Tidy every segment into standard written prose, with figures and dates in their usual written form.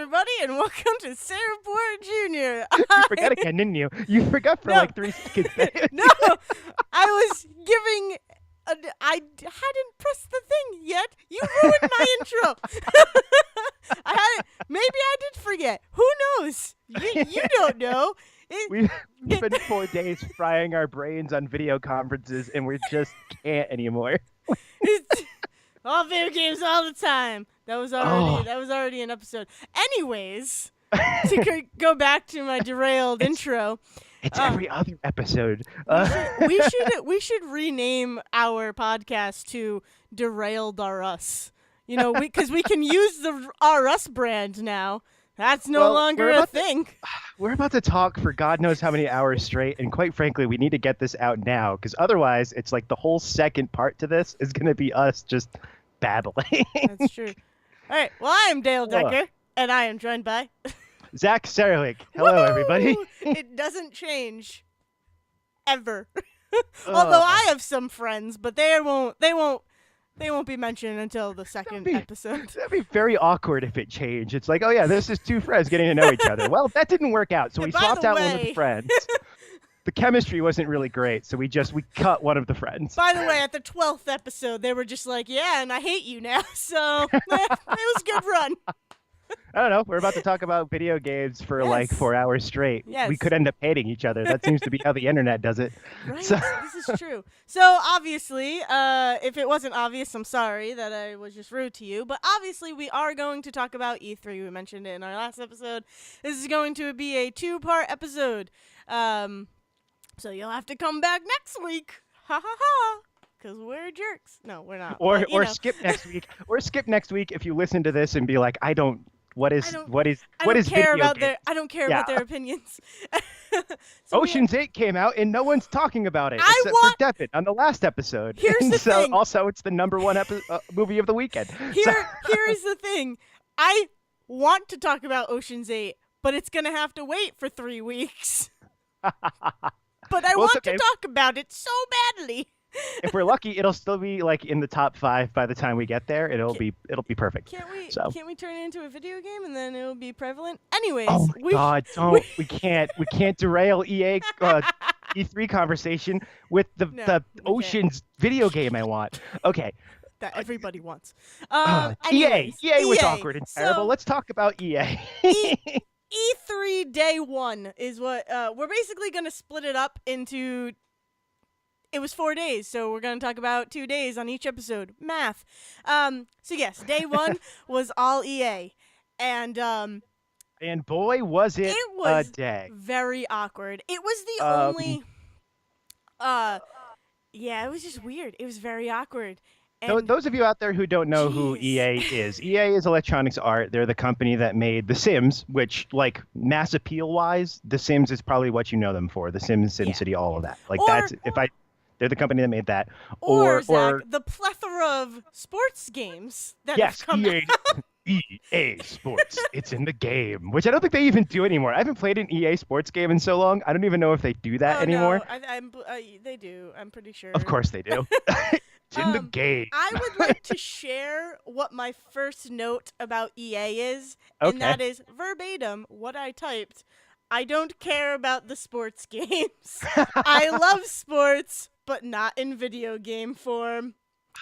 everybody, and welcome to Sayreport Jr. You forgot again, didn't you? You forgot for like 3 seconds there. No, I was giving. I hadn't pressed the thing yet. You ruined my intro. I hadn't. Maybe I did forget. Who knows? You don't know. We've spent 4 days frying our brains on video conferences, and we just can't anymore. All video games all the time. That was already an episode. Anyways, to go back to my derailed intro. It's every other episode. We should rename our podcast to Derailed R Us. You know, because we can use the R Us brand now. That's no longer a thing. We're about to talk for God knows how many hours straight, and quite frankly, we need to get this out now, because otherwise, it's like the whole second part to this is going to be us just babbling. That's true. All right, well, I am Dale Decker, and I am joined by... Zach Serwick. Hello, everybody. It doesn't change. Ever. Although I have some friends, but they won't be mentioned until the second episode. That'd be very awkward if it changed. It's like, oh yeah, this is 2 friends getting to know each other. Well, that didn't work out, so we swapped out one of the friends. The chemistry wasn't really great, so we cut one of the friends. By the way, at the 12th episode, they were just like, yeah, and I hate you now, so it was a good run. I don't know. We're about to talk about video games for like 4 hours straight. Yes. We could end up hating each other. That seems to be how the internet does it. Right. So. This is true. So obviously, if it wasn't obvious, I'm sorry that I was just rude to you. But obviously, we are going to talk about E3. We mentioned it in our last episode. This is going to be a 2-part episode. So you'll have to come back next week. Ha ha ha. Because we're jerks. No, we're not. Or skip next week. Or skip next week if you listen to this and be like, what is video games? I don't care about their opinions. So Ocean's 8 came out and no one's talking about it except for Devin on the last episode. Here's the thing. Also, it's the #1 movie of the weekend. Here's the thing. I want to talk about Ocean's 8, but it's gonna have to wait for 3 weeks. But I want to talk about it so badly. If we're lucky, it'll still be like in the top 5 by the time we get there. It'll be perfect. Can't we turn it into a video game and then it'll be prevalent? Anyways, oh my God, don't we can't derail EA E3 conversation with the Ocean's video game I want. Okay. That everybody wants. EA was awkward and terrible. Let's talk about EA. E3 day 1 is what we're basically gonna split it up into. It was 4 days, so we're going to talk about 2 days on each episode. Math. So yes, day 1 was all EA. And boy, was it a day. Very awkward. It was the only... yeah, it was just weird. It was very awkward. And those of you out there who don't know who EA is Electronics Art. They're the company that made The Sims, which, like, mass appeal-wise, The Sims is probably what you know them for. The Sims, SimCity, all of that. Like, they're the company that made that. Or Zach, the plethora of sports games that have come out. EA Sports. It's in the game, which I don't think they even do anymore. I haven't played an EA Sports game in so long. I don't even know if they do that anymore. No, they do. I'm pretty sure. Of course they do. It's in the game. I would like to share what my first note about EA is, and that is verbatim what I typed. I don't care about the sports games. I love sports, but not in video game form.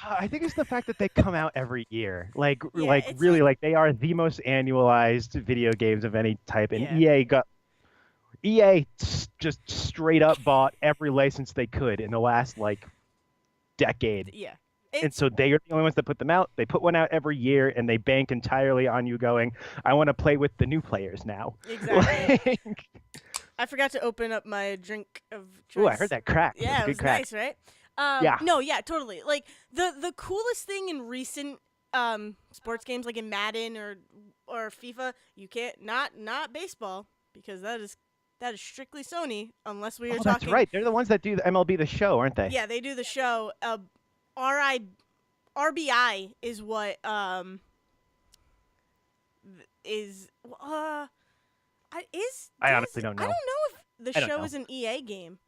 I think it's the fact that they come out every year. Really, they are the most annualized video games of any type. And EA just straight up bought every license they could in the last, decade. Yeah. And so they are the only ones that put them out. They put one out every year, and they bank entirely on you going, I want to play with the new players now. Exactly. I forgot to open up my drink of choice. Oh, I heard that crack. Yeah, it was crack. Nice, right? Yeah. No, yeah, totally. Like, the coolest thing in recent sports games, like in Madden or FIFA, you can't, not baseball, because that is strictly Sony, unless we are talking. That's right. They're the ones that do the MLB The Show, aren't they? Yeah, they do the show. RBI is what is I honestly don't know. I don't know if the show is an EA game.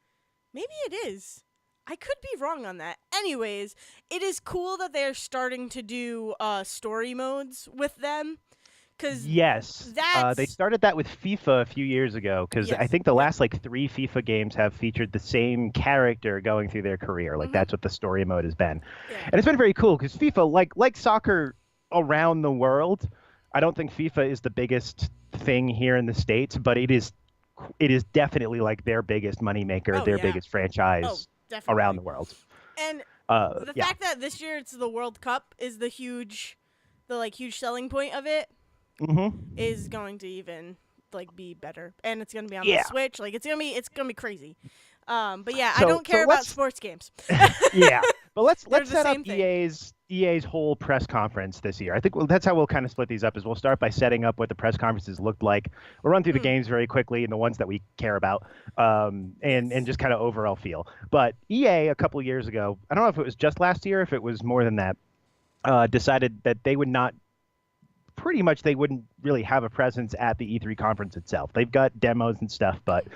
Maybe it is. I could be wrong on that. Anyways, it is cool that they're starting to do story modes with them, Because Yes, they that's started that with FIFA a few years ago because I yes, think the yep, last like three FIFA games have featured the same character going through their career. Like hmm that's what the story mode has been, yeah, and it's been very cool because FIFA, like soccer around the world, I don't think FIFA is the biggest thing here in the States, but it is definitely like their biggest moneymaker, oh their yeah, biggest oh franchise around definitely. the world. And the Yeah. fact that this year it's the World Cup is the like huge selling point of it Hmm. is going to even like be better, and it's gonna be on the Yeah. Switch. Like it's gonna be crazy. But yeah, I So don't so care about let's sports games. Yeah, but let's They're let's the set up same thing. EA's whole press conference this year. I think that's how we'll kind of split these up. Is we'll start by setting up what the press conferences looked like. We'll run through the Mm, games very quickly and the ones that we care about, and yes. just kind of overall feel. But EA a couple years ago, I don't know if it was just last year, if it was more than that, decided that they would not. Pretty much, they wouldn't really have a presence at the E3 conference itself. They've got demos and stuff, but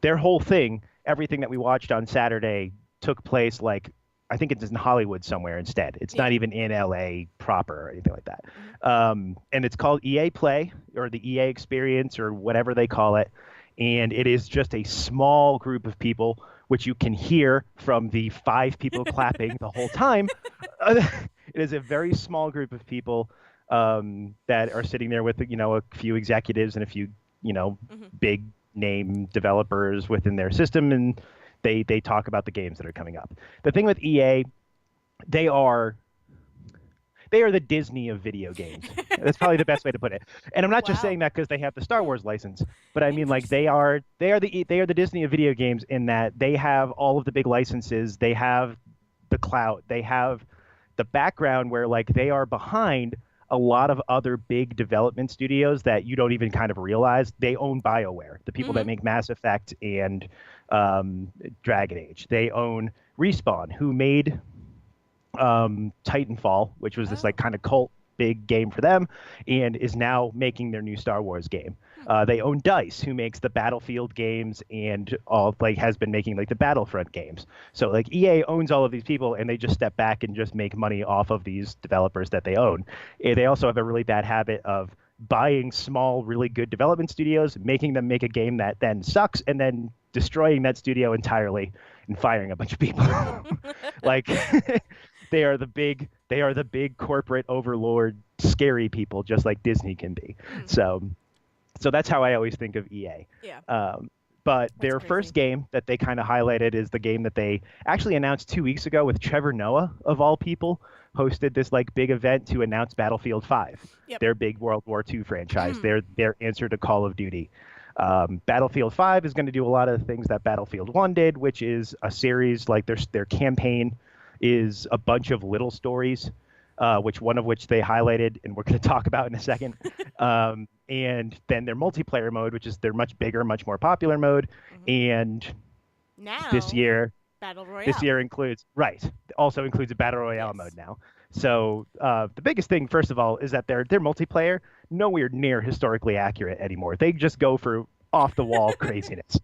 their whole thing, everything that we watched on Saturday, took place like I think it's in Hollywood somewhere instead. It's Yeah. not even in LA proper or anything like that. Hmm. And it's called EA Play or the EA Experience or whatever they call it. And it is just a small group of people, which you can hear from the five people clapping the whole time. It is a very small group of people that are sitting there with a few executives and a few Hmm. big name developers within their system, and they talk about the games that are coming up. The thing with EA, they are they are the Disney of video games. That's probably the best way to put it. And I'm not just Wow. saying that because they have the Star Hmm. Wars license, but I mean like they Interesting. are they are the Disney of video games in that they have all of the big licenses, they have the clout, they have the background where like they are behind a lot of other big development studios that you don't even kind of realize. They own BioWare, the people that Hmm. make Mass Effect and Dragon Age. They own Respawn, who made Titanfall, which was this like Oh. kind of cult big game for them, and is now making their new Star Wars game. Hmm. They own Dice, who makes the Battlefield games and all like has been making like the Battlefront games. So like EA owns all of these people, and they just step back and just make money off of these developers that they own. And they also have a really bad habit of buying small, really good development studios, making them make a game that then sucks, and then destroying that studio entirely and firing a bunch of people. Like they are the big corporate overlord scary people just like Disney can be. Hmm. So that's how I always think of EA. Yeah. But That's their crazy. first game that they kind of highlighted is the game that they actually announced 2 weeks ago with Trevor Noah of all people hosted this like big event to announce Battlefield 5, Yep. their big World War II franchise, their answer to Call of Duty. Battlefield 5 is going to do a lot of the things that Battlefield 1 did, which is a series like their campaign is a bunch of little stories, which one of which they highlighted, and we're going to talk about in a second. And then their multiplayer mode, which is their much bigger, much more popular mode. Hmm. And this Now, year, Battle this Royale. year includes right, also includes a battle royale mode Yes. now. So the biggest thing, first of all, is that their multiplayer nowhere near historically accurate anymore. They just go for off the wall craziness.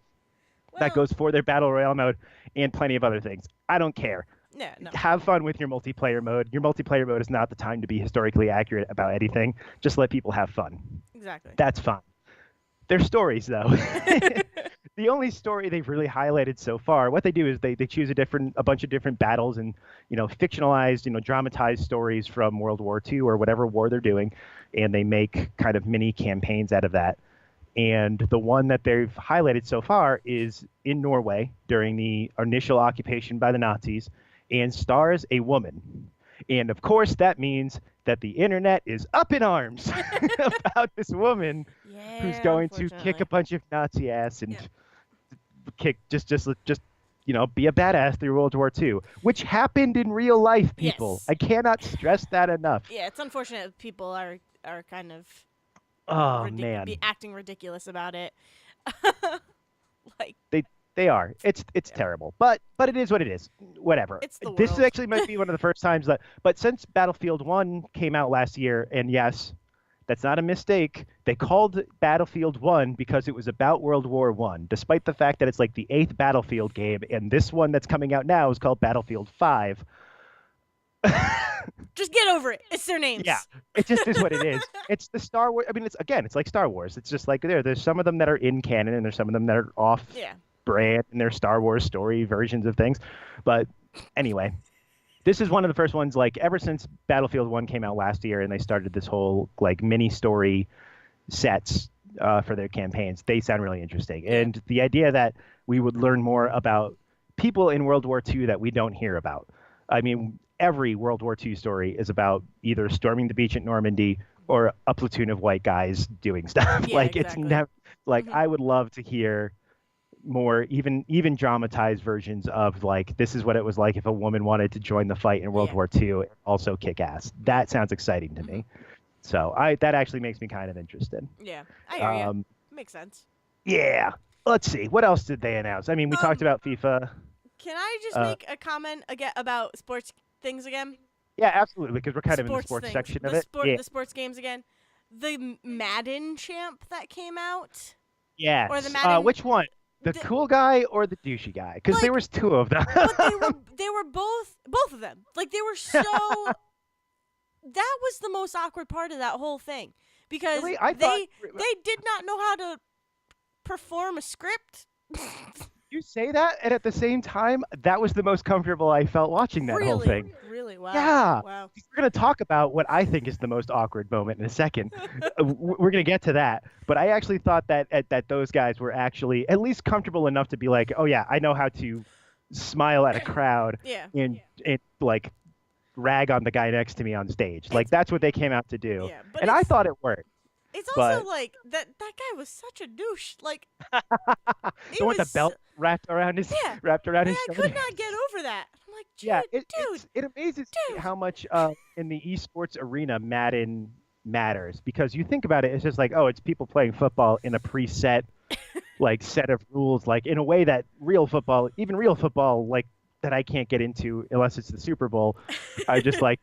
That Well, goes for their battle royale mode and plenty of other things. I don't care. no, no. Have fun with your multiplayer mode. Your multiplayer mode is not the time to be historically accurate about anything. Just let people have fun. Exactly. That's fine. Their stories, though. The only story they've really highlighted so far, what they do is they choose a bunch of different battles and fictionalized, dramatized stories from World War II or whatever war they're doing, and they make kind of mini campaigns out of that. And the one that they've highlighted so far is in Norway during the initial occupation by the Nazis and stars a woman. And of course, that means that the internet is up in arms about this woman who's Yeah, going to kick a unfortunately. bunch of Nazi ass and Yeah. kick just be a badass through World War II, which happened in real life, people. Yes. I cannot stress that enough. Yeah, it's unfortunate people are kind of Oh man, acting ridiculous about it. Like they they are. It's yeah, terrible, but it is what it is. Whatever. it's the This world. actually might be one of the first times that. But since Battlefield 1 came out last year, and yes, that's not a mistake. They called Battlefield 1 because it was about World War One, despite the fact that it's like the eighth Battlefield game, and this one that's coming out now is called Battlefield 5. Just get over it. It's their Yeah, names. it just is what it is. It's the Star Wars. I mean, it's like Star Wars. It's just like there's some of them that are in canon, and there's some of them that are off Yeah. brand, and they're Star Wars story versions of things. But anyway, this is one of the first ones. Like ever since Battlefield 1 came out last year, and they started this whole like mini story sets for their campaigns, they sound really interesting. Yeah. And the idea that we would learn more about people in World War II that we don't hear about. I mean, every World War II story is about either storming the beach at Normandy or a platoon of white guys doing stuff. Yeah, Like exactly. it's never like Mhm. I would love to hear more even dramatized versions of like this is what it was like if a woman wanted to join the fight in World Yeah. War II and also kick ass. That sounds exciting to me. So that actually makes me kind of interested. Yeah, I hear you. Um, Makes sense. yeah. Let's see. What else did they announce? I mean, we talked about FIFA. Can I just Uh, make a comment again about sports things again? Yeah, absolutely, because we're kind of in the sports things. section of it. Yeah. The sports games again. The Madden champ that came out. Yes. Or the Madden. Which one? The cool guy or the douchey guy? Because there was two of them. But they were both of them. Like they were so. That was the most awkward part of that whole thing because Really? they did not know how to perform a script. You say that, and at the same time, that was the most comfortable I felt watching that whole thing. Really? Wow. Yeah. Wow. We're going to talk about what I think is the most awkward moment in a second. We're going to get to that. But I actually thought that that those guys were actually at least comfortable enough to be like, oh, yeah, I know how to smile at a crowd Yeah. and like rag on the guy next to me on stage. Like that's what they came out to do. Yeah, but and I thought it worked. It's also but like that guy was such a douche. Like the one with the belt wrapped around his shoulder. I could not get over that. I'm like, dude, it amazes me how much in the esports arena Madden matters, because you think about it, it's just like, oh, it's people playing football in a preset like set of rules, like in a way that even real football, like that I can't get into unless it's the Super Bowl. I just like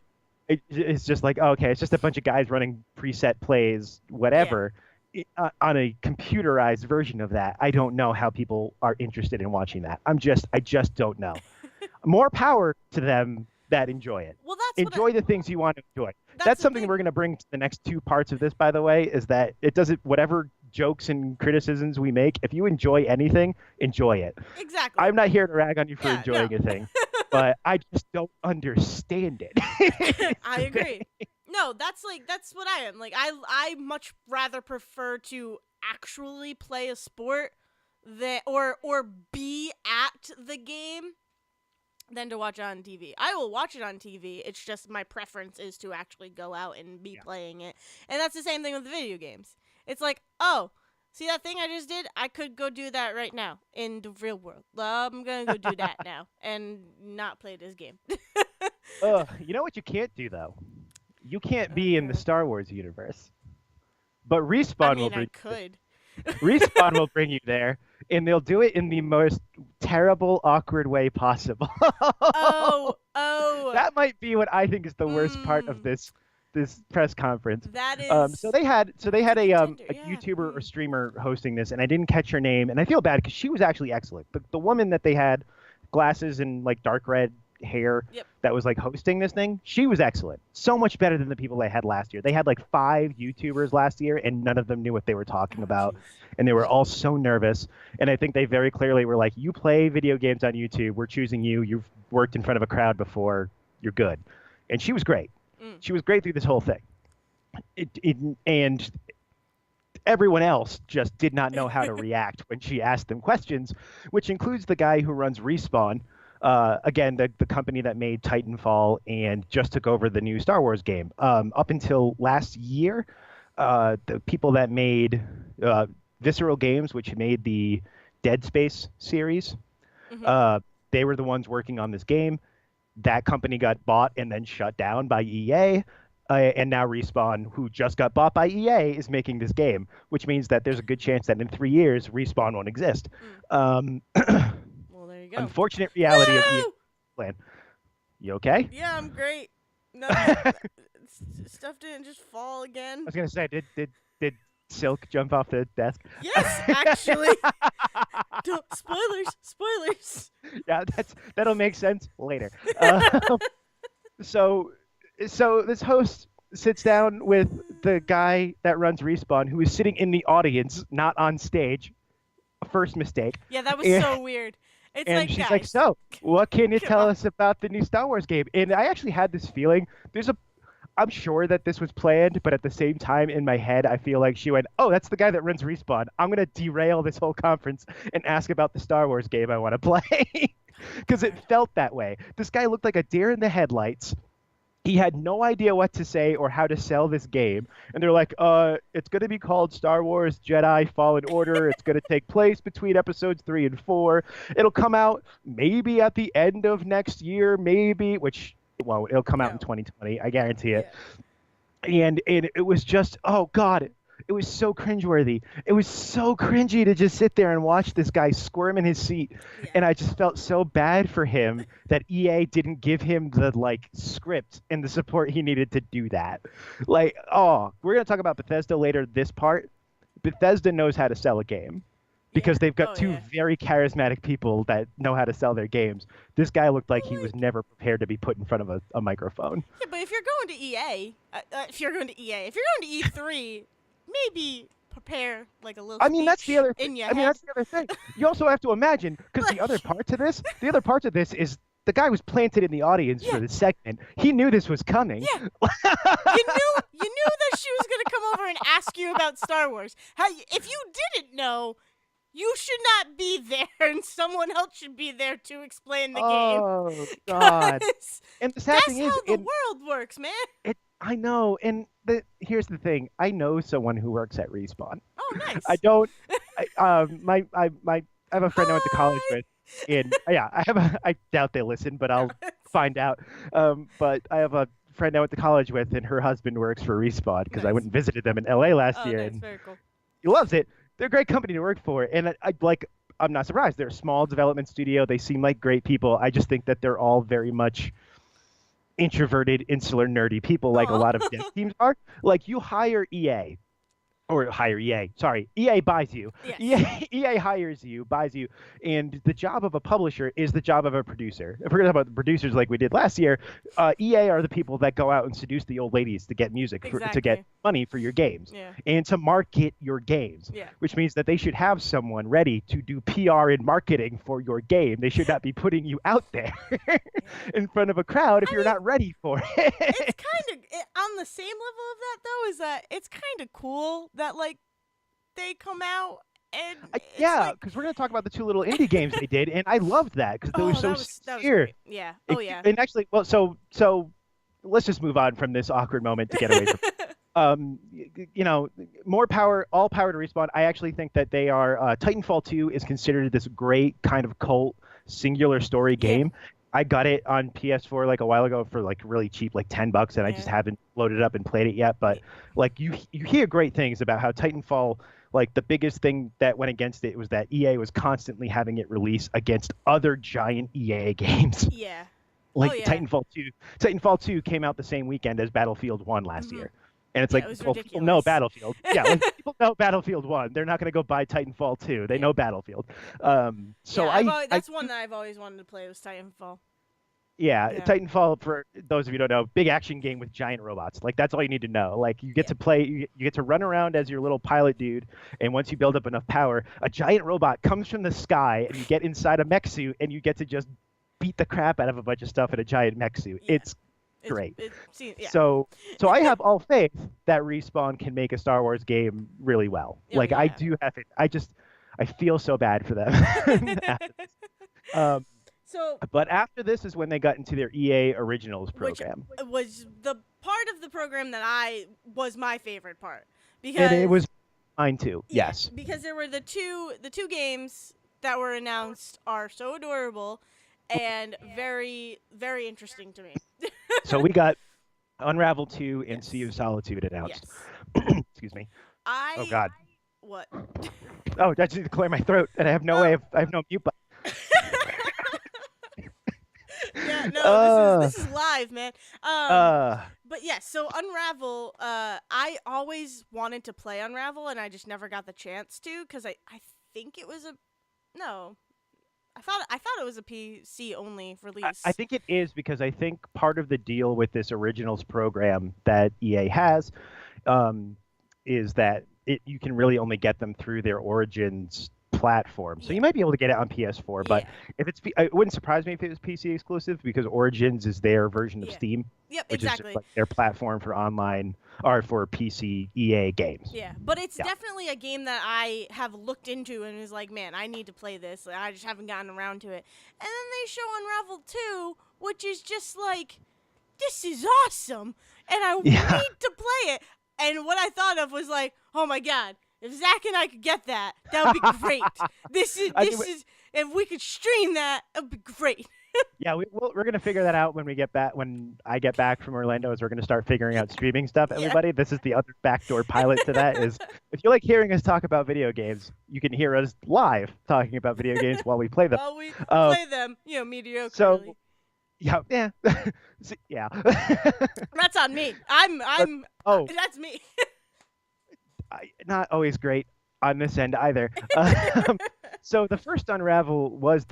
it's just like, oh, okay, it's just a bunch of guys running preset plays, whatever. On a computerized version of that, I don't know how people are interested in watching that. I just don't know. More power to them that enjoy it. Well, that's enjoy the things you want to enjoy. That's something we're going to bring to the next two parts of this, by the way, is that it doesn't, whatever jokes and criticisms we make, if you enjoy anything, enjoy it. Exactly. I'm not here to rag on you for enjoying a thing, but I just don't understand it. I agree. No, that's what I am. Like I much rather prefer to actually play a sport or be at the game than to watch it on TV. I will watch it on TV. It's just my preference is to actually go out and be playing it. And that's the same thing with the video games. It's like, oh, see that thing I just did? I could go do that right now in the real world. I'm going to go do that now and not play this game. You know what you can't do, though? You can't be in the Star Wars universe. But Respawn will bring Respawn will bring you there, and they'll do it in the most terrible, awkward way possible. Oh. That might be what I think is the worst part of this press conference. That is. So they had a YouTuber or streamer hosting this, and I didn't catch her name, and I feel bad because she was actually excellent. The woman that they had, glasses and like dark red hair, that was like hosting this thing, she was excellent. So much better than the people they had last year. They had like 5 YouTubers last year, and none of them knew what they were talking about, and they were all so nervous. And I think they very clearly were like, you play video games on YouTube, we're choosing you, you've worked in front of a crowd before, you're good. And she was great. She was great through this whole thing. And everyone else just did not know how to react when she asked them questions, which includes the guy who runs Respawn, again, the company that made Titanfall and just took over the new Star Wars game. Up until last year, the people that made Visceral Games, which made the Dead Space series, they were the ones working on this game. That company got bought and then shut down by EA. And now Respawn, who just got bought by EA, is making this game, which means that there's a good chance that in 3 years, Respawn won't exist. Well, there you go. Unfortunate reality of EA plan. You okay? Yeah, I'm great. No, stuff didn't just fall again. I was gonna say, did Silk jump off the desk? Yes, actually. Spoilers. Yeah, that'll make sense later. So So this host sits down with the guy that runs Respawn, who is sitting in the audience, not on stage. First mistake. Yeah, that was And, so weird. It's and like, she's like, guys, "So, what can you come tell on. us about the new Star Wars game?" And I actually had this feeling. I'm sure that this was planned, but at the same time, in my head, I feel like she went, "Oh, that's the guy that runs Respawn. I'm gonna derail this whole conference and ask about the Star Wars game I want to play," because it felt that way. This guy looked like a deer in the headlights. He had no idea what to say or how to sell this game. And they're like, it's going to be called Star Wars Jedi Fallen Order. It's going to take place between episodes 3 and 4. It'll come out maybe at the end of next year, maybe, which it won't. It'll come out in No. 2020. I guarantee it. Yeah. And it was just, oh God, it was so cringeworthy. It was so cringy to just sit there and watch this guy squirm in his seat. Yeah. And I just felt so bad for him that EA didn't give him the like script and the support he needed to do that. Like, oh, we're gonna talk about Bethesda later, this part. Bethesda knows how to sell a game Yeah. because they've got Oh, two yeah. very charismatic people that know how to sell their games. This guy looked like he was Like, never prepared to be put in front of a microphone. yeah, but if you're going to EA, if you're going to E3, maybe prepare like a little I mean, that's the other. in your I mean, head. that's the other thing. You also have to imagine because Like, the other parts of this is the guy was planted in the audience yeah, for the segment. He knew this was coming. yeah. You knew that she was gonna come over and ask you about Star Wars. If you didn't know, you should not be there, and someone else should be there to explain the game. Oh God! 'Cause And the sad that's thing is, how the world works, man. I know. And here's the thing. I know someone who works at Respawn. Oh, I nice. don't. I have a friend I went to college Hi. with, and yeah, I doubt they listen, but I'll find out. But I have a friend I went to college with, and her husband works for Respawn because I Nice. went and visited them in LA last Oh, year, nice. and Very cool. he loves it. They're a great company to work for, and I like. I'm not surprised. They're a small development studio. They seem like great people. I just think that they're all very much introverted, insular, nerdy people, like a Aw. lot of dev teams are. Like you hire EA, or hire EA. Sorry, EA buys you. Yes. EA hires you, buys you, and the job of a publisher is the job of a producer. If we're gonna talk about the producers like we did last year, EA are the people that go out and seduce the old ladies to get music, to get Exactly. money for your games, Yeah. and to market your games. Yeah. Which means that they should have someone ready to do PR and marketing for your game. They should not be putting you out there in front of a crowd if I you're mean, not ready for it. it's kind of on the same level of that though. Is that it's kind of cool that like they come out and it's Yeah, like, because we're gonna talk about the two little indie games they did, and I loved that because they oh, were so that was sincere. great. Yeah. Oh, yeah. And actually, well, so let's just move on from this awkward moment to get away from. More power, all power to Respawn. I actually think that they are. Titanfall 2 is considered this great kind of cult singular story Yeah. game. I got it on PS4 like a while ago for like really cheap, like $10, and I just Yeah. haven't loaded it up and played it yet. But like you hear great things about how Titanfall. Like the biggest thing that went against it was that EA was constantly having it release against other giant EA games. Yeah. Like Oh, yeah. Titanfall 2 came out the same weekend as Battlefield 1 last year. And it's Yeah, like, it was well, people know ridiculous. Battlefield. Yeah, like people know Battlefield 1. They're not going to go buy Titanfall 2. They know Battlefield. So Yeah, that's one that I've always wanted to play was Titanfall. Yeah. Titanfall, for those of you who don't know, big action game with giant robots. Like that's all you need to know. Like you get to play, you get to run around as your little pilot dude, and once you build up enough power, a giant robot comes from the sky, and you get inside a mech suit, and you get to just beat the crap out of a bunch of stuff in a giant mech suit. Yeah. It's great. Yeah. So I have all faith that Respawn can make a Star Wars game really well. Oh, Like I yeah. do have it. I feel so bad for them. So But after this is when they got into their EA Originals program. which was the part of the program that was my favorite part because And it was mine too. yeah, Yes. because there were the two games that were announced are so adorable and very very interesting to me. So we got Unravel 2 and Yes. Sea of Solitude announced. Yes. Excuse me. I Oh God. What? Oh, I just need to clear my throat, and I have no way of. I have no mute button. Yeah, no, this is live, man. Uh, But yeah, so Unravel, I always wanted to play Unravel, and I just never got the chance to because I think it was I thought it was a PC only I release. think it is because I think part of the deal with this Originals program that EA has um, is that you can really only get them through their Origins platform. So Yeah. you might be able to get it on PS4, but Yeah. if it wouldn't surprise me if it was PC exclusive because Origins is their version of Yeah. Steam, Yep. which is just Exactly. like their platform for online or for PC EA games. Yeah, but it's Yeah. definitely a game that I have looked into and is like, man, I need to play this. Like, I just haven't gotten around to it. And then they show Unravel 2, which is just like, this is awesome, and I Yeah. need to play it. And what I thought of was like, oh my god, if Zach and I could get that, that would be great. This is I this think is if we could stream that, it'd be great. Yeah, we're gonna figure that out when we get back. When I get back from Orlando, is we're gonna start figuring out streaming stuff. Yeah. Everybody, this is the other backdoor pilot to that. Is if you like hearing us talk about video games, you can hear us live talking about video games while we play them. While we Uh, play them, mediocrely. so yeah. Yeah. That's on me. But, oh, That's me. not always great on this end either. So the first Unravel was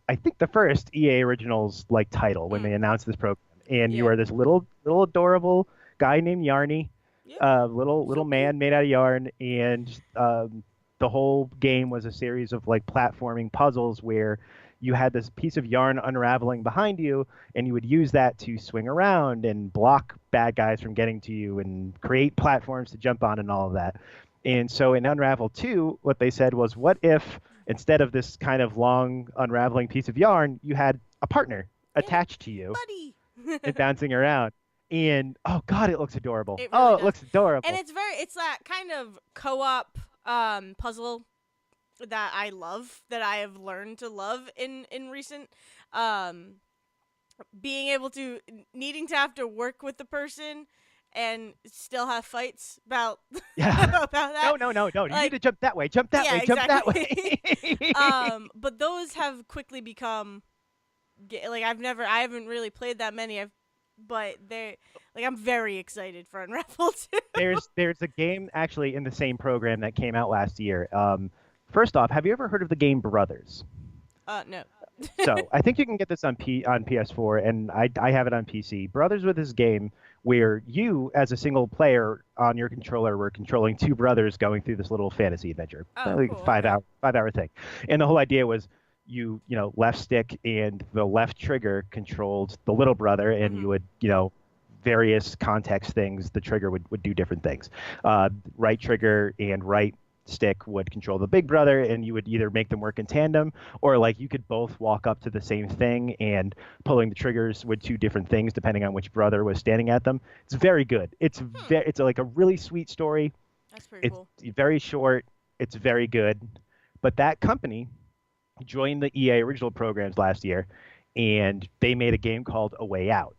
I think the first EA Originals like title when they announced this program, and you Yeah. are this little adorable guy named Yarny, Yeah. little man made out of yarn, and the whole game was a series of like platforming puzzles where you had this piece of yarn unraveling behind you, and you would use that to swing around and block bad guys from getting to you and create platforms to jump on and all of that. And so in Unravel 2, what they said was, what if instead of this kind of long unraveling piece of yarn, you had a partner attached to you Buddy. and bouncing around? And oh god, it looks adorable. It really Oh, does. it looks adorable. And it's that kind of co-op puzzle that I love, that I have learned to love in recent um being able to needing to have to work with the person and still have fights about Yeah. about that. No. You Like, need to jump that way. Jump that yeah, way. Jump that exactly. way. But those have quickly become like I haven't really played that many. But they're like, I'm very excited for Unravel 2. There's a game actually in the same program that came out last year. First off, have you ever heard of the game Brothers? No. So I think you can get this on PS4, and I have it on PC. Brothers with this game where you, as a single player on your controller, were controlling two brothers going through this little fantasy adventure, Oh, like cool. 5 hour thing. And the whole idea was you left stick and the left trigger controlled the little brother, and you would various context things. The trigger would do different things. Right trigger and right stick would control the big brother, and you would either make them work in tandem, or like you could both walk up to the same thing and pulling the triggers would do different things depending on which brother was standing at them. It's very good. It's like a really sweet story. That's pretty It's cool. very short. It's very good. But that company joined the EA original programs last year, and they made a game called A Way Out.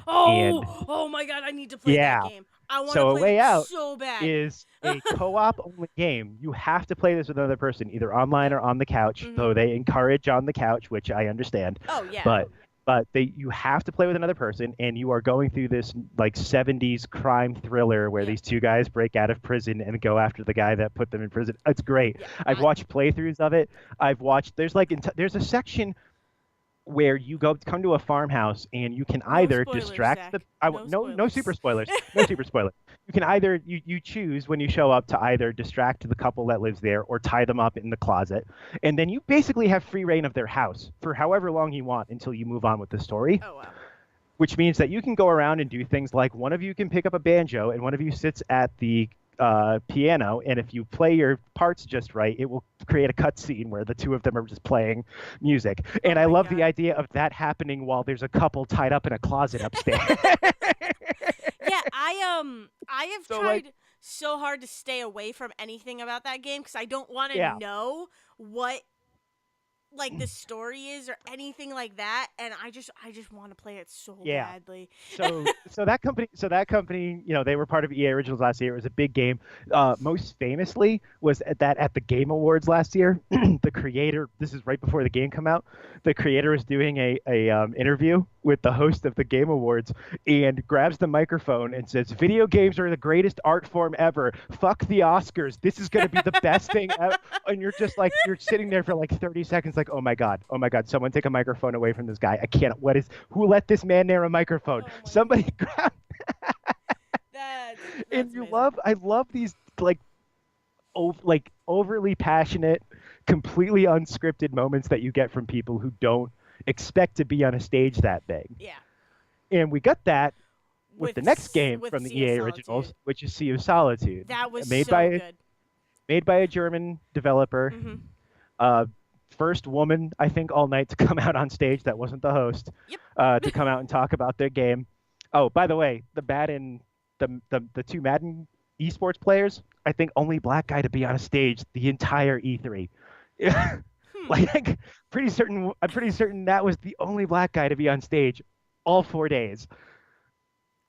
Oh my god, I need to play that game. I want to play it so bad. Is a co-op only game. You have to play this with another person, either online or on the couch. Though they encourage on the couch, which I understand. Oh yeah. But you have to play with another person, and you are going through this like 70s crime thriller where these two guys break out of prison and go after the guy that put them in prison. It's great. Yeah, I've watched playthroughs of it. I've watched. There's a section where you come to a farmhouse and you can either spoilers, distract Zach. no super spoilers. No super spoilers. You can either you choose when you show up to either distract the couple that lives there or tie them up in the closet, and then you basically have free reign of their house for however long you want until you move on with the story. Oh wow. Which means that you can go around and do things like one of you can pick up a banjo and one of you sits at the piano, and if you play your parts just right, it will create a cutscene where the two of them are just playing music. And I love the idea of that happening while there's a couple tied up in a closet upstairs. Yeah, I have tried so hard to stay away from anything about that game because I don't want to know what like the story is or anything like that, and I just want to play it so badly. So that company, they were part of EA Originals last year. It was a big game. Most famously was at the Game Awards last year. The creator, this is right before the game come out. The creator was doing a interview with the host of the Game Awards and grabs the microphone and says, "Video games are the greatest art form ever. Fuck the Oscars. This is going to be the best thing ever." And you're just like, you're sitting there for like 30 seconds like, like, oh my god, someone take a microphone away from this guy. I can't. Who let this man near a microphone? Oh my Somebody god. grab. That's And that's amazing. I love these like like overly passionate, completely unscripted moments that you get from people who don't expect to be on a stage that big. Yeah. And we got that with the next game With from the Sea of EA Solitude. originals, which is Sea of Solitude, That was made so by good. a German developer. Mhm. Uh, First woman, I think, all night to come out on stage that wasn't the host, Yep. to come out and talk about their game. Oh, by the way, the two Madden esports players, I think only black guy to be on a stage the entire E3. Hmm. Like, I'm pretty certain that was the only black guy to be on stage all 4 days.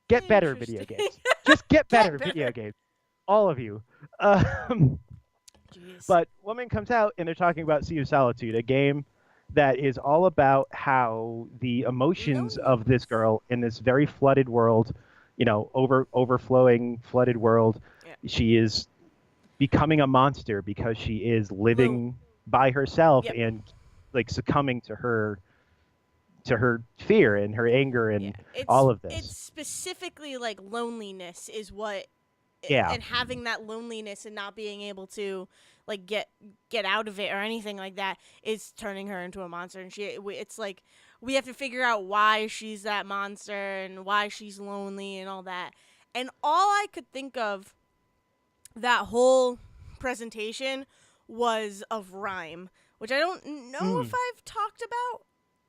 Get better video Interesting. games. Just get Get better better. video games. All of you. Um, Jeez. but woman comes out and they're talking about Sea of Solitude, a game that is all about how the emotions of this Loneliness. girl in this very flooded world, overflowing flooded world, Yeah. she is becoming a monster because she is Lone. living by herself Yep. and like succumbing to her fear and her anger Yeah. and It's all of it's this. specifically like loneliness is what Yeah. and having that loneliness and not being able to like get out of it or anything like that is turning her into a monster, and it's like we have to figure out why she's that monster and why she's lonely and all that. And all I could think of that whole presentation was of Rhyme, which I don't know if Mm. I've talked about.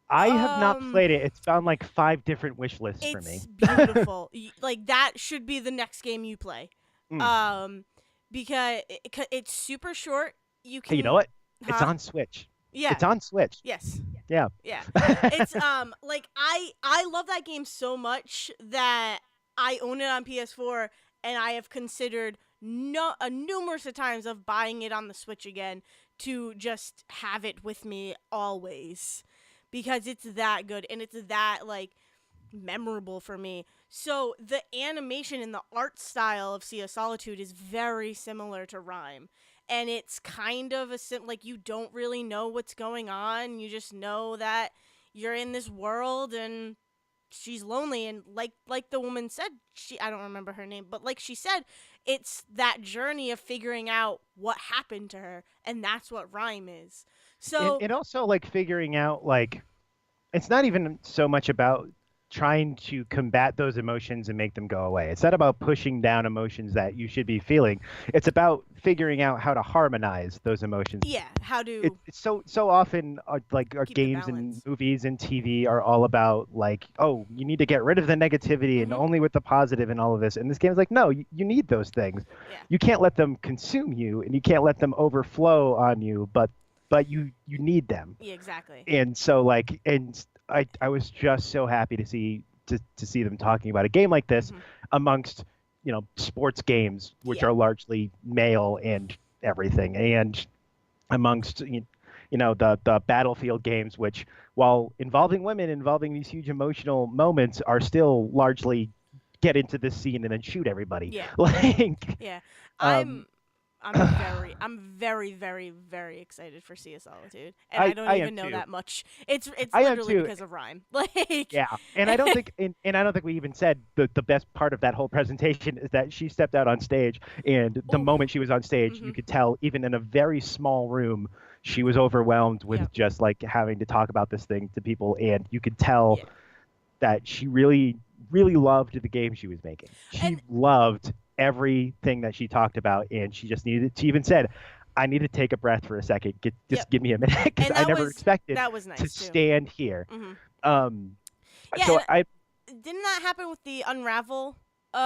I have not um played it. It's found like 5 different wish lists for me. it's beautiful. Like that should be the next game you play. Mm. um because it's super short. You Hey, you know can, what? It's huh? on Switch. Yeah. It's on Switch. Yes. Yeah. Yeah. It's like I love that game so much that I own it on PS4, and I have considered numerous of times of buying it on the Switch again to just have it with me always, because it's that good and it's that like memorable for me. So the animation and the art style of Sea of Solitude is very similar to Rhyme. And it's kind of like you don't really know what's going on. You just know that you're in this world and she's lonely, and like the woman said, I don't remember her name, but like she said, it's that journey of figuring out what happened to her, and that's what Rhyme is. So And also like figuring out like it's not even so much about trying to combat those emotions and make them go away. It's not about pushing down emotions that you should be feeling. It's about figuring out how to harmonize those emotions. yeah, how to It's so often like our keep the games and balance. movies and TV are all about like, oh, you need to get rid of the negativity and Mhm. only with the positive and all of this. And this game is like, no, you need those things. Yeah. You can't let them consume you and you can't let them overflow on you, but you need them. Yeah, exactly. And so like and I was just so happy to see them talking about a game like this Mhm. amongst sports games which Yeah. are largely male and everything, and amongst the battlefield games which, while involving women, involving these huge emotional moments, are still largely get into this scene and then shoot everybody. Yeah. Like Yeah. um I'm I'm very, very, very excited for Sea of Solitude, and I don't I am even know too. that much. It's I am literally too. because of Rhyme. Like, Yeah, and I don't think we even said the best part of that whole presentation is that she stepped out on stage, and the oh, moment she was on stage, you mhm, could tell even in a very small room, she was overwhelmed with yep, just like having to talk about this thing to people, and you could tell yeah, that she really really loved the game she was making. She and loved everything that she talked about, and she just needed. She even said, "I need to take a breath for a second. yep, Just give me a minute because and I never expected that was to nice too. stand here." Mhm. Um, Yeah, so I and didn't that happen with the Unravel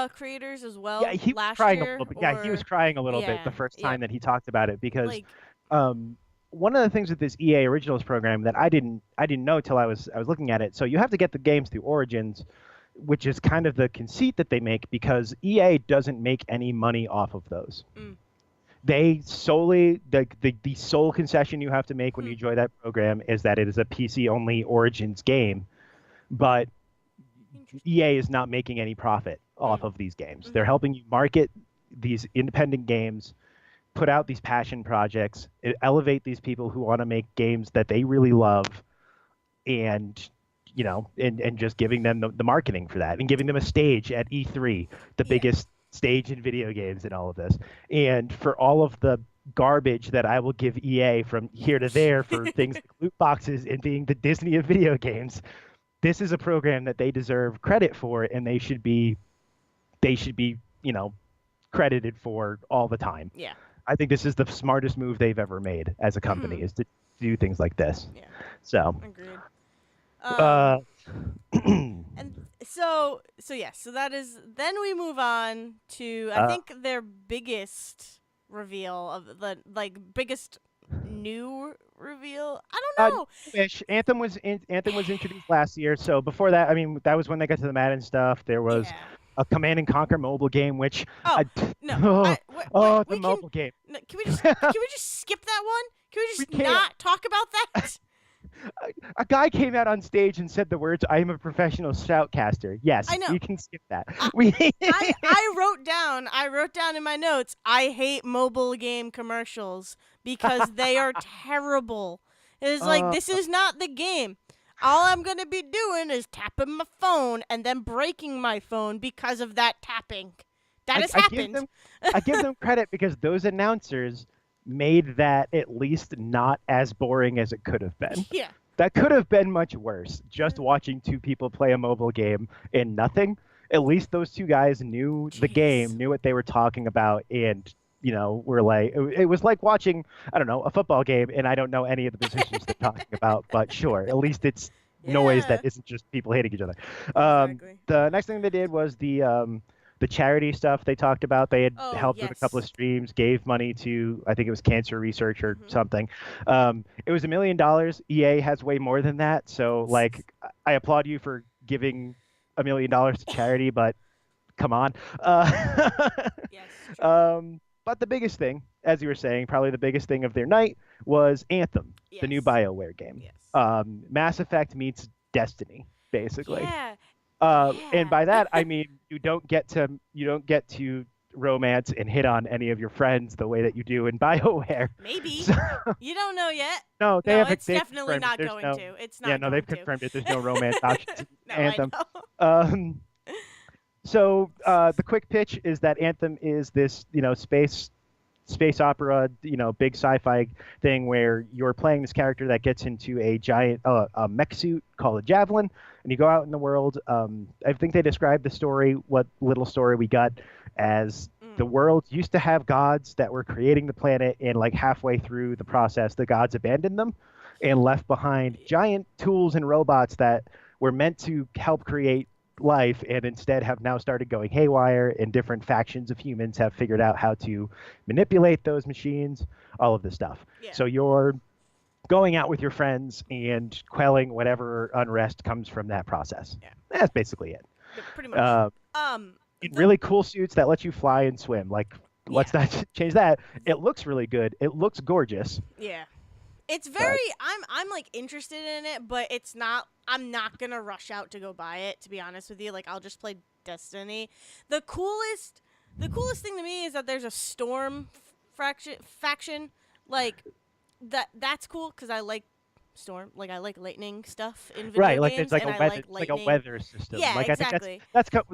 creators as Yeah, well he was last crying a year? little bit. Yeah, he was Or crying a little bit the yeah, first time yep, that he talked about it because like um, one of the things with this EA Originals program that I didn't know till I was looking at it. So you have to get the games through Origins, which is kind of the conceit that they make because EA doesn't make any money off of those. mm, They solely the sole concession you have to make when hmm, you join that program is that it is a PC only Origins game, but interesting. EA is not making any profit off Mm, of these games. They're mhm, helping you market these independent games put out these passion projects, elevate these people who want to make games that they really love, and and just giving them the marketing for that and giving them a stage at E3, the Yeah. biggest stage in video games and all of this. And for all of the garbage that I will give EA from here to there for things like loot boxes and being the Disney of video games, this is a program that they deserve credit for, and they should be credited for all the time. Yeah. I think this is the smartest move they've ever made as a company, is to do things like this. Yeah. So Agreed. uh And so that is. Then we move on to I uh, think their biggest reveal of the biggest new reveal. I don't know. Ish. Anthem was introduced last year, so before that, I mean, that was when they got to the Madden stuff. There was Yeah. a Command and Conquer mobile game, which Oh I, no. oh, Wait, the mobile game. no, can we just skip that one? Can we just can't. not talk about that? A guy came out on stage and said the words, "I am a professional shoutcaster." Yes, I know. we can skip that. I wrote down in my notes, I hate mobile game commercials because they are terrible. It's like, this is not the game. All I'm going to be doing is tapping my phone and then breaking my phone because of that tapping. That has happened. I give them credit because those announcers made that at least not as boring as it could have been. Yeah. That could have been much worse. Just watching two people play a mobile game and nothing. At least those two guys knew the game, knew what they were talking about, and were like, it was like watching, I don't know, a football game, and I don't know any of the positions they're talking about, but sure, at least it's noise that isn't just people hating each other. Exactly. The next thing they did was the charity stuff they talked about. They had helped with a couple of streams, gave money to, I think it was cancer research or something. It was $1 million. EA has way more than that. So, I applaud you for giving $1 million to charity, but come on. Yes. But the biggest thing, as you were saying, probably the biggest thing of their night was Anthem, the new BioWare game. Yes. Mass Effect meets Destiny, basically. Yeah. And by that I mean you don't get to romance and hit on any of your friends the way that you do in BioWare. Maybe. So, You don't know yet. no, It's definitely not going to. It's not. Yeah, no, they've confirmed it. There's no romance options in No, Anthem. I know. So the quick pitch is that Anthem is this, space opera, big sci-fi thing where you're playing this character that gets into a giant a mech suit called a javelin, and you go out in the world. I think they described the story, what little story we got, as the world used to have gods that were creating the planet, and like halfway through the process, the gods abandoned them and left behind giant tools and robots that were meant to help create life, and instead have now started going haywire, and different factions of humans have figured out how to manipulate those machines, all of this stuff. So you're going out with your friends and quelling whatever unrest comes from that process. That's basically it. Pretty much. In really cool suits that let you fly and swim. Let's not change that. It looks really good. It looks gorgeous. Yeah. It's very I'm interested in it, but it's not I'm not going to rush out to go buy it, to be honest with you. I'll just play Destiny. The coolest thing to me is that there's a Storm faction. That's cool cuz I like Storm. I like lightning stuff in video games. There's like a weather system. Yeah, exactly. I think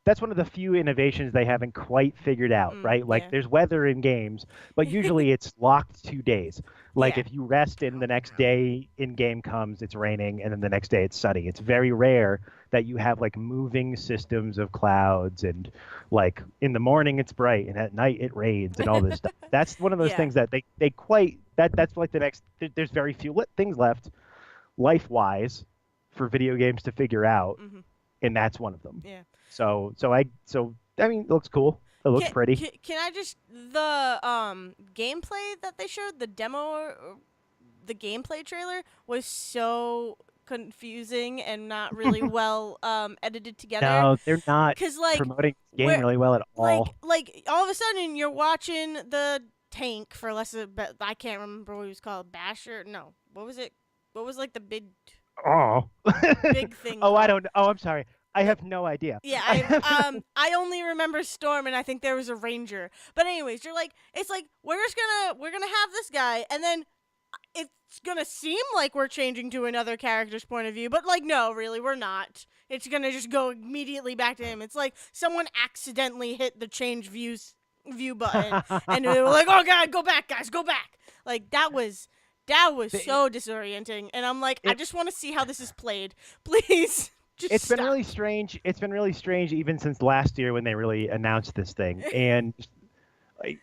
that's one of the few innovations they haven't quite figured out, right? There's weather in games, but usually it's locked 2 days. If you rest and the next day in game comes, it's raining, and then the next day it's sunny. It's very rare that you have moving systems of clouds, and in the morning it's bright and at night it rains and all this stuff. That's one of those things that they quite that's the next. There's very few things left, life-wise, for video games to figure out, and that's one of them. Yeah. So I mean, it looks cool. It looks pretty. Can I just the gameplay that they showed, the demo, the gameplay trailer was so confusing and not really well edited together. No, they're not promoting the game really well at all. All of a sudden you're watching the tank for I can't remember what it was called. Basher? No. What was it? What was the big Oh. big thing? I don't know. Oh, I'm sorry. I have no idea. Yeah, I only remember Storm, and I think there was a Ranger. But anyways, you're like, it's like we're gonna have this guy, and then it's gonna seem like we're changing to another character's point of view, but like, no, really, we're not. It's gonna just go immediately back to him. It's like someone accidentally hit the change view button, and they were like, "Oh God, go back, guys, go back!" Like that was so disorienting, and I'm like, I just want to see how this is played, please. It's been really strange. It's been really strange even since last year when they really announced this thing, and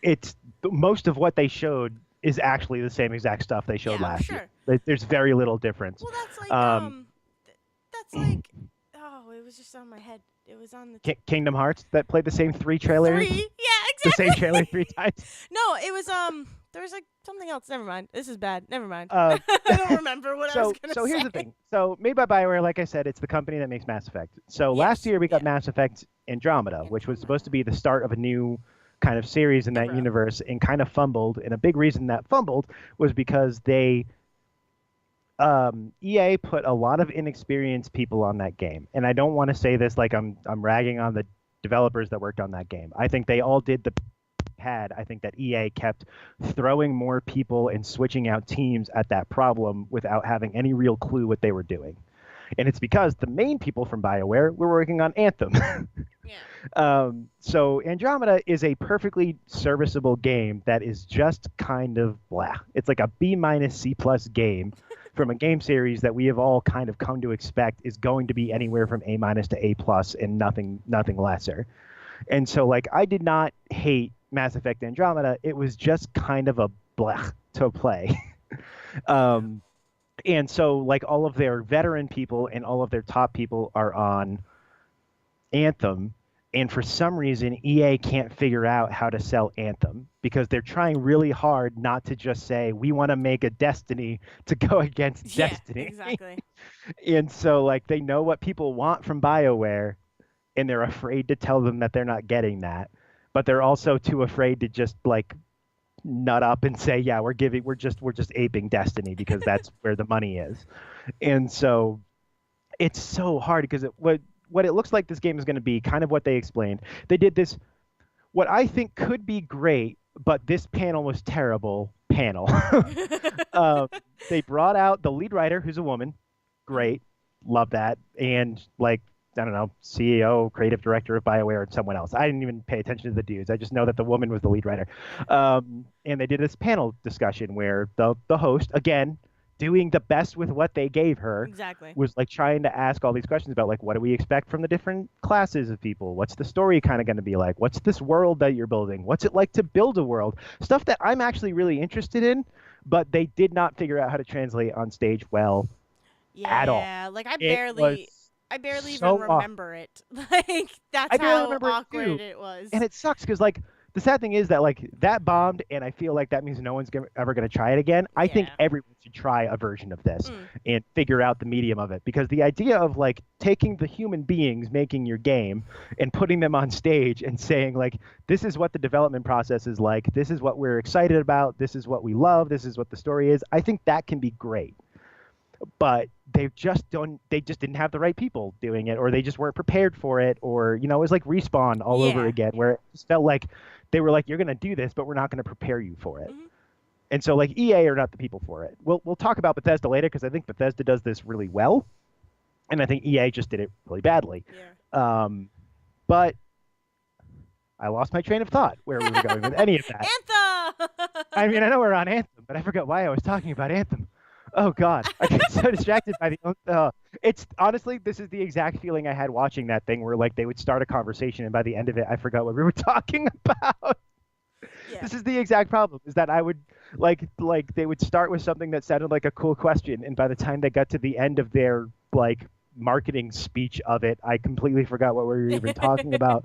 it's most of what they showed is actually the same exact stuff they showed last year. There's very little difference. Well, that's like that's like it was just on my head. It was on the Kingdom Hearts that played the same 3 trailers. 3? Yeah, exactly. The same trailer 3 times. No, it was there was like something else. Never mind. This is bad. Never mind. I don't remember what I was gonna say. So here's the thing. So made by BioWare, like I said, it's the company that makes Mass Effect. So last year we got Mass Effect Andromeda, which was supposed to be the start of a new kind of series in that universe, and kind of fumbled. And a big reason that fumbled was because they EA put a lot of inexperienced people on that game. And I don't want to say this like I'm ragging on the developers that worked on that game. I think they all did the had. I think that EA kept throwing more people and switching out teams at that problem without having any real clue what they were doing. And it's because the main people from BioWare were working on Anthem. So Andromeda is a perfectly serviceable game that is just kind of blah. It's like a B- C+ game from a game series that we have all kind of come to expect is going to be anywhere from A- to A+ and nothing lesser. And so like I did not hate Mass Effect Andromeda. It was just kind of a blah to play. And so like all of their veteran people and all of their top people are on Anthem. And for some reason, EA can't figure out how to sell Anthem because they're trying really hard not to just say, we want to make a Destiny to go against Destiny. Exactly. And so like they know what people want from BioWare, and they're afraid to tell them that they're not getting that. But they're also too afraid to just like nut up and say, yeah, we're just aping Destiny because that's where the money is. And so it's so hard because what it looks like this game is going to be, kind of what they explained. They did this, what I think could be great, but this panel was terrible panel. They brought out the lead writer, who's a woman. Great. Love that. And like, I don't know, CEO, creative director of BioWare, and someone else. I didn't even pay attention to the dudes. I just know that the woman was the lead writer. And they did this panel discussion where the host, again, doing the best with what they gave her, was like trying to ask all these questions about like, what do we expect from the different classes of people? What's the story kind of going to be like? What's this world that you're building? What's it like to build a world? Stuff that I'm actually really interested in, but they did not figure out how to translate on stage well at all. Yeah, like I barely even remember it. Like that's how awkward it was. And it sucks because like the sad thing is that like that bombed, and I feel like that means no one's ever going to try it again. I think everyone should try a version of this and figure out the medium of it, because the idea of like taking the human beings making your game and putting them on stage and saying like, this is what the development process is like, this is what we're excited about, this is what we love, this is what the story is. I think that can be great. But they just didn't have the right people doing it, or they just weren't prepared for it, or it was like Respawn all over again, where it just felt like they were like, you're going to do this, but we're not going to prepare you for it. And so like EA are not the people for it. We'll talk about Bethesda later, because I think Bethesda does this really well, and I think EA just did it really badly. But I lost my train of thought where we were going with any of that. Anthem! I mean, I know we're on Anthem, but I forgot why I was talking about Anthem. Oh God, I get so distracted by it's honestly, this is the exact feeling I had watching that thing, where like they would start a conversation and by the end of it, I forgot what we were talking about. This is the exact problem, is that I would like they would start with something that sounded like a cool question, and by the time they got to the end of their like marketing speech of it, I completely forgot what we were even talking about.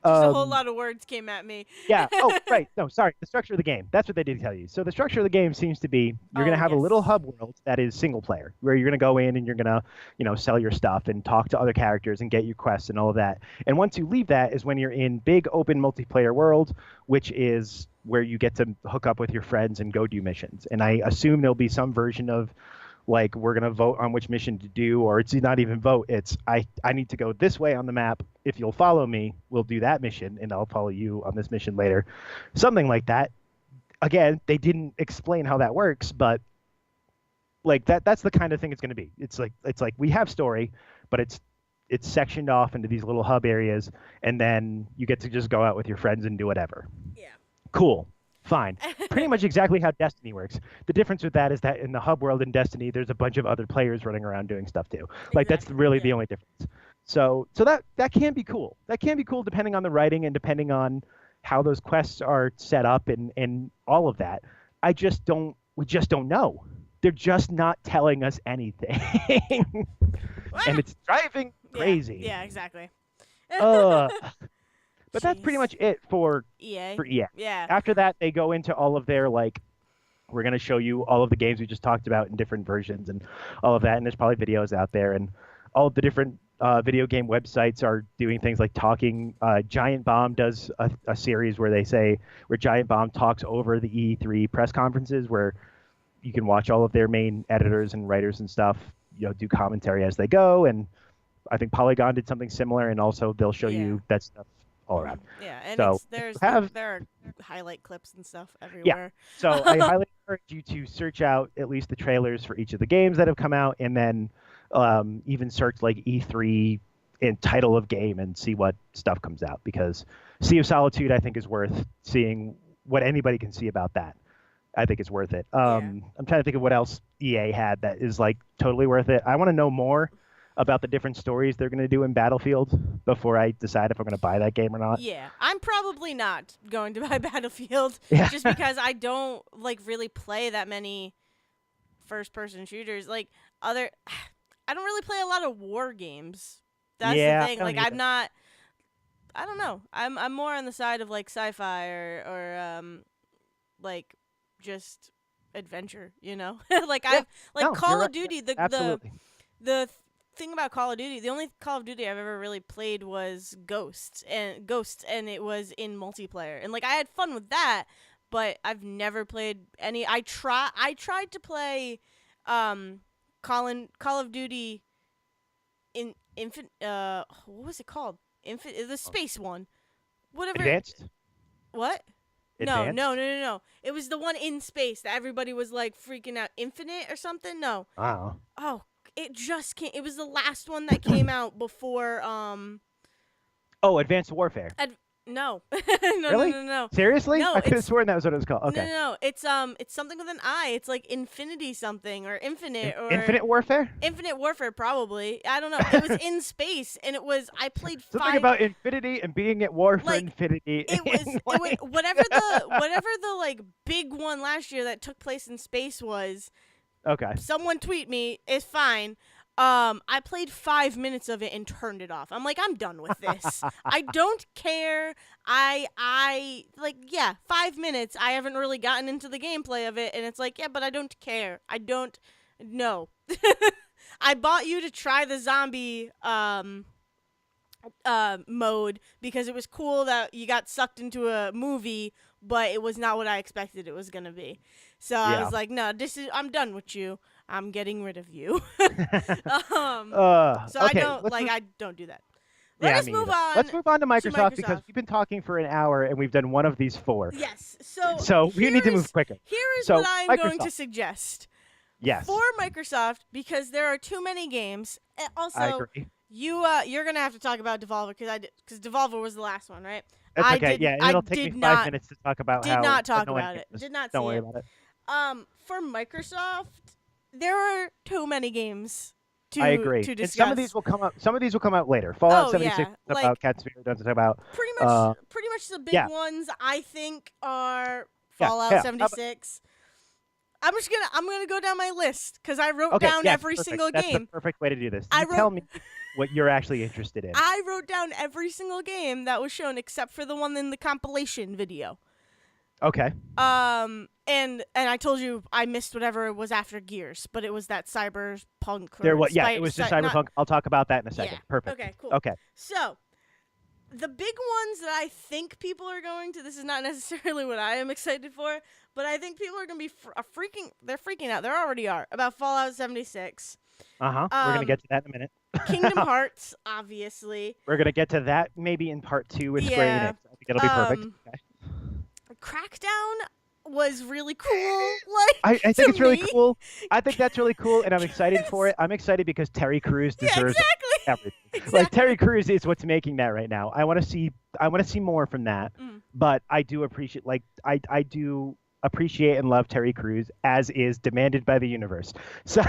Just a whole lot of words came at me. Yeah. Oh, right. No, sorry. The structure of the game. That's what they did tell you. So the structure of the game seems to be you're going to have a little hub world that is single player, where you're going to go in and you're going to, sell your stuff and talk to other characters and get your quests and all of that. And once you leave that is when you're in big open multiplayer world, which is where you get to hook up with your friends and go do missions. And I assume there'll be some version of like we're gonna vote on which mission to do, or it's not even vote. It's I need to go this way on the map. If you'll follow me, we'll do that mission, and I'll follow you on this mission later, something like that. Again, they didn't explain how that works, but like that's the kind of thing it's going to be. It's like we have story, but it's sectioned off into these little hub areas, and then you get to just go out with your friends and do whatever. Yeah. Cool. Fine. Pretty much exactly how Destiny works. The difference with that is that in the hub world in Destiny, there's a bunch of other players running around doing stuff too. Like that's really the only difference. So that can be cool. That can be cool depending on the writing and depending on how those quests are set up and all of that. We just don't know. They're just not telling us anything. And it's driving crazy. Yeah, exactly. But that's pretty much it for EA. Yeah. After that, they go into all of their, like, we're going to show you all of the games we just talked about in different versions and all of that. And there's probably videos out there. And all of the different video game websites are doing things like talking. Giant Bomb does a series where Giant Bomb talks over the E3 press conferences, where you can watch all of their main editors and writers and stuff, do commentary as they go. And I think Polygon did something similar, and also they'll show you that stuff all around. Yeah, and so there are highlight clips and stuff everywhere. Yeah, so I highly encourage you to search out at least the trailers for each of the games that have come out, and then even search like E3 and title of game and see what stuff comes out, because Sea of Solitude, I think, is worth seeing what anybody can see about that. I think it's worth it. I'm trying to think of what else EA had that is like totally worth it. I want to know more about the different stories they're going to do in Battlefield before I decide if I'm going to buy that game or not. Yeah, I'm probably not going to buy Battlefield just because I don't really play that many first-person shooters. I don't really play a lot of war games. That's the thing. I'm not. I don't know. I'm more on the side of sci-fi or just adventure. Call of Duty. The thing about Call of Duty, the only Call of Duty I've ever really played was Ghosts, and it was in multiplayer, and I had fun with that, but I've never played any. I tried to play Call of Duty in what was it called? The space one. Whatever. Advanced? What? Advanced? No. It was the one in space that everybody was freaking out. Infinite or something? No. Oh, it just came. It was the last one that came out before. Advanced Warfare. No. Really? No. Seriously? No, I could have sworn that was what it was called. Okay. No. It's something with an I. It's like Infinity something or Infinite or Infinite Warfare? Infinite Warfare, probably. I don't know. It was in space, and I played something about infinity and being at war for infinity. It was whatever the big one last year that took place in space was. Okay. Someone tweet me. It's fine. I played 5 minutes of it and turned it off. I'm like, I'm done with this. I don't care. 5 minutes. I haven't really gotten into the gameplay of it, and it's like, yeah, but I don't care. I don't know. I bought you to try the zombie mode because it was cool that you got sucked into a movie, but it was not what I expected it was gonna be. So I was like, no, I'm done with you. I'm getting rid of you. So okay, I don't do that. Let's move on. Let's move on to Microsoft, because we've been talking for an hour and we've done one of these 4. Yes. So we need to move quicker. Here is what I'm going to suggest. Yes. For Microsoft, because there are too many games. Also, I agree. You're gonna have to talk about Devolver because Devolver was the last one, right? That's okay. It'll take me 5 minutes to talk about how. Did not talk about it. Did not see it. Don't worry about it. For Microsoft, there are too many games I agree. to discuss. And some of these will come up. Some of these will come out later. Fallout 76 about Cat Sphere doesn't talk about. Pretty much the big ones I think are Fallout 76. I'm gonna go down my list because I wrote down every single game. That's the perfect way to do this. Tell me what you're actually interested in. I wrote down every single game that was shown except for the one in the compilation video. Okay. And I told you I missed whatever was after Gears, but it was that Cyberpunk. It was just Cyberpunk. I'll talk about that in a second. Yeah. Perfect. Okay, cool. Okay. So, the big ones that I think people are going to, this is not necessarily what I am excited for, but I think people are going to be they're freaking out. They already are about Fallout 76. We're gonna get to that in a minute. Kingdom Hearts, obviously. We're gonna get to that maybe in part 2 with Square Enix. Yeah. I think it'll be perfect. Okay. Crackdown was really cool. I think it's really me. cool. I think that's really cool, and I'm excited for it. I'm excited because Terry Crews deserves everything. Exactly. Like Terry Crews is what's making that right now. I want to see more from that. But I do appreciate I do appreciate and love Terry Crews as is demanded by the universe. So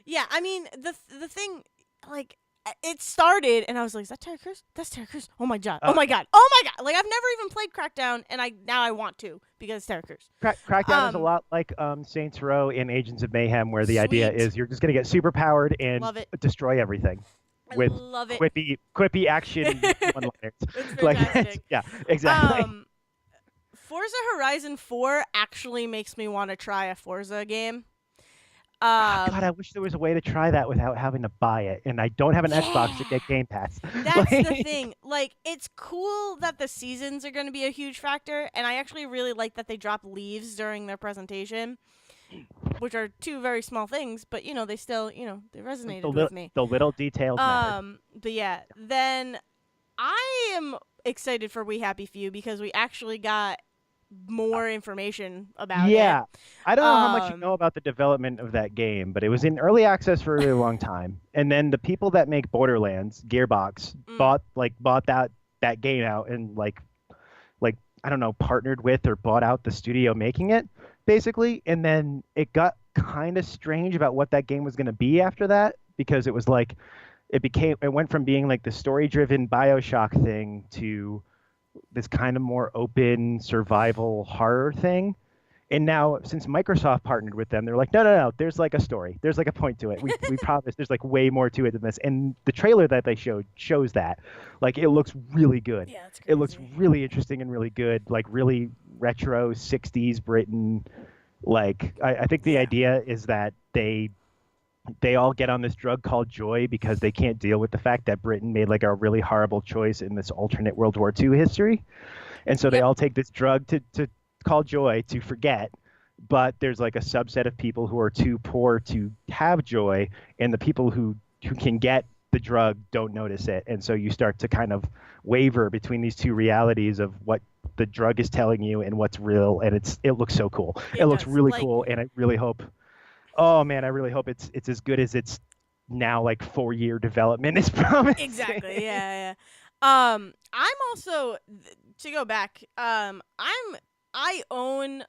yeah. I mean the thing, like, it started and I was like, is that Terry Crews? That's Terry Crews. Oh my god. Oh my god. Oh my god. Like, I've never even played Crackdown, and now I want to because it's Terry Crews. Crackdown is a lot like Saints Row and Agents of Mayhem, where the idea is you're just gonna get super powered and destroy everything. With quippy action one-liners. It's fantastic. Yeah, exactly. Forza Horizon 4 actually makes me want to try a Forza game. God, I wish there was a way to try that without having to buy it, and I don't have an Xbox to get Game Pass. That's the thing. Like, it's cool that the seasons are going to be a huge factor, and I actually really like that they drop leaves during their presentation, which are two very small things, but, they still, they resonated with me. The little details matter. But yeah, then I am excited for We Happy Few because we actually got more information about it. Yeah. I don't know how much you know about the development of that game, but it was in early access for a really long time. And then the people that make Borderlands, Gearbox, bought that game out and like I don't know, partnered with or bought out the studio making it, basically. And then it got kind of strange about what that game was going to be after that, because it was like it went from being like the story-driven BioShock thing to this kind of more open survival horror thing. And now, since Microsoft partnered with them, they're like, no, there's like a story. There's like a point to it. We promise there's like way more to it than this. And the trailer that they showed shows that. Like, it looks really good. Yeah, it's crazy. It looks really interesting and really good. Like, really retro 60s Britain. Like, I think the idea is that they all get on this drug called joy because they can't deal with the fact that Britain made like a really horrible choice in this alternate World War II history. And so they all take this drug to call joy to forget. But there's like a subset of people who are too poor to have joy, and the people who can get the drug don't notice it. And so you start to kind of waver between these two realities of what the drug is telling you and what's real. And it looks so cool. It looks really cool. And I really hope, oh man, I really hope it's as good as it's now, like 4-year development is promised. Exactly. Yeah. I'm also, to go back, I own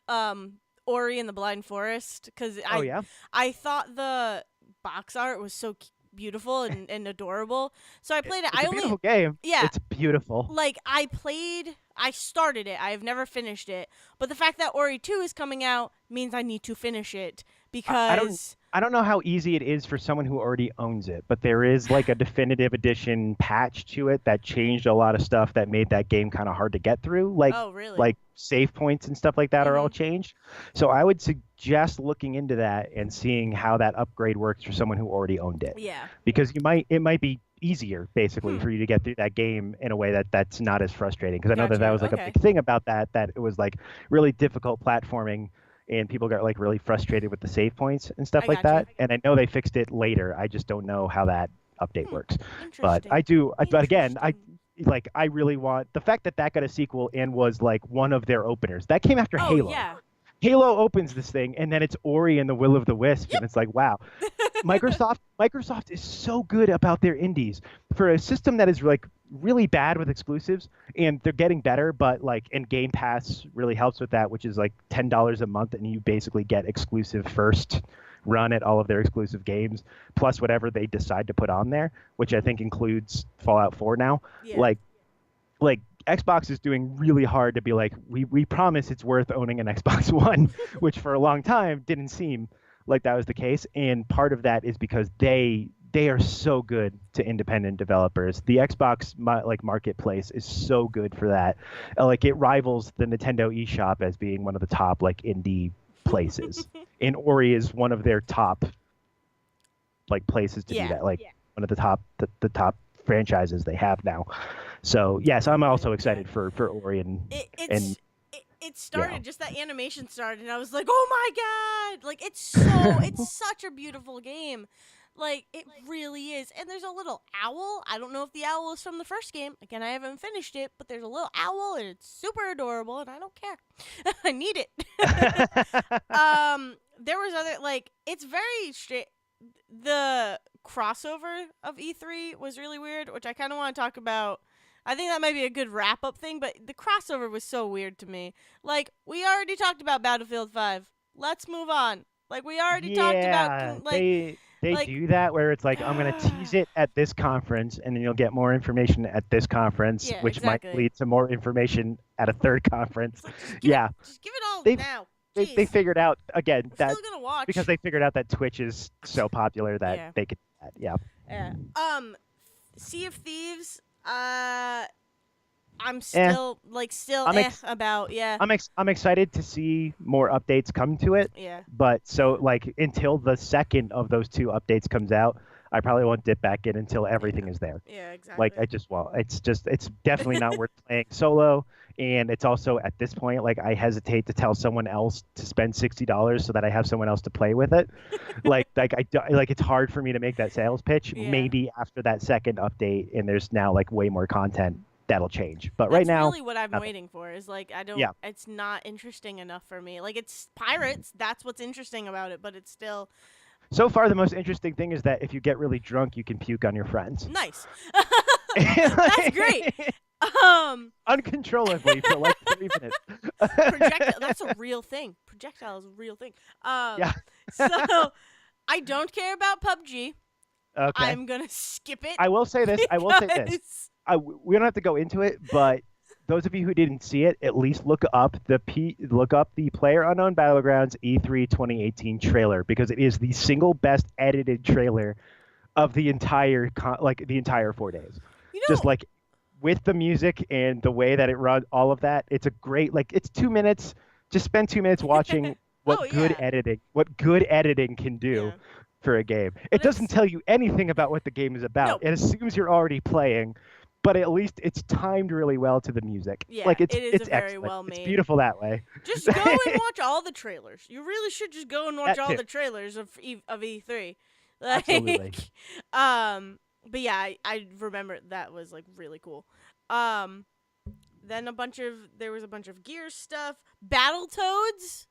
Ori and the Blind Forest because I thought the box art was so beautiful and adorable. So I played it. It's a beautiful game. Yeah. It's beautiful. Like, I started it. I've never finished it. But the fact that Ori 2 is coming out means I need to finish it because I don't know how easy it is for someone who already owns it, but there is like a definitive edition patch to it that changed a lot of stuff that made that game kind of hard to get through. Like, like save points and stuff like that are all changed. So I would suggest looking into that and seeing how that upgrade works for someone who already owned it. Yeah. Because it might be easier basically for you to get through that game in a way that's not as frustrating. Because I know that was like a big thing about that it was like really difficult platforming. And people got like really frustrated with the save points and stuff like that. And I know they fixed it later. I just don't know how that update works. But I do. But again, I really want the fact that got a sequel and was like one of their openers. That came after Halo. Yeah. Halo opens this thing, and then it's Ori and the Will of the Wisp, and it's like, wow. Microsoft is so good about their indies for a system that is like really bad with exclusives, and they're getting better, but like, and Game Pass really helps with that, which is like $10 a month, and you basically get exclusive first run at all of their exclusive games, plus whatever they decide to put on there, which I think includes Fallout 4 now. Yeah. Like Xbox is doing really hard to be like, we promise it's worth owning an Xbox One, which for a long time didn't seem like that was the case. And part of that is because they are so good to independent developers. The Xbox marketplace is so good for that. Like, it rivals the Nintendo eShop as being one of the top like indie places. And Ori is one of their top like places to do that. Like one of the top franchises they have now. So yes, Oh I'm my also god. excited for Ori It and it's it yeah. started just that animation started and I was like, "Oh my god!" Like it's such a beautiful game. Like it really is. And there's a little owl. I don't know if the owl is from the first game. Again, I haven't finished it, but there's a little owl and it's super adorable and I don't care. I need it. There was other like it's very straight. The crossover of E3 was really weird, which I kind of want to talk about. I think that might be a good wrap up thing, but the crossover was so weird to me. Like, we already talked about Battlefield 5. Let's move on. Like, we already talked about, Yeah, like, they like, do that where it's like I'm gonna tease it at this conference, and then you'll get more information at this conference, yeah, which might exactly. lead to more information at a third conference. It's like, Yeah, just give it all they now. they Jeez. figured out again I'm that still gonna watch. because they figured out that Twitch is so popular that Yeah. they could do that. Yeah. Yeah. Sea of Thieves, I'm Eh, still I'm ex- about, yeah. I'm excited to see more updates come to it, Yeah. but so like until the second of those two updates comes out, I probably won't dip back in until everything Yeah. is there. Yeah, Like exactly. I just won't. It's definitely not worth playing solo, and it's also at this point like I hesitate to tell someone else to spend $60 so that I have someone else to play with it. Like it's hard for me to make that sales pitch. Yeah. Maybe after that second update and there's now like way more content that'll change. But right That's now, really what I'm nothing. waiting for. Is like I don't. Yeah. It's not interesting enough for me. Like it's pirates. That's what's interesting about it. But it's still So far, the most interesting thing is that if you get really drunk, you can puke on your friends. nice. That's great. Uncontrollably for like 3 minutes. Projectile. That's a real thing. Projectile is a real thing. Yeah. So I don't care about PUBG. Okay. I'm gonna skip it. I will say this. I will say this. Because We don't have to go into it, but those of you who didn't see it, at least look up the Player Unknown Battlegrounds E3 2018 trailer because it is the single best edited trailer of the entire the entire 4 days. you Just know. like with the music and the way that it runs, all of that, it's a great it's 2 minutes. Just spend 2 minutes watching Oh yeah. what good editing can do Yeah. for a game. It But doesn't it's tell you anything about what the game is about. no. It assumes you're already playing, but at least it's timed really well to the music. Yeah. Like it's It is a it's very excellent. well It's made. beautiful that way. Just go and watch all the trailers. You really should just go and watch That all too. the trailers of E3. Absolutely. Like, but yeah, I remember that was like really cool. Um, then there was a bunch of Gears stuff. Battletoads.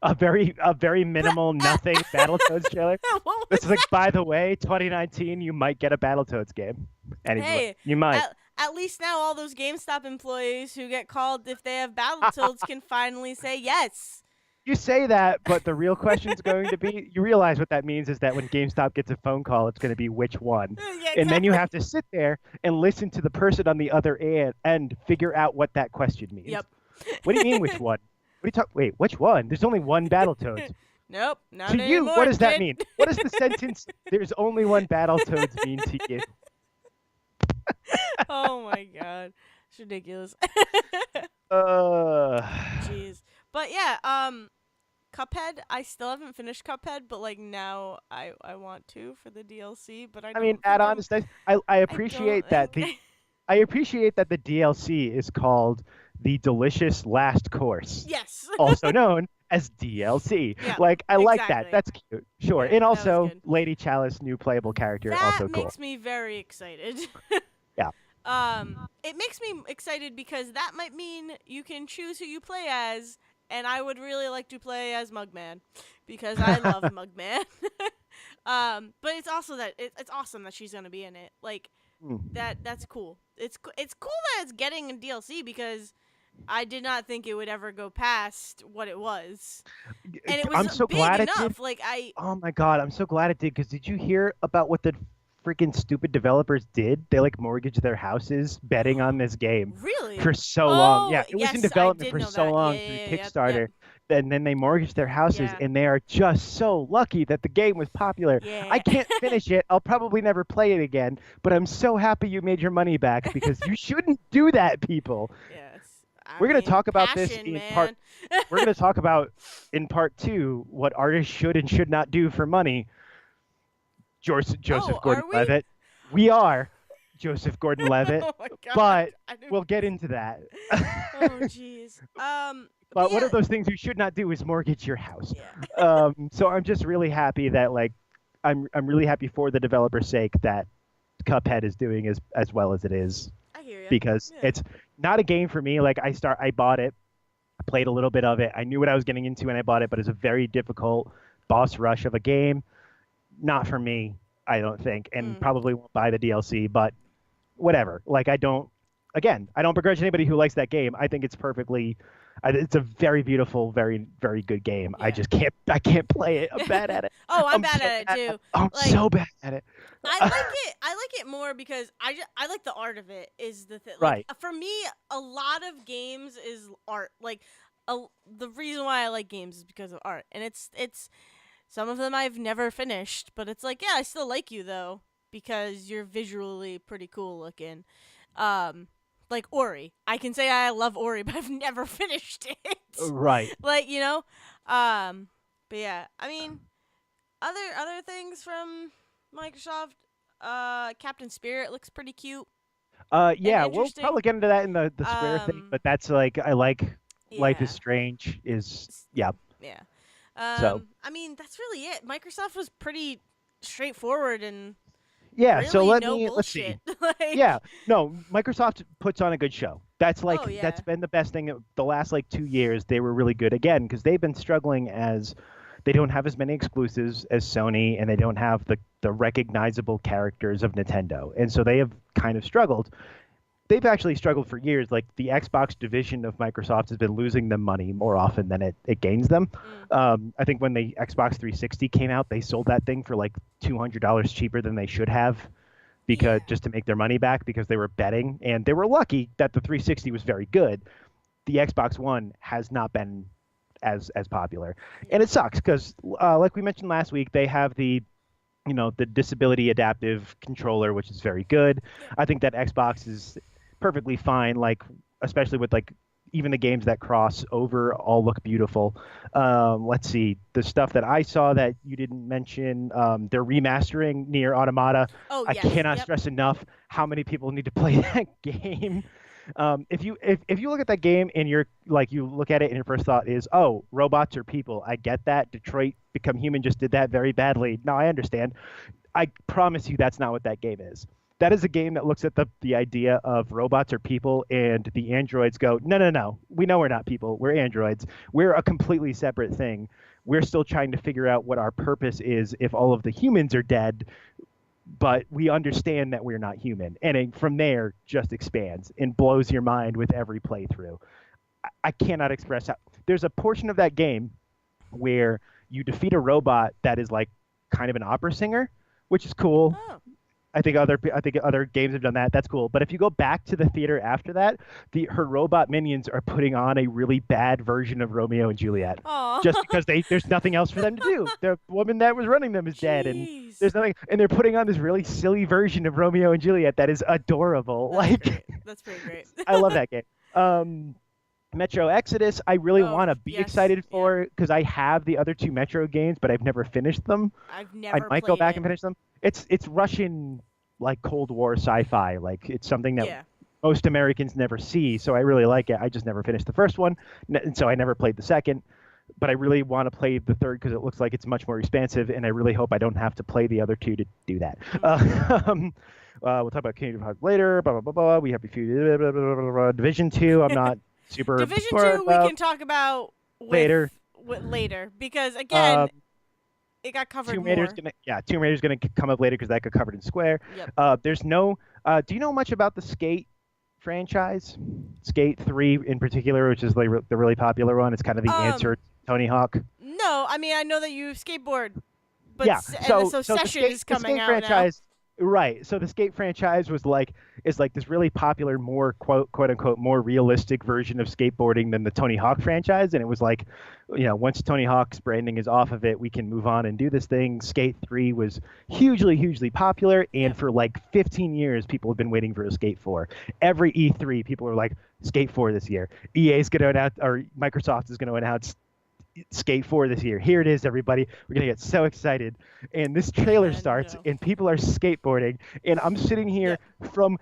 A very minimal nothing Battletoads trailer. What It's was like, by the way, 2019, you might get a Battletoads game. And Hey, you might. at least now all those GameStop employees who get called if they have Battletoads can finally say yes. You say that, but the real question's going to be, you realize what that means is that when GameStop gets a phone call, it's going to be which one. Yeah, And then you exactly. have to sit there and listen to the person on the other end figure out what that question means. Yep. What do you mean which one? What are you talking? Wait, which one? There's only one Battletoads. Nope, not To you, anymore. what does that kid. mean? What does the sentence "there's only one Battletoads" mean to you? Oh my god, it's ridiculous. Uh, Jeez, but yeah, Cuphead. I still haven't finished Cuphead, but like now I want to for the DLC. But I I don't mean, think add on I'm. to stuff. I I appreciate don't that think. I appreciate that the DLC is called the Delicious Last Course, Yes. also known as DLC. Yeah. Like I like that. Exactly. That's cute. Sure. Yeah, And that was also good. Lady Chalice, new playable character, That also cool. makes me very excited. Yeah. It makes me excited because that might mean you can choose who you play as, and I would really like to play as Mugman because I love Mugman. But it's also that it's awesome that she's gonna be in it. Like Hmm. that's cool. It's cool that it's getting a DLC because I did not think it would ever go past what it was, and it was I'm so big glad it did. enough. Like I Oh my god, I'm so glad it did. Because did you hear about what the freaking stupid developers did? They like mortgaged their houses betting on this game really. for so long. Oh Yeah, it was in yes, I development did for know so that. long Yeah, through yeah, yeah, Kickstarter. And then they mortgaged their houses, Yeah. and they are just so lucky that the game was popular. Yeah. I can't finish it. I'll probably never play it again, but I'm so happy you made your money back because you shouldn't do that, people. Yes. We're going to talk about this passion, in man. part. We're going to talk about in part 2 what artists should and should not do for money. Joseph are we? Gordon-Levitt. We are. Joseph Gordon-Levitt, Oh my god. but I didn't. we'll get into that. Oh jeez. But But one yeah, of those things you should not do is mortgage your house. yeah. So I'm just really happy that like I'm really happy for the developer's sake that Cuphead is doing as well as it is I hear you. because Yeah. it's not a game for me. Like I bought it, played a little bit of it. I knew what I was getting into when I bought it, but it's a very difficult boss rush of a game. Not for me, I don't think, and Mm. probably won't buy the DLC, but whatever. Like I don't begrudge anybody who likes that game. I think it's it's a very beautiful, very, very good game. Yeah. I can't play it. I'm bad at it. Oh, I'm I'm bad so at it bad too. I'm Like so bad at it. I like it. I like it more because I like the art of it. Is the thing. Like Right. for me, a lot of games is art. Like the reason why I like games is because of art, and it's some of them I've never finished, but it's like yeah, I still like you though because you're visually pretty cool looking. Um, like Ori, I can say I love Ori, but I've never finished it. Right. Like you know, um, but yeah, I mean other things from Microsoft. Captain Spirit looks pretty cute and Yeah, we'll interesting. probably get into that in the Square thing, Um, but that's like I like Life is yeah, Strange is S- yeah. yeah. So I mean that's really it. Microsoft was pretty straightforward and yeah, so really no let's see. bullshit. Like, Yeah, no, Microsoft puts on a good show. oh That's yeah, been the best thing the last like 2 years. They were really good again because they've been struggling as they don't have as many exclusives as Sony and they don't have the recognizable characters of Nintendo. And so they have kind of struggled. They've actually struggled for years. Like the Xbox division of Microsoft has been losing them money more often than it gains them. mm, I think when the Xbox 360 came out, they sold that thing for like $200 cheaper than they should have because yeah, just to make their money back because they were betting and they were lucky that the 360 was very good. The Xbox One has not been as popular, and yeah. it sucks because like we mentioned last week, they have the disability adaptive controller, which is very good. Yep. I think that Xbox is perfectly fine, like especially with like even the games that cross over all look beautiful. Let's see, the stuff that I saw that you didn't mention, they're remastering Near Automata. Oh I yes, cannot yep. stress enough how many people need to play that game. If you look at that game and you're like you look at it and your first thought is, oh, robots are people. I get that. Detroit Become Human just did that very badly. No, I understand. I promise you that's not what that game is. That is a game that looks at the idea of robots are people and the androids go, no, no, no. We know we're not people. We're androids. We're a completely separate thing. We're still trying to figure out what our purpose is if all of the humans are dead, but we understand that we're not human. And from there just expands and blows your mind with every playthrough. I cannot express how. There's a portion of that game where you defeat a robot that is like kind of an opera singer, which is cool. Oh, I think other games have done that. That's cool. But if you go back to the theater after that, her robot minions are putting on a really bad version of Romeo and Juliet, oh, just because there's nothing else for them to do. The woman that was running them is dead, and jeez. there's nothing. And they're putting on this really silly version of Romeo and Juliet that is adorable. That's Like great. That's pretty great. I love that game. Metro Exodus, I really Oh want to be yes, excited yeah. for because I have the other two Metro games, but I've never finished them. I've I never might go played back it. and finish them. It's Russian like Cold War sci-fi. Like it's something that Yeah. most Americans never see. So I really like it. I just never finished the first one, and so I never played the second. But I really want to play the third because it looks like it's much more expansive, and I really hope I don't have to play the other two to do that. We'll talk about Kingdom Hearts later. Blah blah blah blah. We have a few Division 2. I'm not super Division smart 2 we about can talk about later. with later because again, Um, it got covered Tomb Raider's more. Tomb Raider's gonna come up later because that got covered in Square. Yep. There's no. Do you know much about the Skate franchise? Skate 3 in particular, which is like the really popular one. It's kind of the answer to Tony Hawk. No, I mean I know that you skateboard, but Yeah. so So Session is the coming Skate out now. franchise, right? So the Skate franchise is like this really popular, more quote unquote more realistic version of skateboarding than the Tony Hawk franchise, and it was like, once Tony Hawk's branding is off of it, we can move on and do this thing. Skate 3 was hugely popular, and Yep. for like 15 years, people have been waiting for a Skate 4. Every E3, people are like, Skate 4 this year. EA is going to announce, or Microsoft is going to announce Skate 4 this year. Here it is, everybody. We're gonna get so excited. And this trailer starts, No. and people are skateboarding, and I'm sitting here Yep.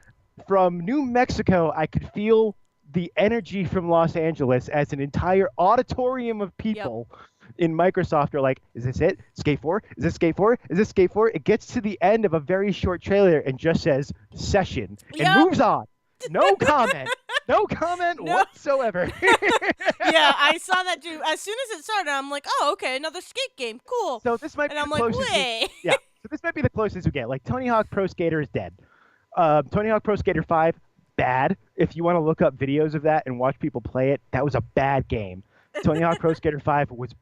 from New Mexico. I could feel the energy from Los Angeles as an entire auditorium of Yep. people in Microsoft are like, "Is this it? Skate 4? Is this Skate 4? Is this Skate 4?" It gets to the end of a very short trailer and just says session and Yep. moves on. No comment. No comment No. whatsoever. Yeah, I saw that too. As soon as it started, I'm like, oh, okay, another skate game. Cool. So this might be And I'm the like, closest. wait. Yeah. So this might be the closest we get. Like Tony Hawk Pro Skater is dead. Tony Hawk Pro Skater 5, bad. If you want to look up videos of that and watch people play it, that was a bad game. Tony Hawk Pro Skater 5 was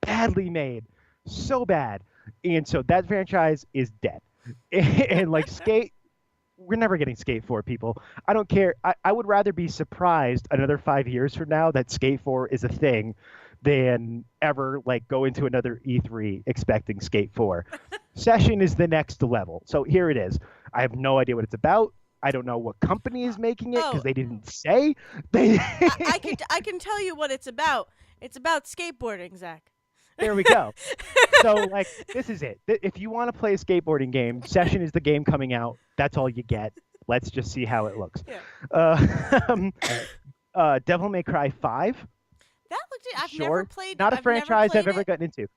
badly made, so bad, and so that franchise is dead. And like Skate, we're never getting Skate 4, people. I don't care. I would rather be surprised another 5 years from now that Skate 4 is a thing than ever like go into another E3 expecting Skate 4. Session is the next level. So here it is. I have no idea what it's about. I don't know what company is making it because they didn't say. I can tell you what it's about. It's about skateboarding, Zach. There we go. So like this is it. If you want to play a skateboarding game, Session is the game coming out. That's all you get. Let's just see how it looks. Yeah. Devil May Cry 5. That looked. I've Sure. never played. Not a I've franchise never I've ever gotten into.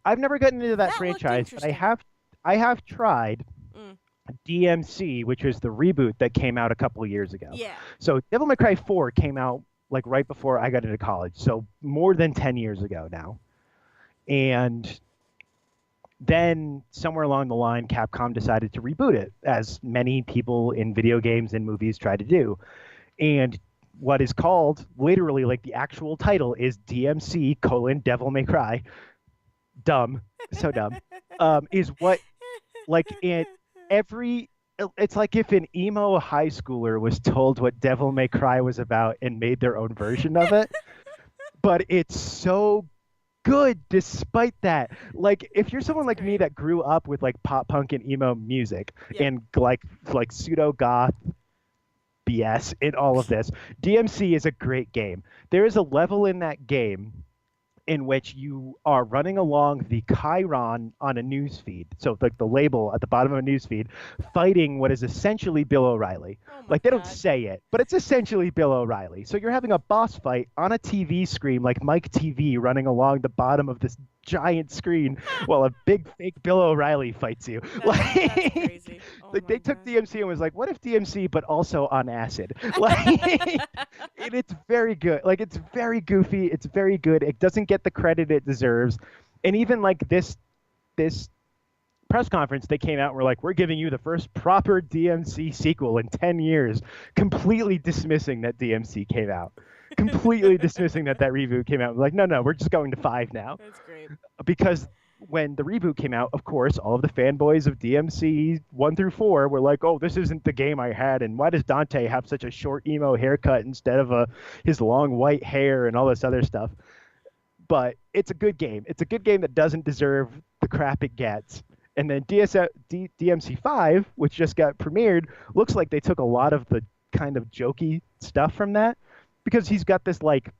I've never gotten into that That looked franchise, but interesting. I have tried Mm. DMC, which was the reboot that came out a couple of years ago. Yeah. So Devil May Cry 4 came out like right before I got into college, so more than 10 years ago now. And then somewhere along the line, Capcom decided to reboot it, as many people in video games and movies try to do. And what is called, literally like the actual title, is DMC Devil May Cry. Dumb. So dumb. Is what, like in every, it's like if an emo high schooler was told what Devil May Cry was about and made their own version of it. But it's so good despite that. Like if you're someone like me that grew up with like pop punk and emo music and like pseudo goth BS in all of this, DMC is a great game. There is a level in that game in which you are running along the Chiron on a news feed. So like the label at the bottom of a news feed, fighting what is essentially Bill O'Reilly. Like they don't say it, but it's essentially Bill O'Reilly. So you're having a boss fight on a TV screen like Mike TV running along the bottom of this giant screen while a big fake Bill O'Reilly fights you. That's crazy. Like they took DMC and was like, what if DMC but also on acid? Like and it's very good. Like it's very goofy. It's very good. It doesn't get the credit it deserves. And even like this press conference, they came out and were like, we're giving you the first proper DMC sequel in 10 years, completely dismissing that DMC came out. Completely dismissing that reboot came out. Like, no, we're just going to 5 now. That's great. Because when the reboot came out, of course, all of the fanboys of DMC 1 through 4 were like, oh, this isn't the game I had, and why does Dante have such a short emo haircut instead of his long white hair and all this other stuff? But it's a good game. It's a good game that doesn't deserve the crap it gets. And then DMC 5, which just got premiered, looks like they took a lot of the kind of jokey stuff from that, because he's got this like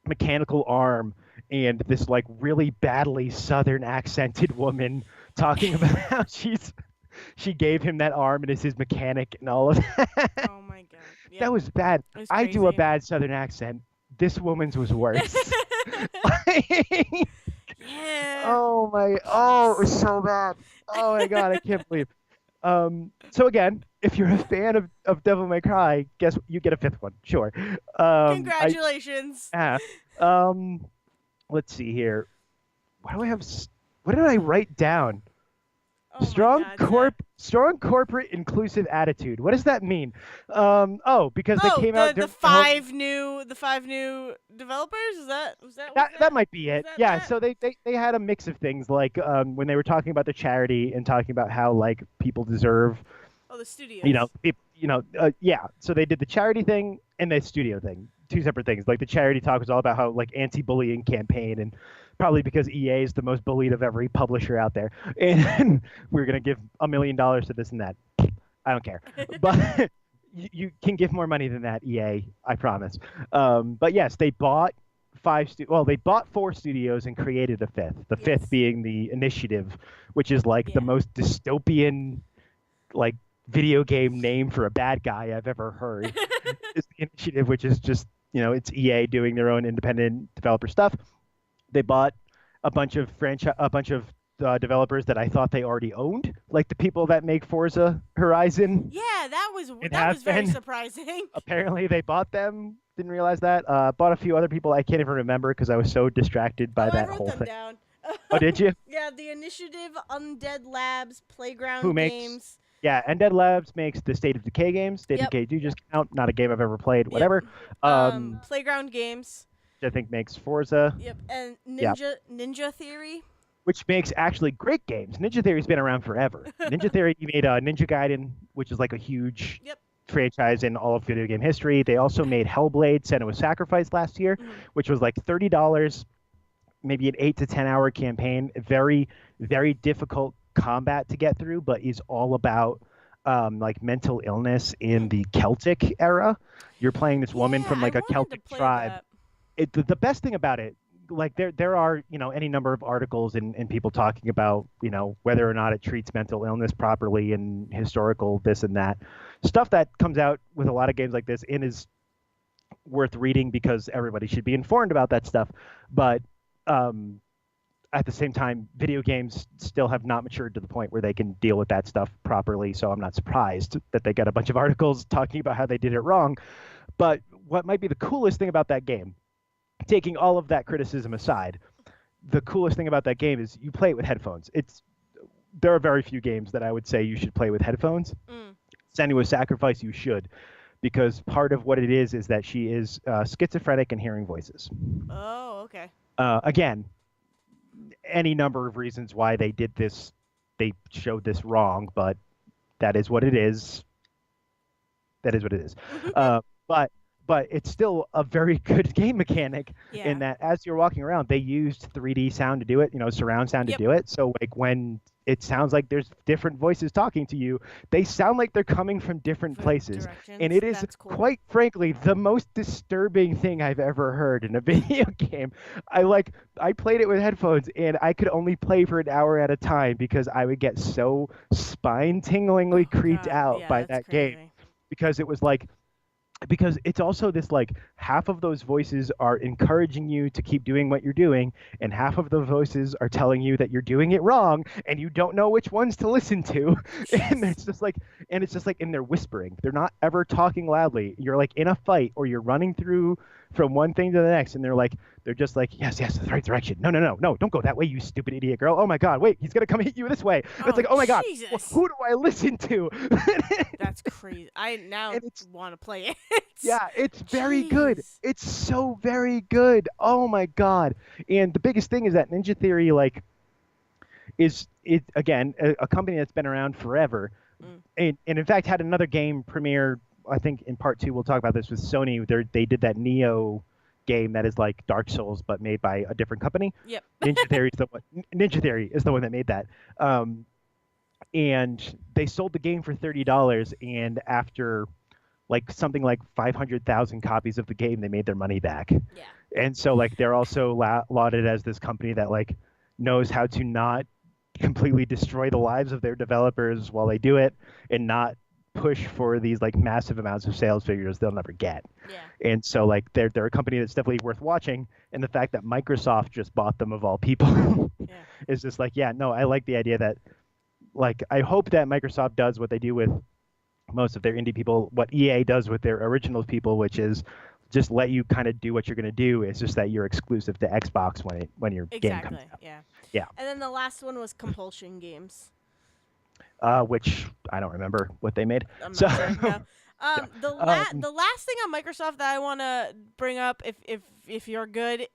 mechanical arm and this like really badly southern accented woman talking about how she gave him that arm and is his mechanic and all of that. Oh my god. Yep. That was bad. I do a bad southern accent. This woman's was worse. Yeah. Oh, it was so bad. Oh my god, I can't believe. So again, if you're a fan of Devil May Cry, guess you get a 5th one. Sure. Congratulations. Let's see here. What did I write down? Oh strong corporate inclusive attitude. What does that mean? Because they came out the five new developers. That might be it. Yeah. So they had a mix of things, like when they were talking about the charity and talking about how like people deserve. Oh, the studios. Yeah. So they did the charity thing and the studio thing, 2 separate things. Like the charity talk was all about how like anti-bullying campaign, and probably because EA is the most bullied of every publisher out there, and we're gonna give $1 million to this and that. I don't care, but you can give more money than that, EA. I promise. But yes, they bought well, they bought 4 studios and created a fifth. The fifth Yes. being the Initiative, which is like the Yeah. most dystopian like video game name for a bad guy I've ever heard. Is the Initiative, which is just, it's EA doing their own independent developer stuff. They bought a bunch of developers that I thought they already owned, like the people that make Forza Horizon. Yeah, It that has was very been. surprising. Apparently, they bought them. Didn't realize that. Bought a few other people I can't even remember because I was so distracted by Oh, I that wrote whole them thing. down. Oh, did you? Yeah, the Initiative, Undead Labs, Who Playground makes? Games. Yeah, Undead Labs makes the State of Decay games. State of Yep. Decay do just count. Not a game I've ever played. Yep. Whatever. Playground Games. I think makes Forza. Yep. And Yeah. Ninja Theory. Which makes actually great games. Ninja Theory's been around forever. Ninja Theory made Ninja Gaiden, which is like a huge Yep. franchise in all of video game history. They also made Hellblade: Senua's Sacrifice last year, which was like $30, maybe an 8 to 10 hour campaign. Very, very difficult combat to get through, but is all about like mental illness in the Celtic era. You're playing this woman from like a Celtic tribe. The best thing about it, like there are any number of articles and people talking about whether or not it treats mental illness properly and historical this and that stuff that comes out with a lot of games like this and is worth reading because everybody should be informed about that stuff. But at the same time, video games still have not matured to the point where they can deal with that stuff properly. So I'm not surprised that they got a bunch of articles talking about how they did it wrong. But what might be the coolest thing about that game, taking all of that criticism aside, the coolest thing about that game is you play it with headphones. There are very few games that I would say you should play with headphones. Senua's Sacrifice, you should, because part of what it is that she is schizophrenic and hearing voices. Oh, okay. Again, any number of reasons why they did this, they showed this wrong, but that is what it is. That is what it is. But it's still a very good game mechanic in that as you're walking around, they used 3D sound to do it, surround sound to do it. So like when it sounds like there's different voices talking to you, they sound like they're coming from different places. And it is quite frankly the most disturbing thing I've ever heard in a video game. I played it with headphones and I could only play for an hour at a time because I would get so spine-tinglingly creeped out by that game because it was like because it's also this like half of those voices are encouraging you to keep doing what you're doing and half of the voices are telling you that you're doing it wrong and you don't know which ones to listen to. And it's just like and they're whispering. They're not ever talking loudly. You're like in a fight or you're running through from one thing to the next and they're just like yes the right direction. No don't go that way, you stupid idiot girl. Oh my god, wait, he's gonna come hit you this way. It's like, oh my god, who do I listen to? That's crazy. I now want to play it. Yeah, it's very good. It's so very good. Oh my god. And the biggest thing is that Ninja Theory is again a company that's been around forever. And in fact had another game premiere, I think in part 2 we'll talk about this with Sony. They did that Neo game that is like Dark Souls but made by a different company. Yep. Ninja Theory is the one that made that. And they sold the game for $30 and after like something like 500,000 copies of the game, they made their money back. Yeah. And so like they're also lauded as this company that like knows how to not completely destroy the lives of their developers while they do it and not push for these like massive amounts of sales figures they'll never get. Yeah. And so like they're a company that's definitely worth watching. And the fact that Microsoft just bought them of all people is just like, yeah, no, I like the idea that like I hope that Microsoft does what they do with most of their indie people, what EA does with their original people, which is just let you kind of do what you're going to do. It's just that you're exclusive to Xbox when your game comes out. Yeah. And then the last one was Compulsion Games. Which I don't remember what they made. I'm not sure. No. The last thing on Microsoft that I want to bring up, if you're good,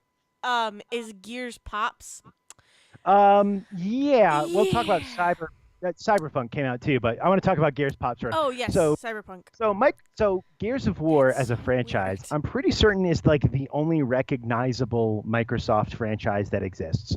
is Gears Pops. Yeah, we'll talk about Cyberpunk came out too, but I want to talk about Gears Pops first. Oh yes, Cyberpunk. So Gears of War as a franchise, I'm pretty certain is like the only recognizable Microsoft franchise that exists.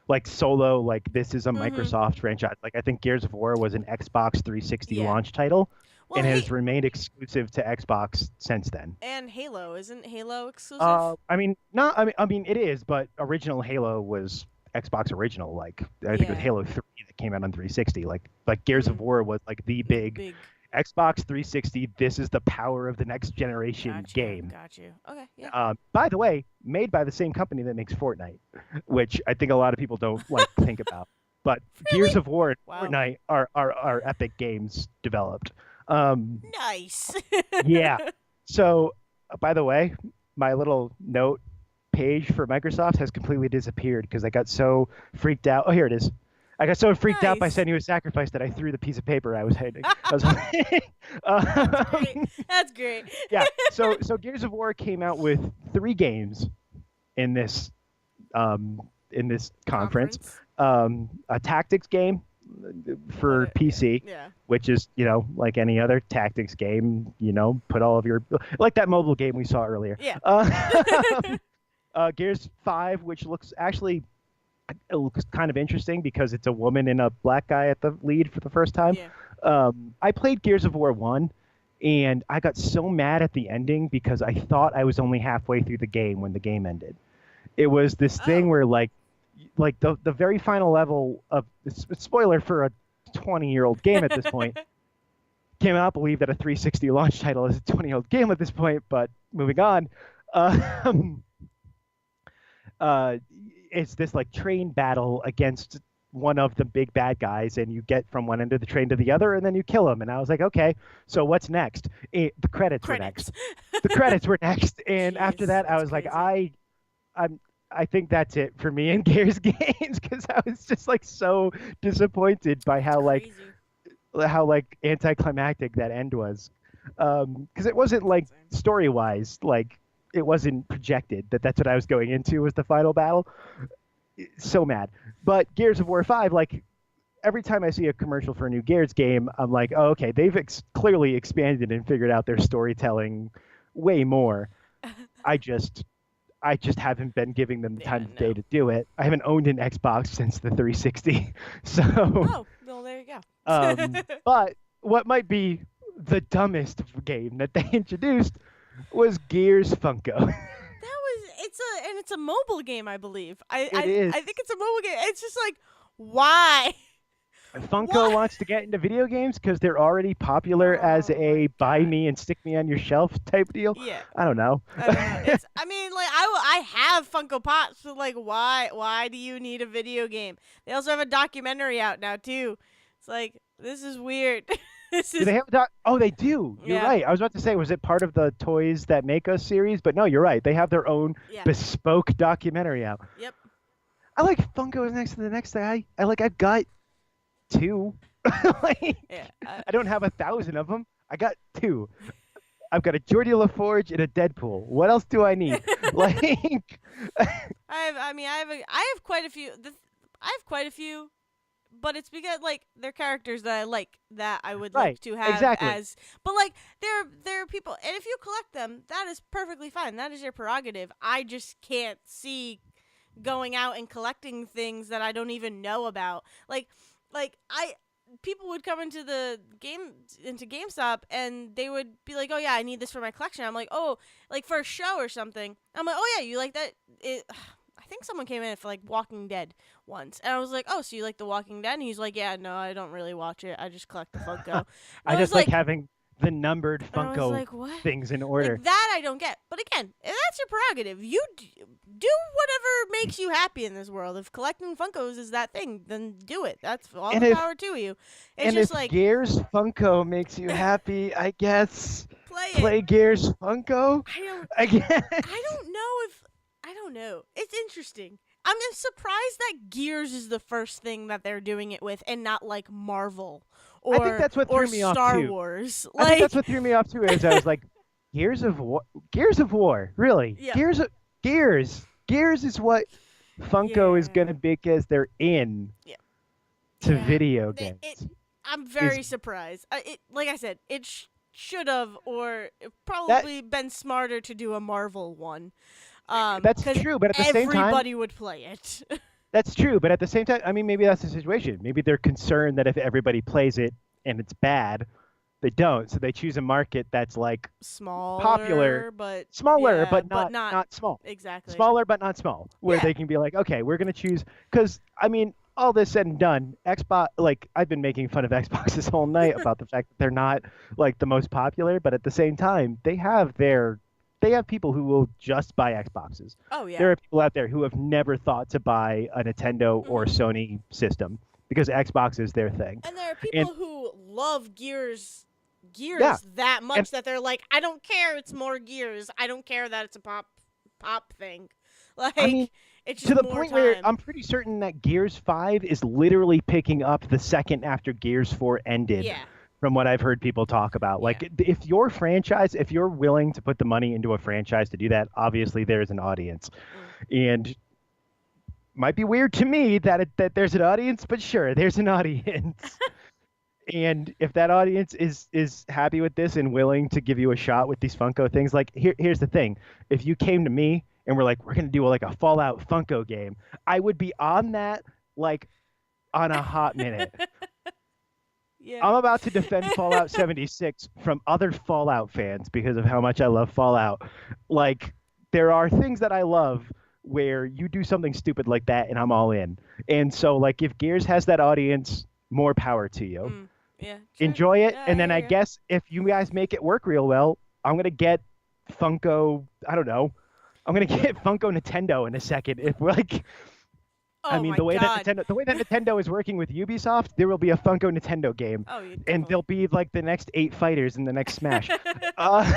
Like solo, like this is a Microsoft franchise. Like I think Gears of War was an Xbox 360 launch title. Well, and hey, has remained exclusive to Xbox since then. and Halo, isn't Halo exclusive? I mean, not. I mean, it is, but original Halo was Xbox original. Like I think it was Yeah. Halo 3 that came out on 360. Like Gears of War was like the The big big. Xbox 360. This is the power of the next generation Got you. game. Got you. Okay. Yeah. By the way, made by the same company that makes Fortnite, which I think a lot of people don't like think about. But Really? Gears of War and Wow. Fortnite are epic games developed. Um, Nice. yeah. So, by the way, my little note page for Microsoft has completely disappeared because I got so freaked out. Oh, here it is. I got so freaked out by Nice. sending you a sacrifice that I threw the piece of paper I was holding. That's great. That's great. Yeah. So Gears of War came out with 3 games in this conference. A tactics game for PC, Yeah. which is, like any other tactics game, put all of your, like that mobile game we saw earlier. Yeah. Gears 5, which looks kind of interesting because it's a woman and a black guy at the lead for the first time. Yeah. I played Gears of War 1, and I got so mad at the ending because I thought I was only halfway through the game when the game ended. It was this thing where like the very final level of, spoiler for a 20-year-old game at this point, cannot believe that a 360 launch title is a 20-year-old game at this point, but moving on. It's this like train battle against one of the big bad guys, and you get from one end of the train to the other, and then you kill him. And I was like, okay, so what's next? The credits were next. The credits were next, and after that, I was like, I think that's it for me in Gears games, because I was just like so disappointed by how anticlimactic that end was, because it wasn't like story wise, like it wasn't projected that's what I was going into was the final battle. So mad. But Gears of War 5, like every time I see a commercial for a new Gears game, I'm like, oh, okay, they've clearly expanded and figured out their storytelling way more. I just haven't been giving them the time of day to do it. I haven't owned an Xbox since the 360. So Oh, well, there you go. But what might be the dumbest game that they introduced was Gears Funko. It's a mobile game, I believe. I is. think it's a mobile game. It's just like, why? Funko wants to get into video games because they're already popular as a buy me and stick me on your shelf type deal. Yeah. I don't know. I mean, like I have Funko Pops, so like, why do you need a video game? They also have a documentary out now too. It's like, this is weird. Do they have Oh, they do. You're right. I was about to say, was it part of the Toys That Make Us series? But no, you're right. They have their own bespoke documentary out. Yep. I like Funko next to the next guy. I've got 2. I don't have 1,000 of them. I got 2. I've got a Geordie LaForge and a Deadpool. What else do I need? I have quite a few. I have quite a few. But it's because like they're characters that I like, that I would like to have as. But like there are people, and if you collect them, that is perfectly fine. That is your prerogative. I just can't see going out and collecting things that I don't even know about. People would come into GameStop and they would be like, "Oh yeah, I need this for my collection." I'm like, "Oh, like for a show or something." I'm like, "Oh yeah, you like that?" I think someone came in for like Walking Dead once, and I was like, "Oh, so you like The Walking Dead?" And he's like, "Yeah, no, I don't really watch it. I just collect the Funko." I just like having the numbered Funko things in order. Like, that I don't get. But again, that's your prerogative. You do whatever makes you happy in this world. If collecting Funkos is that thing, then do it. That's all the power to you. It's just like Gears Funko makes you happy, I guess. Play Gears Funko. I don't know. It's interesting. I'm surprised that Gears is the first thing that they're doing it with, and not like Marvel or I think that's what threw me Star off too. Wars. I think that's what threw me off too. Is I was like, Gears of War, really? Yeah. Gears is what Funko is gonna be because they're in to video games. I'm very surprised. Like I said, it should have, or probably been smarter to do a Marvel one. That's true, but at the same time, everybody would play it. That's true, but at the same time, I mean, maybe that's the situation. Maybe they're concerned that if everybody plays it and it's bad, They don't. So they choose a market that's like popular, Smaller, but smaller, yeah, but but not not not small. exactly. Smaller, but not small. Where Yeah. they can be like, okay, we're gonna choose. Because I mean, all this said and done, Xbox. Like I've been making fun of Xbox this whole night about the fact that they're not like the most popular, but at the same time, they have people who will just buy Xboxes. Oh yeah. There are people out there who have never thought to buy a Nintendo or Hmm. Sony system because Xbox is their thing. And there are And people who love yeah, Gears that and much that they're like, I don't care, it's more Gears. I don't care that it's a pop thing. I mean, Like it's to just the more point where time. I'm pretty certain that Gears 5 is literally picking up the second after Gears 4 ended, Yeah. from what I've heard people talk about. Yeah. Like, if you're willing to put the money into a franchise to do that, obviously there's an audience. Mm. And might be weird to me that there's an audience, but sure, there's an audience. And if that audience is happy with this and willing to give you a shot with these Funko things, like here's the thing: if you came to me and we're like, we're gonna do like a Fallout Funko game, I would be on that like on a hot minute. Yeah. I'm about to defend Fallout 76 from other Fallout fans because of how much I love Fallout. Like there are things that I love where you do something stupid like that and I'm all in. And so like if Gears has that audience, more power to you. Mm. Yeah. True. Enjoy it, Yeah, I and then hear I you. guess if you guys make it work real well, I'm gonna get Funko. I don't know. I'm gonna get Funko Nintendo in a second. If like, I Oh mean, my god. The way that Nintendo is working with Ubisoft, there will be a Funko Nintendo game, Oh, you and definitely. they'll be like the next 8 fighters in the next Smash. Uh,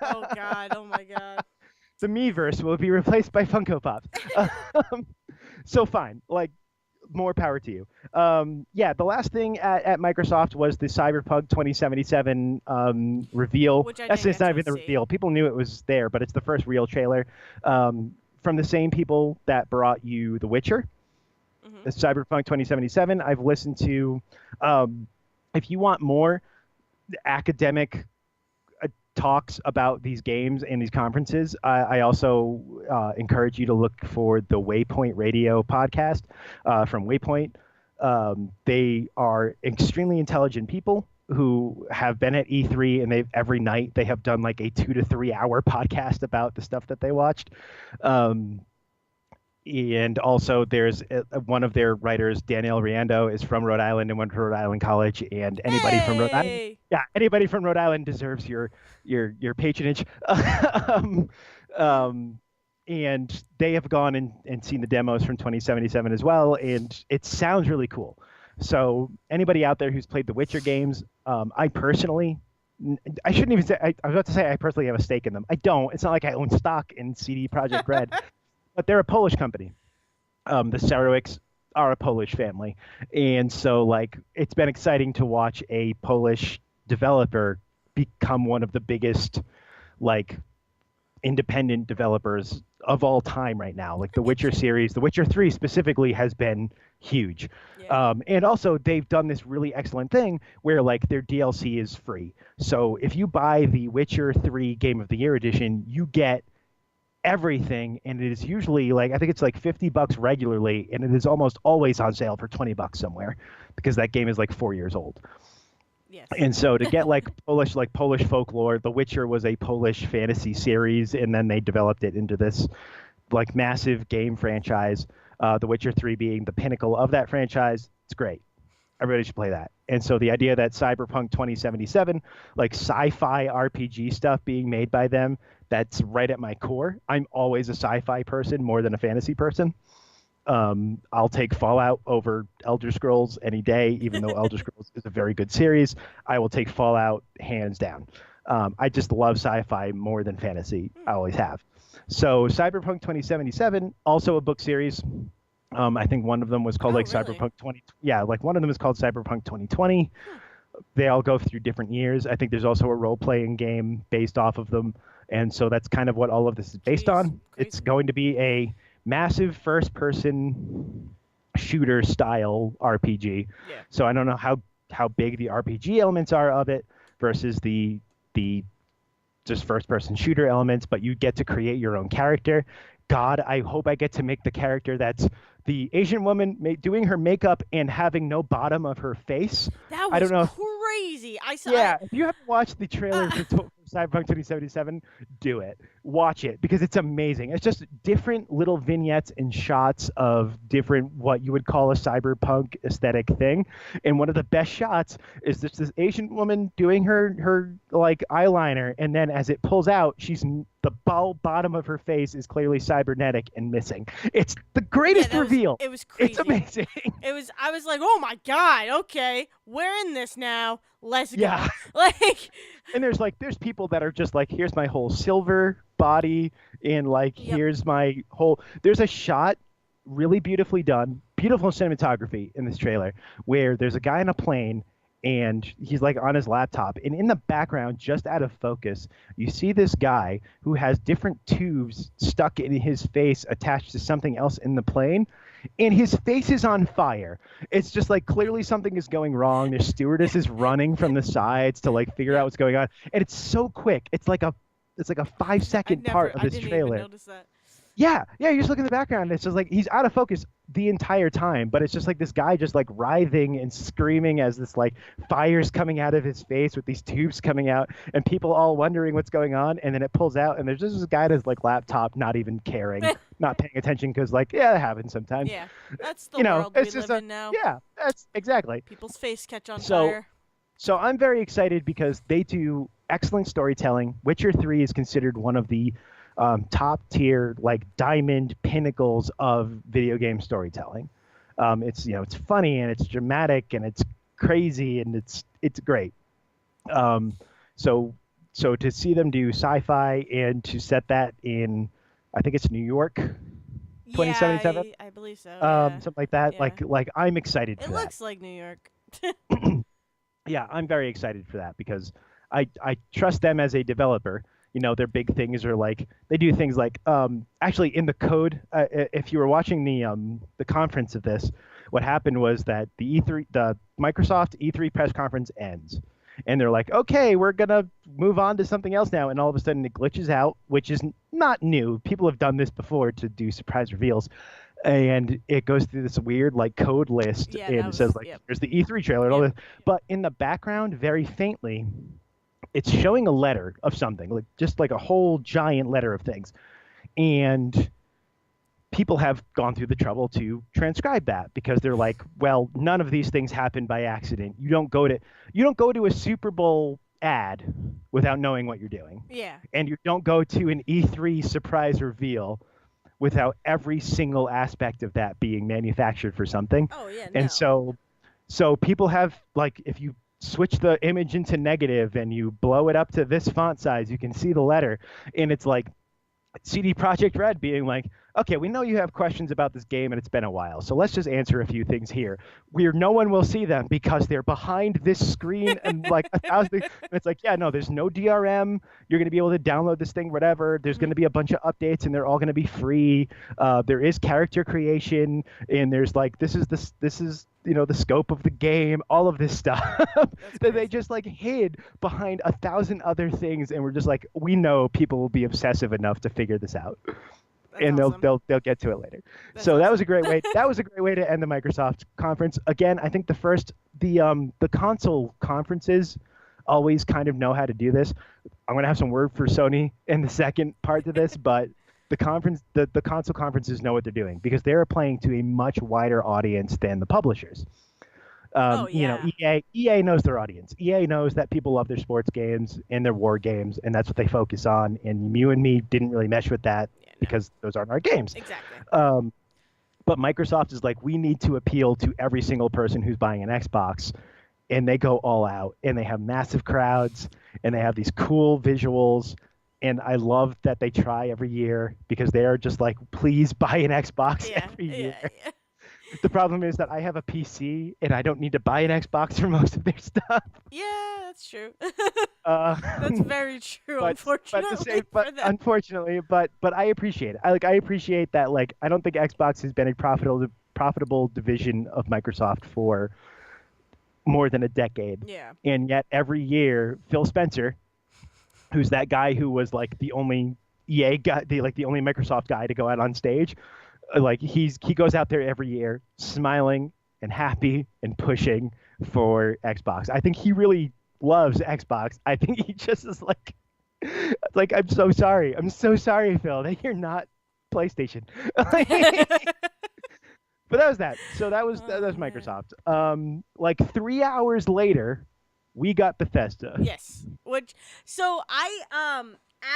Oh god. Oh my god. the Miiverse will be replaced by Funko Pops. Um, so fine, like more power to you. Yeah, the last thing at Microsoft was the Cyberpunk 2077 reveal. Which I That's didn't just get not to even the see. reveal. People knew it was there, but it's the first real trailer from the same people that brought you The Witcher. Mhm. The Cyberpunk 2077. I've listened to. Um, if you want more academic talks about these games and these conferences, I also encourage you to look for the Waypoint Radio podcast from Waypoint. They are extremely intelligent people who have been at E3, and they've every night they have done like a 2 to 3 hour podcast about the stuff that they watched. Um, and also, there's one of their writers, Danielle Riando, is from Rhode Island and went to Rhode Island College. And anybody from Rhode Island, Hey. yeah, anybody from Rhode Island deserves your patronage. um, um, and they have gone and seen the demos from 2077 as well, and it sounds really cool. So anybody out there who's played the Witcher games, I personally, I shouldn't even say, I was about to say I personally have a stake in them. I don't. It's not like I own stock in CD Projekt Red, but they're a Polish company. The Sarowiks are a Polish family, and so like it's been exciting to watch a Polish developer become one of the biggest like independent developers of all time right now. Like the Witcher series, The Witcher 3 specifically has been huge. Yeah. And also they've done this really excellent thing where like their DLC is free. So if you buy the Witcher 3 Game of the Year edition, you get everything, and it is usually like I think it's like $50 regularly, and it is almost always on sale for $20 somewhere because that game is like 4 years old. Yes. And so to get like Polish folklore, The Witcher was a Polish fantasy series, and then they developed it into this like massive game franchise. The Witcher 3 being the pinnacle of that franchise. It's great. Everybody should play that. And so the idea that Cyberpunk 2077, like sci-fi RPG stuff being made by them, that's right at my core. I'm always a sci-fi person more than a fantasy person. I'll take Fallout over Elder Scrolls any day, even though Elder Scrolls is a very good series. I will take Fallout hands down. I just love sci-fi more than fantasy. I always have. So Cyberpunk 2077, also a book series. I think one of them was called Oh, like really? Cyberpunk 20. Yeah, like one of them is called Cyberpunk 2020. Hmm. They all go through different years. I think there's also a role-playing game based off of them, and so that's kind of what all of this is based Jeez, on. It's crazy. going to be a massive first-person shooter style RPG. Yeah. So I don't know how big the RPG elements are of it versus the just first person shooter elements, but you get to create your own character. God, I hope I get to make the character that's the Asian woman doing her makeup and having no bottom of her face. That I was don't know. crazy. I saw. Yeah, if you haven't watched the trailer Uh, for Cyberpunk 2077, do it. Watch it because it's amazing. It's just different little vignettes and shots of different what you would call a cyberpunk aesthetic thing. And one of the best shots is this Asian woman doing her like eyeliner, and then as it pulls out, the bottom of her face is clearly cybernetic and missing. It's the yeah, greatest reveal. it was crazy. It's amazing. I was like, oh my god, okay, we're in this now. Let's go. Yeah. Like, and there's people that are just like, here's my whole silver body, and like, here's my whole. There's a shot, really beautifully done, beautiful cinematography in this trailer, where there's a guy in a plane, and he's like on his laptop, and in the background, just out of focus, you see this guy who has different tubes stuck in his face attached to something else in the plane, and his face is on fire. It's just like clearly something is going wrong. The stewardess is running from the sides to like figure out what's going on, and it's so quick. It's like a 5-second part of this trailer. I didn't even notice that. Yeah, you just look in the background, and it's just like he's out of focus the entire time, but it's just like this guy just like writhing and screaming as this like fire's coming out of his face with these tubes coming out, and people all wondering what's going on, and then it pulls out, and there's just this guy at his like laptop, not even caring, not paying attention, because like, yeah, that happens sometimes. Yeah, that's the world we live in now. Yeah, that's exactly. People's face catch on fire. So I'm very excited because they do excellent storytelling. Witcher 3 is considered one of the top tier, like diamond pinnacles of video game storytelling. It's it's funny and it's dramatic and it's crazy and it's great. So to see them do sci-fi and to set that in, I think it's New York, 2077. Yeah, I believe so. Something like that. Yeah. Like I'm excited for that. It looks like New York. Yeah, I'm very excited for that because I trust them as a developer. Their big things are like they do things like actually in the code. If you were watching the conference of this, what happened was that the Microsoft E3 press conference ends, and they're like, okay, we're gonna move on to something else now, and all of a sudden it glitches out, which is not new. People have done this before to do surprise reveals. And it goes through this weird like code list, and it says like, here's the E3 trailer and all this. But in the background, very faintly, it's showing a letter of something, like just like a whole giant letter of things. And people have gone through the trouble to transcribe that because they're like, well, none of these things happen by accident. You don't go to a Super Bowl ad without knowing what you're doing. Yeah. And you don't go to an E3 surprise reveal without every single aspect of that being manufactured for something. Oh yeah. And so people have, like, if you switch the image into negative and you blow it up to this font size, you can see the letter, and it's like CD Projekt Red being like, okay, we know you have questions about this game and it's been a while, so let's just answer a few things here where no one will see them because they're behind this screen and like 1,000 things. And it's like, yeah, no, there's no DRM. You're going to be able to download this thing, whatever. There's going to be a bunch of updates and they're all going to be free. There is character creation, and there's like, this is the scope of the game, all of this stuff that they just like hid behind 1,000 other things, and we're just like, we know people will be obsessive enough to figure this out. That's and awesome. they'll get to it later. That's so awesome. that was a great way. That was a great way to end the Microsoft conference. Again, I think the console conferences always kind of know how to do this. I'm gonna have some word for Sony in the second part to this, but the console conferences know what they're doing because they're playing to a much wider audience than the publishers. EA knows their audience. EA knows that people love their sports games and their war games, and that's what they focus on. And you and me didn't really mesh with that because those aren't our games. Exactly. But Microsoft is like, we need to appeal to every single person who's buying an Xbox, and they go all out, and they have massive crowds, and they have these cool visuals. And I love that they try every year because they are just like, please buy an Xbox every year. Yeah. The problem is that I have a PC and I don't need to buy an Xbox for most of their stuff. Yeah, that's true. That's very true. Unfortunately, but I appreciate it. I appreciate that. Like, I don't think Xbox has been a profitable division of Microsoft for more than a decade. Yeah. And yet every year, Phil Spencer, who's that guy who was like the only EA got the only Microsoft guy to go out on stage. Like he goes out there every year smiling and happy and pushing for Xbox. I think he really loves Xbox. I think he just is like I'm so sorry. I'm so sorry, Phil, that you're not PlayStation. But that was that. So that was Man. Microsoft. Like 3 hours later, we got Bethesda. Yes.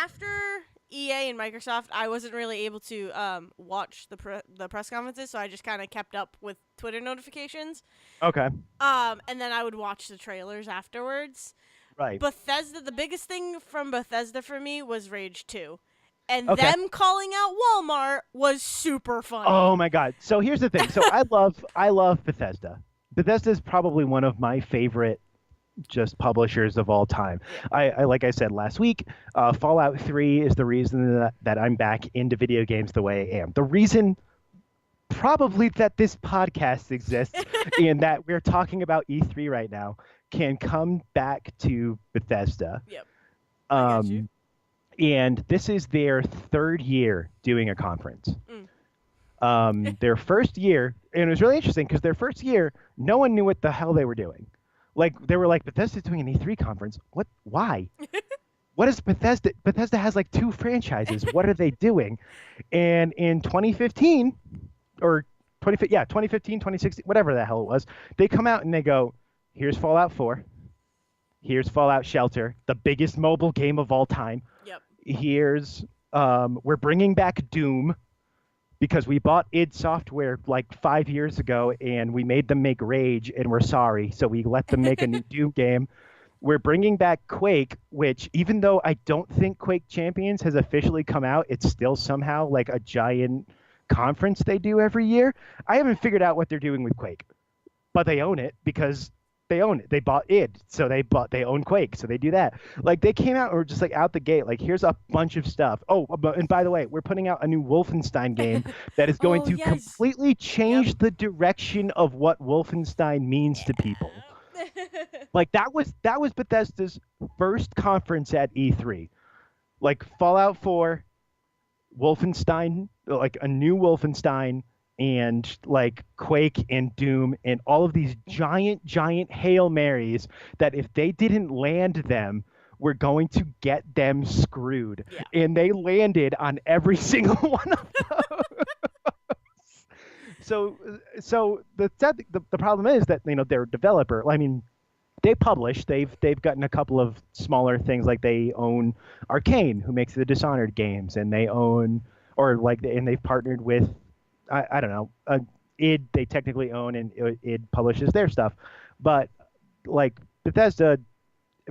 After EA and Microsoft, I wasn't really able to watch the press conferences, so I just kind of kept up with Twitter notifications. Okay. And then I would watch the trailers afterwards. Right. Bethesda, the biggest thing from Bethesda for me was Rage 2. And Okay. them calling out Walmart was super funny. Oh my God. So here's the thing. So I love Bethesda. Bethesda is probably one of my favorite just publishers of all time. Yeah. I like I said last week, Fallout 3 is the reason that I'm back into video games the way I am. The reason probably that this podcast exists and that we're talking about E3 right now can come back to Bethesda. Yep. I got you. And this is their third year doing a conference. Their first year, and it was really interesting because their first year, no one knew what the hell they were doing. Like they were like, Bethesda's doing an E3 conference. What? Why? What is Bethesda? Bethesda has like 2 franchises. What are they doing? And in 2015, or 2015, 2016, whatever the hell it was, they come out and they go, here's Fallout 4. Here's Fallout Shelter, the biggest mobile game of all time. Yep. Here's we're bringing back Doom because we bought id Software like 5 years ago and we made them make Rage and we're sorry, so we let them make a new Doom game. We're bringing back Quake, which even though I don't think Quake Champions has officially come out, it's still somehow like a giant conference they do every year. I haven't figured out what they're doing with Quake, but they own it because they own it. They bought id, so they own Quake, so they do that. Like they came out or just like out the gate, like here's a bunch of stuff. Oh, and by the way, we're putting out a new Wolfenstein game that is going to completely change the direction of what Wolfenstein means to people. Like that was Bethesda's first conference at E3. Like Fallout 4, Wolfenstein, like a new Wolfenstein, and like Quake and Doom and all of these giant Hail Marys that if they didn't land them, we're going to get them screwed. Yeah. And they landed on every single one of those. So the problem is that they're a developer. I mean, they publish. They've gotten a couple of smaller things, like they own Arcane, who makes the Dishonored games, and they own and they've partnered with I don't know id. They technically own, and id publishes their stuff, but like Bethesda,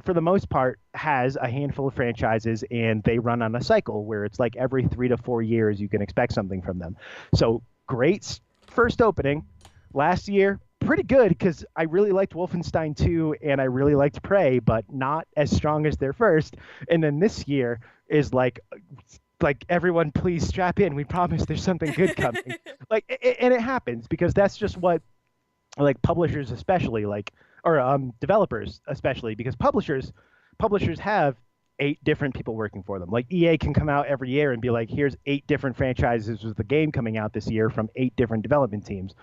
for the most part, has a handful of franchises, and they run on a cycle where it's like every 3 to 4 years you can expect something from them. So great first opening last year. Pretty good because I really liked Wolfenstein 2 and I really liked Prey, but not as strong as their first. And then this year is like everyone please strap in. We promise there's something good coming. And it happens because that's just what like publishers especially or developers especially, because publishers have 8 different people working for them. Like EA can come out every year and be like, here's 8 different franchises with the game coming out this year from 8 different development teams.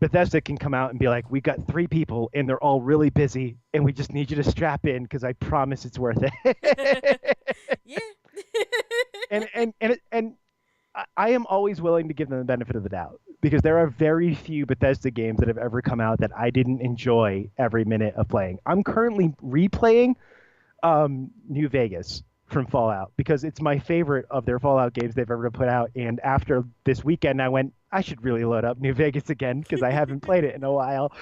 Bethesda can come out and be like, we got 3 people and they're all really busy and we just need you to strap in because I promise it's worth it. Yeah. and I am always willing to give them the benefit of the doubt because there are very few Bethesda games that have ever come out that I didn't enjoy every minute of playing. I'm currently replaying New Vegas from Fallout because it's my favorite of their Fallout games they've ever put out. And after this weekend, I went, I should really load up New Vegas again because I haven't played it in a while.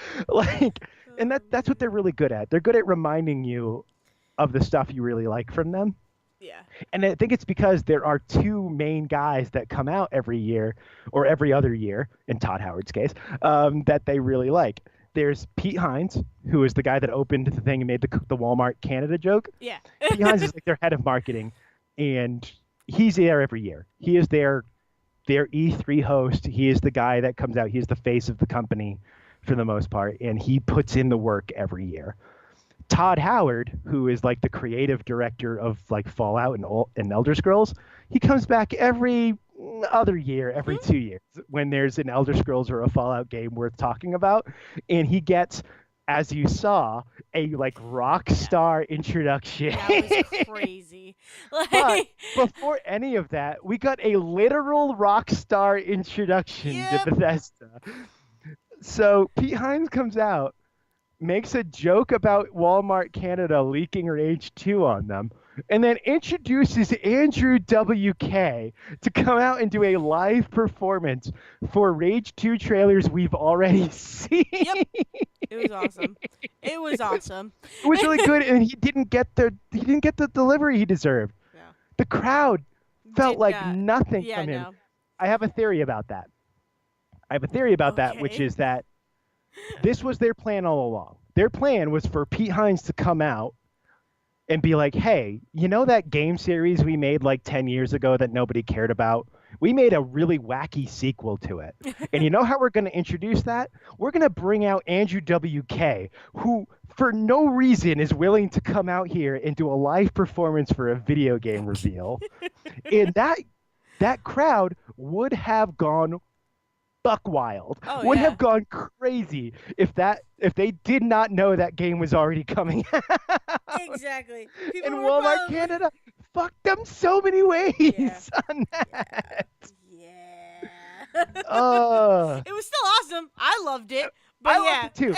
And that's what they're really good at. They're good at reminding you of the stuff you really like from them. Yeah. And I think it's because there are 2 main guys that come out every year or every other year, in Todd Howard's case, that they really like. There's Pete Hines, who is the guy that opened the thing and made the Walmart Canada joke. Yeah. Pete Hines is like their head of marketing, and he's there every year. He is their E3 host. He is the guy that comes out. He's the face of the company for the most part, and he puts in the work every year. Todd Howard, who is like the creative director of like Fallout and Elder Scrolls, he comes back every other year, every 2 years, when there's an Elder Scrolls or a Fallout game worth talking about, and he gets, as you saw, a like rock star introduction. That was crazy. But Like, before any of that, we got a literal rock star introduction yep. to Bethesda. So Pete Hines comes out, makes a joke about Walmart Canada leaking Rage 2 on them, and then introduces Andrew WK to come out and do a live performance for Rage 2 trailers we've already seen. Yep. It was awesome. It was awesome. It was really good, and he didn't get the delivery he deserved. No. The crowd felt Did like not. nothing Yeah, from him. no. I have a theory about that. Which Okay. is that this was their plan all along. Their plan was for Pete Hines to come out and be like, hey, you know that game series we made like 10 years ago that nobody cared about? We made a really wacky sequel to it. And you know how we're going to introduce that? We're going to bring out Andrew WK, who for no reason is willing to come out here and do a live performance for a video game reveal. And that crowd would have gone buck wild, Oh, would yeah. have gone crazy if they did not know that game was already coming out. Exactly. People And were Walmart probably... Canada fucked them so many ways Yeah. on that. Yeah. Uh, It was still awesome. I loved it. But I yeah. loved it too.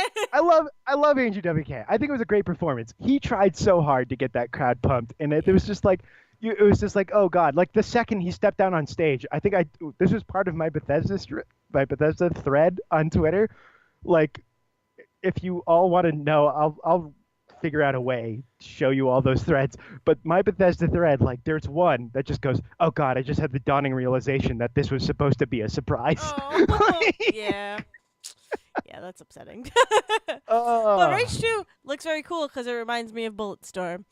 I love Andrew WK. I think it was a great performance. He tried so hard to get that crowd pumped, and it was just like it was just like, oh god! Like the second he stepped down on stage, I think this was part of my Bethesda thread on Twitter. Like, if you all want to know, I'll figure out a way to show you all those threads. But my Bethesda thread, like, there's one that just goes, oh god, I just had the dawning realization that this was supposed to be a surprise. Oh, yeah. Yeah, that's upsetting. But Rage 2 looks very cool because it reminds me of Bulletstorm,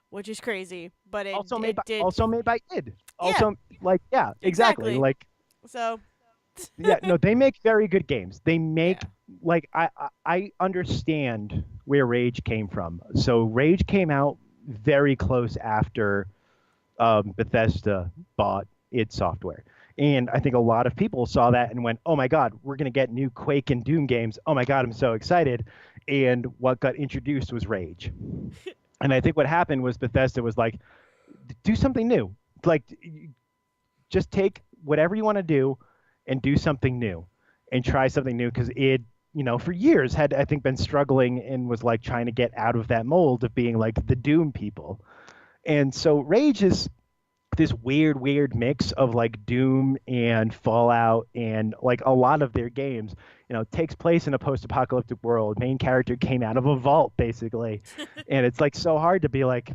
which is crazy. But it also it did. made by id. Yeah. Also, like, yeah, exactly. Like, So. yeah, no, they make very good games. They make like I understand where Rage came from. So Rage came out very close after Bethesda bought id Software. And I think a lot of people saw that and went, oh my God, we're going to get new Quake and Doom games. Oh my God, I'm so excited. And what got introduced was Rage. And I think what happened was Bethesda was like, do something new. Like, just take whatever you want to do and do something new and try something new. Because it, for years had, I think, been struggling and was like trying to get out of that mold of being like the Doom people. And so Rage is this weird mix of like Doom and Fallout, and like a lot of their games, takes place in a post-apocalyptic world. Main character came out of a vault basically, and it's like so hard to be like,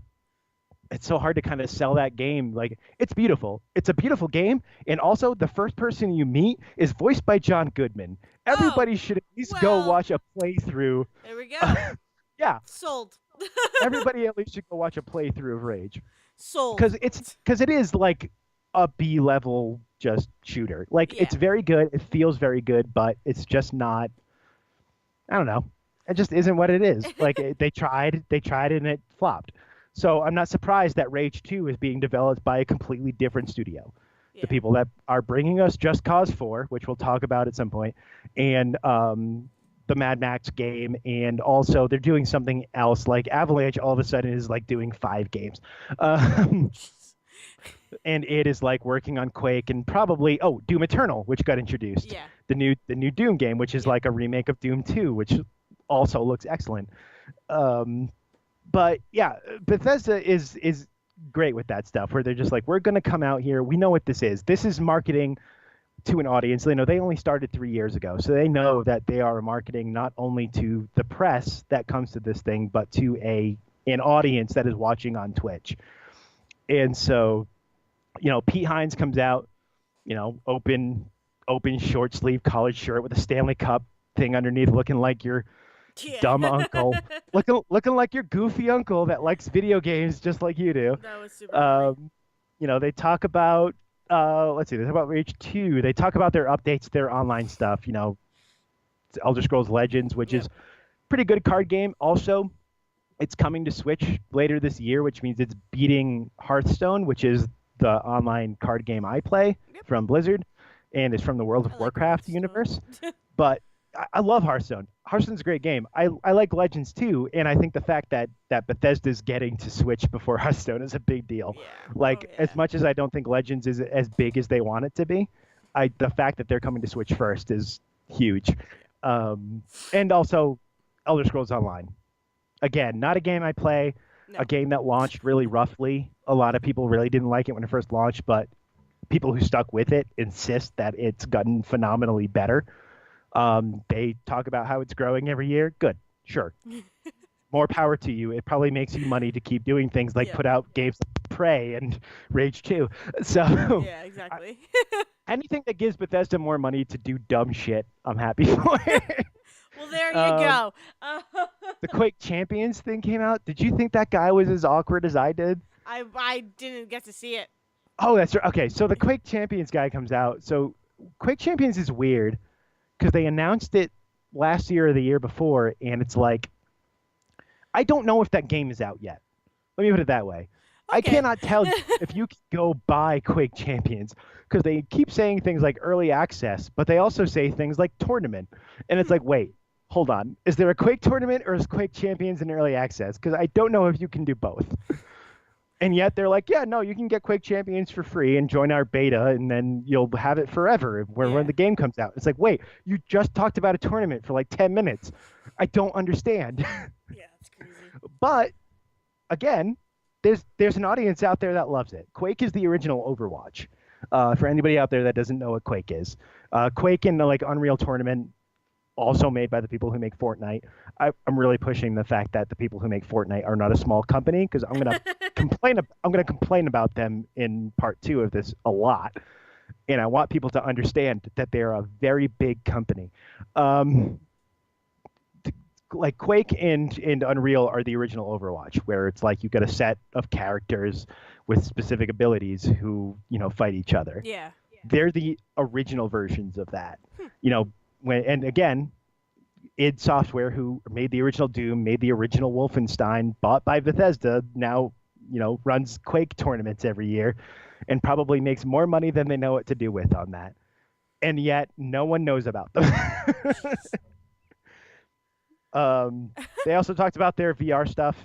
it's so hard to kind of sell that game. Like, it's beautiful. It's a beautiful game, and also the first person you meet is voiced by John Goodman. Everybody should at least go watch a playthrough. There we go. Yeah. Sold. Everybody at least should go watch a playthrough of Rage. Sold. Because it is like a B-level just shooter. Like, it's very good. It feels very good, but it's just not. I don't know. It just isn't what it is. Like, they tried and it flopped. So I'm not surprised that Rage 2 is being developed by a completely different studio. Yeah. The people that are bringing us Just Cause 4, which we'll talk about at some point, and the Mad Max game, and also they're doing something else. Like Avalanche all of a sudden is like doing 5 games. And it is like working on Quake and probably Doom Eternal, which got introduced. Yeah. The new Doom game, which is like a remake of Doom 2, which also looks excellent. But yeah, Bethesda is great with that stuff, where they're just like, we're going to come out here. We know what this is. This is marketing to an audience. They know they only started 3 years ago, so they know that they are marketing not only to the press that comes to this thing, but to an audience that is watching on Twitch. And so, Pete Hines comes out, open short sleeve collared shirt with a Stanley Cup thing underneath, looking like your dumb uncle, looking like your goofy uncle that likes video games just like you do. That was super funny. They talk about let's see, they talk about Rage 2. They talk about their updates, their online stuff, Elder Scrolls Legends, which is pretty good card game. Also, It's coming to Switch later this year, which means it's beating Hearthstone, which is the online card game I play Yep. from Blizzard, and is from the World I of like Warcraft Hearthstone. universe. But I love Hearthstone. Hearthstone's a great game. I like Legends too, and I think the fact that Bethesda's getting to Switch before Hearthstone is a big deal. Yeah. Oh Like yeah. as much as I don't think Legends is as big as they want it to be, the fact that they're coming to Switch first is huge. Um, and also Elder Scrolls Online. Again, not a game I play, No. a game that launched really roughly. A lot of people really didn't like it when it first launched, but people who stuck with it insist that it's gotten phenomenally better. They talk about how it's growing every year. Good, sure. More power to you. It probably makes you money to keep doing things like Yep. put out games like Prey and Rage 2. So Yeah, exactly. anything that gives Bethesda more money to do dumb shit, I'm happy for it. Well, there you um, go. the Quake Champions thing came out. Did you think that guy was as awkward as I did? I didn't get to see it. Oh, that's right. Okay, so the Quake Champions guy comes out. So Quake Champions is weird because they announced it last year or the year before, and it's like I don't know if that game is out yet. Let me put it that way. I Okay. cannot tell you if you can go buy Quake Champions because they keep saying things like early access, but they also say things like tournament. And it's like, wait, hold on. Is there a Quake tournament or is Quake Champions in early access? Because I don't know if you can do both. And yet they're like, yeah, no, you can get Quake Champions for free and join our beta, and then you'll have it forever when Yeah. the game comes out. It's like, wait, you just talked about a tournament for like 10 minutes. I don't understand. Yeah, it's crazy. But again, there's an audience out there that loves it. Quake is the original Overwatch. For anybody out there that doesn't know what Quake is, Quake and the like Unreal Tournament, also made by the people who make Fortnite. I'm really pushing the fact that the people who make Fortnite are not a small company because I'm gonna complain. I'm gonna complain about them in part 2 of this a lot, and I want people to understand that they're a very big company. Um, like Quake and Unreal are the original Overwatch, where it's like you get a set of characters with specific abilities who fight each other. Yeah. They're the original versions of that. And again, id Software, who made the original Doom, made the original Wolfenstein, bought by Bethesda, now runs Quake tournaments every year, and probably makes more money than they know what to do with on that. And yet, no one knows about them. They also talked about their VR stuff.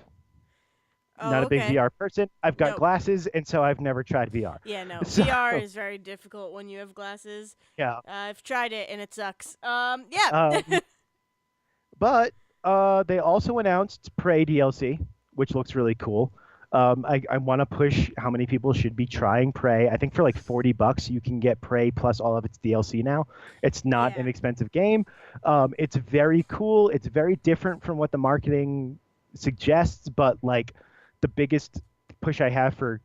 Oh, Not a big okay. VR person. I've got Nope. glasses, and so I've never tried VR. Yeah, no. So, VR is very difficult when you have glasses. yeah. I've tried it and it sucks. Yeah. Um, but they also announced Prey DLC, which looks really cool. I want to push how many people should be trying Prey. I think for like $40 you can get Prey plus all of its DLC now. It's not an Yeah. expensive game. It's very cool. It's very different from what the marketing suggests, but like the biggest push I have for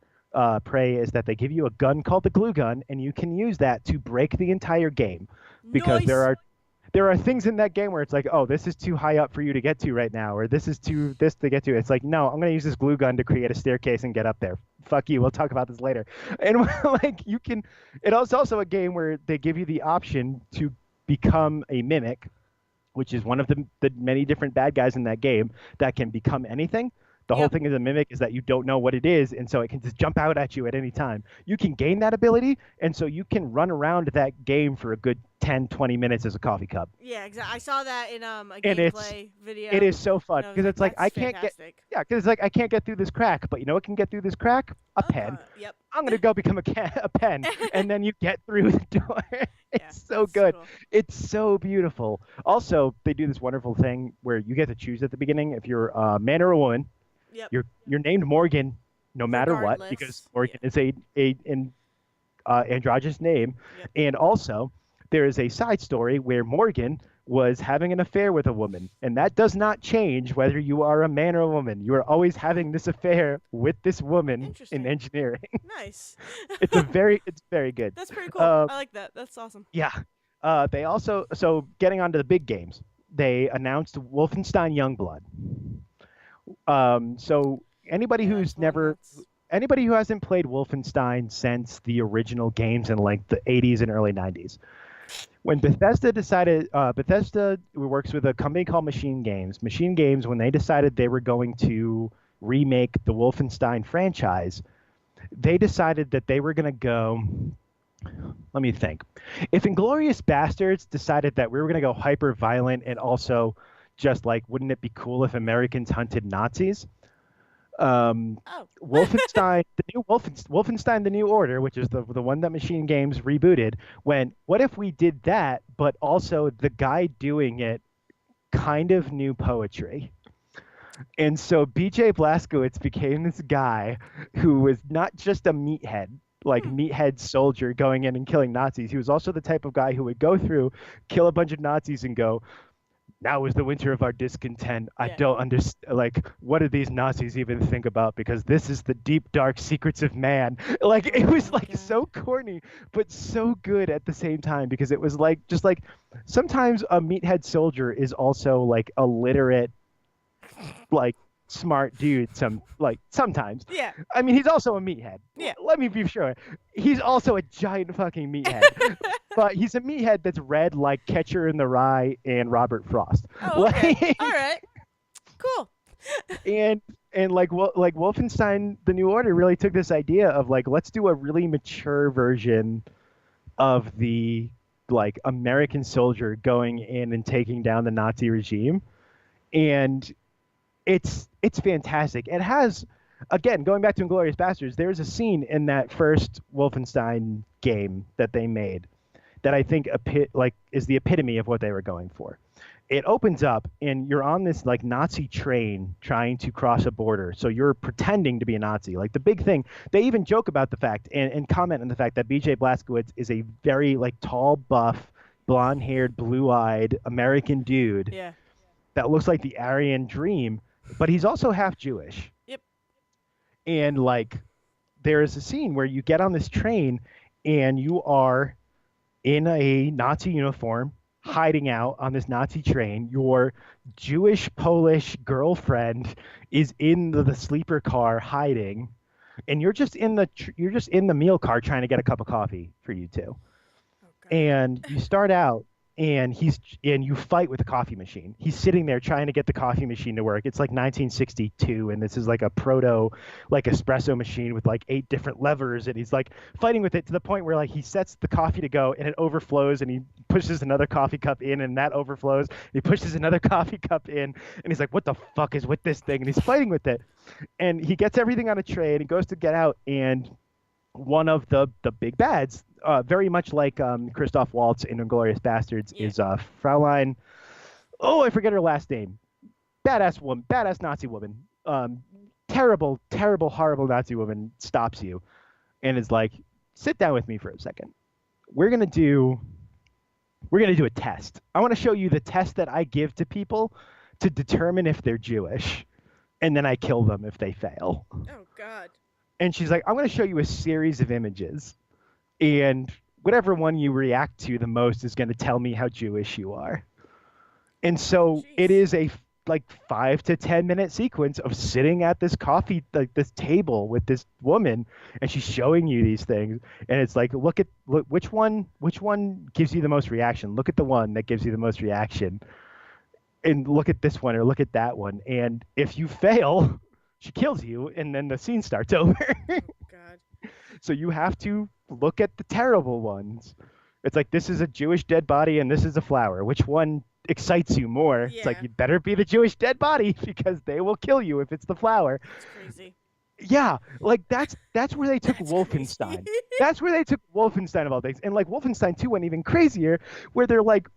Prey is that they give you a gun called the glue gun, and you can use that to break the entire game because Nice. there are things in that game where it's like, oh, this is too high up for you to get to right now, or this is too this to get to. It's like, no, I'm gonna use this glue gun to create a staircase and get up there. Fuck you. We'll talk about this later. And like you can, it is also a game where they give you the option to become a mimic, which is one of the many different bad guys in that game that can become anything. The whole Yep. thing of the mimic is that you don't know what it is, and so it can just jump out at you at any time. You can gain that ability, and so you can run around that game for a good 10, 20 minutes as a coffee cup. Yeah, exactly. I saw that in a And gameplay video. it is so fun And I was because like, it's like that's I can't get fantastic. yeah, because it's like I can't get through this crack, but you know what can get through this crack? A pen. Yep. I'm gonna go become a pen, and then you get through the door. Yeah, It's so that's good. cool. It's so beautiful. Also, they do this wonderful thing where you get to choose at the beginning if you're a man or a woman. Yep. You're named Morgan no matter what because Regardless. Morgan is an androgynous name, Yep. and also there is a side story where Morgan was having an affair with a woman, and that does not change whether you are a man or a woman. You are always having this affair with this woman in Interesting. engineering. Nice. It's very good. That's pretty cool. Uh, I like that. That's awesome. yeah. They also getting onto the big games. They announced Wolfenstein Youngblood. So anybody Yeah, who's that's going never nuts. anybody who hasn't played Wolfenstein since the original games in like the 80s and early 90s, When Bethesda decided, Bethesda works with a company called Machine Games. Machine Games, when they decided they were going to remake the Wolfenstein franchise, they decided that they were going to go. Let me think. If Inglorious Bastards decided that we were going to go hyper violent and also just like, wouldn't it be cool if Americans hunted Nazis? Oh. Wolfenstein, Wolfenstein, the New Order, which is the one that Machine Games rebooted, went, what if we did that, but also the guy doing it kind of knew poetry? And so BJ Blazkowicz became this guy who was not just a meathead, like meathead soldier going in and killing Nazis. He was also the type of guy who would go through, kill a bunch of Nazis, and go, now is the winter of our discontent. I don't understand. Like, what do these Nazis even think about? Because this is the deep, dark secrets of man. Like, it was like so corny, but so good at the same time because it was like, just like, sometimes a meathead soldier is also like a literate, like, smart dude. Sometimes. Yeah. I mean, he's also a meathead. Yeah. Let me be sure. He's also a giant fucking meathead. But he's a meathead that's red like Catcher in the Rye and Robert Frost. Oh, okay. All right. Cool. and like Wolfenstein: The New Order really took this idea of like, let's do a really mature version of the like American soldier going in and taking down the Nazi regime, and it's fantastic. It has, again, going back to Inglourious Basterds, there's a scene in that first Wolfenstein game that they made that I think is the epitome of what they were going for. It opens up and you're on this like Nazi train trying to cross a border. So you're pretending to be a Nazi. Like the big thing, they even joke about the fact and comment on the fact that BJ Blazkowicz is a very like tall, buff, blonde-haired, blue-eyed American dude that looks like the Aryan dream, but he's also half Jewish. Yep. And like there is a scene where you get on this train and you are in a Nazi uniform, hiding out on this Nazi train. Your Jewish Polish girlfriend is in the sleeper car hiding, and you're just in the meal car trying to get a cup of coffee for you two. And you start out and you fight with the coffee machine. He's sitting there trying to get the coffee machine to work. It's like 1962, and this is like a proto like espresso machine with like 8 different levers, and he's like fighting with it to the point where like he sets the coffee to go and it overflows, and he pushes another coffee cup in and that overflows. He pushes another coffee cup in, and he's like, what the fuck is with this thing? And he's fighting with it. And he gets everything on a tray and he goes to get out, and one of the big bads, very much like Christoph Waltz in Inglourious Bastards, is Fraulein. Oh, I forget her last name. Badass Nazi woman. Terrible, horrible Nazi woman stops you and is like, sit down with me for a second. We're gonna do a test. I want to show you the test that I give to people to determine if they're Jewish, and then I kill them if they fail. Oh God. And she's like, I'm going to show you a series of images, and whatever one you react to the most is going to tell me how Jewish you are. And so it is a like 5 to 10 minute sequence of sitting at this this table with this woman, and she's showing you these things, and it's like, look which one gives you the most reaction. Look at the one that gives you the most reaction, and look at this one or look at that one, and if you fail, she kills you, and then the scene starts over. Oh, God. So you have to look at the terrible ones. It's like, this is a Jewish dead body and this is a flower. Which one excites you more? It's like, you'd better be the Jewish dead body because they will kill you if it's the flower. That's crazy. Yeah, like that's where they took Wolfenstein. That's where they took Wolfenstein of all things. And like Wolfenstein 2 went even crazier, where they're like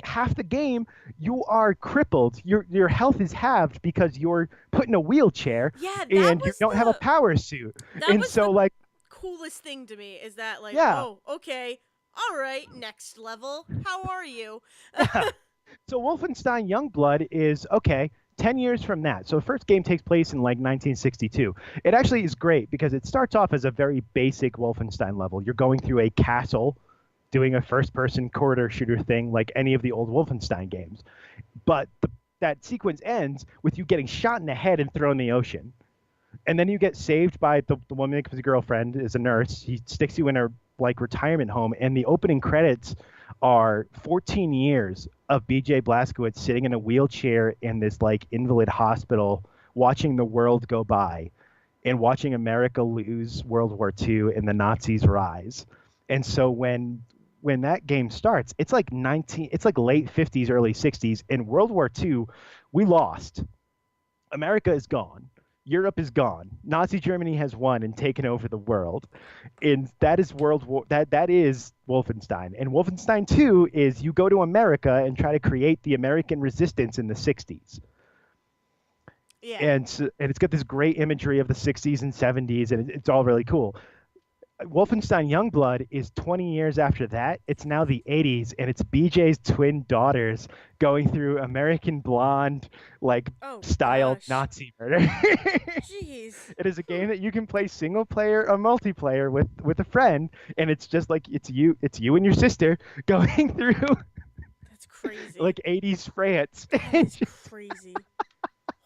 half the game you are crippled, your health is halved because you're put in a wheelchair, and you don't have a power suit. And so like coolest thing to me is that like, yeah. Oh, okay, all right, next level, how are you? So Wolfenstein Youngblood is 10 years from that. So the first game takes place in like 1962. It actually is great because it starts off as a very basic Wolfenstein level. You're going through a castle doing a first-person corridor shooter thing like any of the old Wolfenstein games. But that sequence ends with you getting shot in the head and thrown in the ocean. And then you get saved by the woman that becomes a girlfriend, is a nurse. He sticks you in a like retirement home, and the opening credits are 14 years of BJ Blazkowicz sitting in a wheelchair in this like invalid hospital, watching the world go by and watching America lose World War II and the Nazis rise. And so when that game starts, it's like late 50s, early 60s. In World War II, we lost. America is gone. Europe is gone. Nazi Germany has won and taken over the world. And that is World War that is Wolfenstein. And Wolfenstein 2 is you go to America and try to create the American resistance in the 60s. Yeah. And it's got this great imagery of the 60s and 70s, and it's all really cool. Wolfenstein Youngblood is 20 years after that. It's now the 80s, and it's BJ's twin daughters going through American Blonde, like, Oh style gosh. Nazi murder. Jeez. It is a game that you can play single player or multiplayer with a friend, and it's just like it's you and your sister going through That's crazy. like 80s France. That is crazy.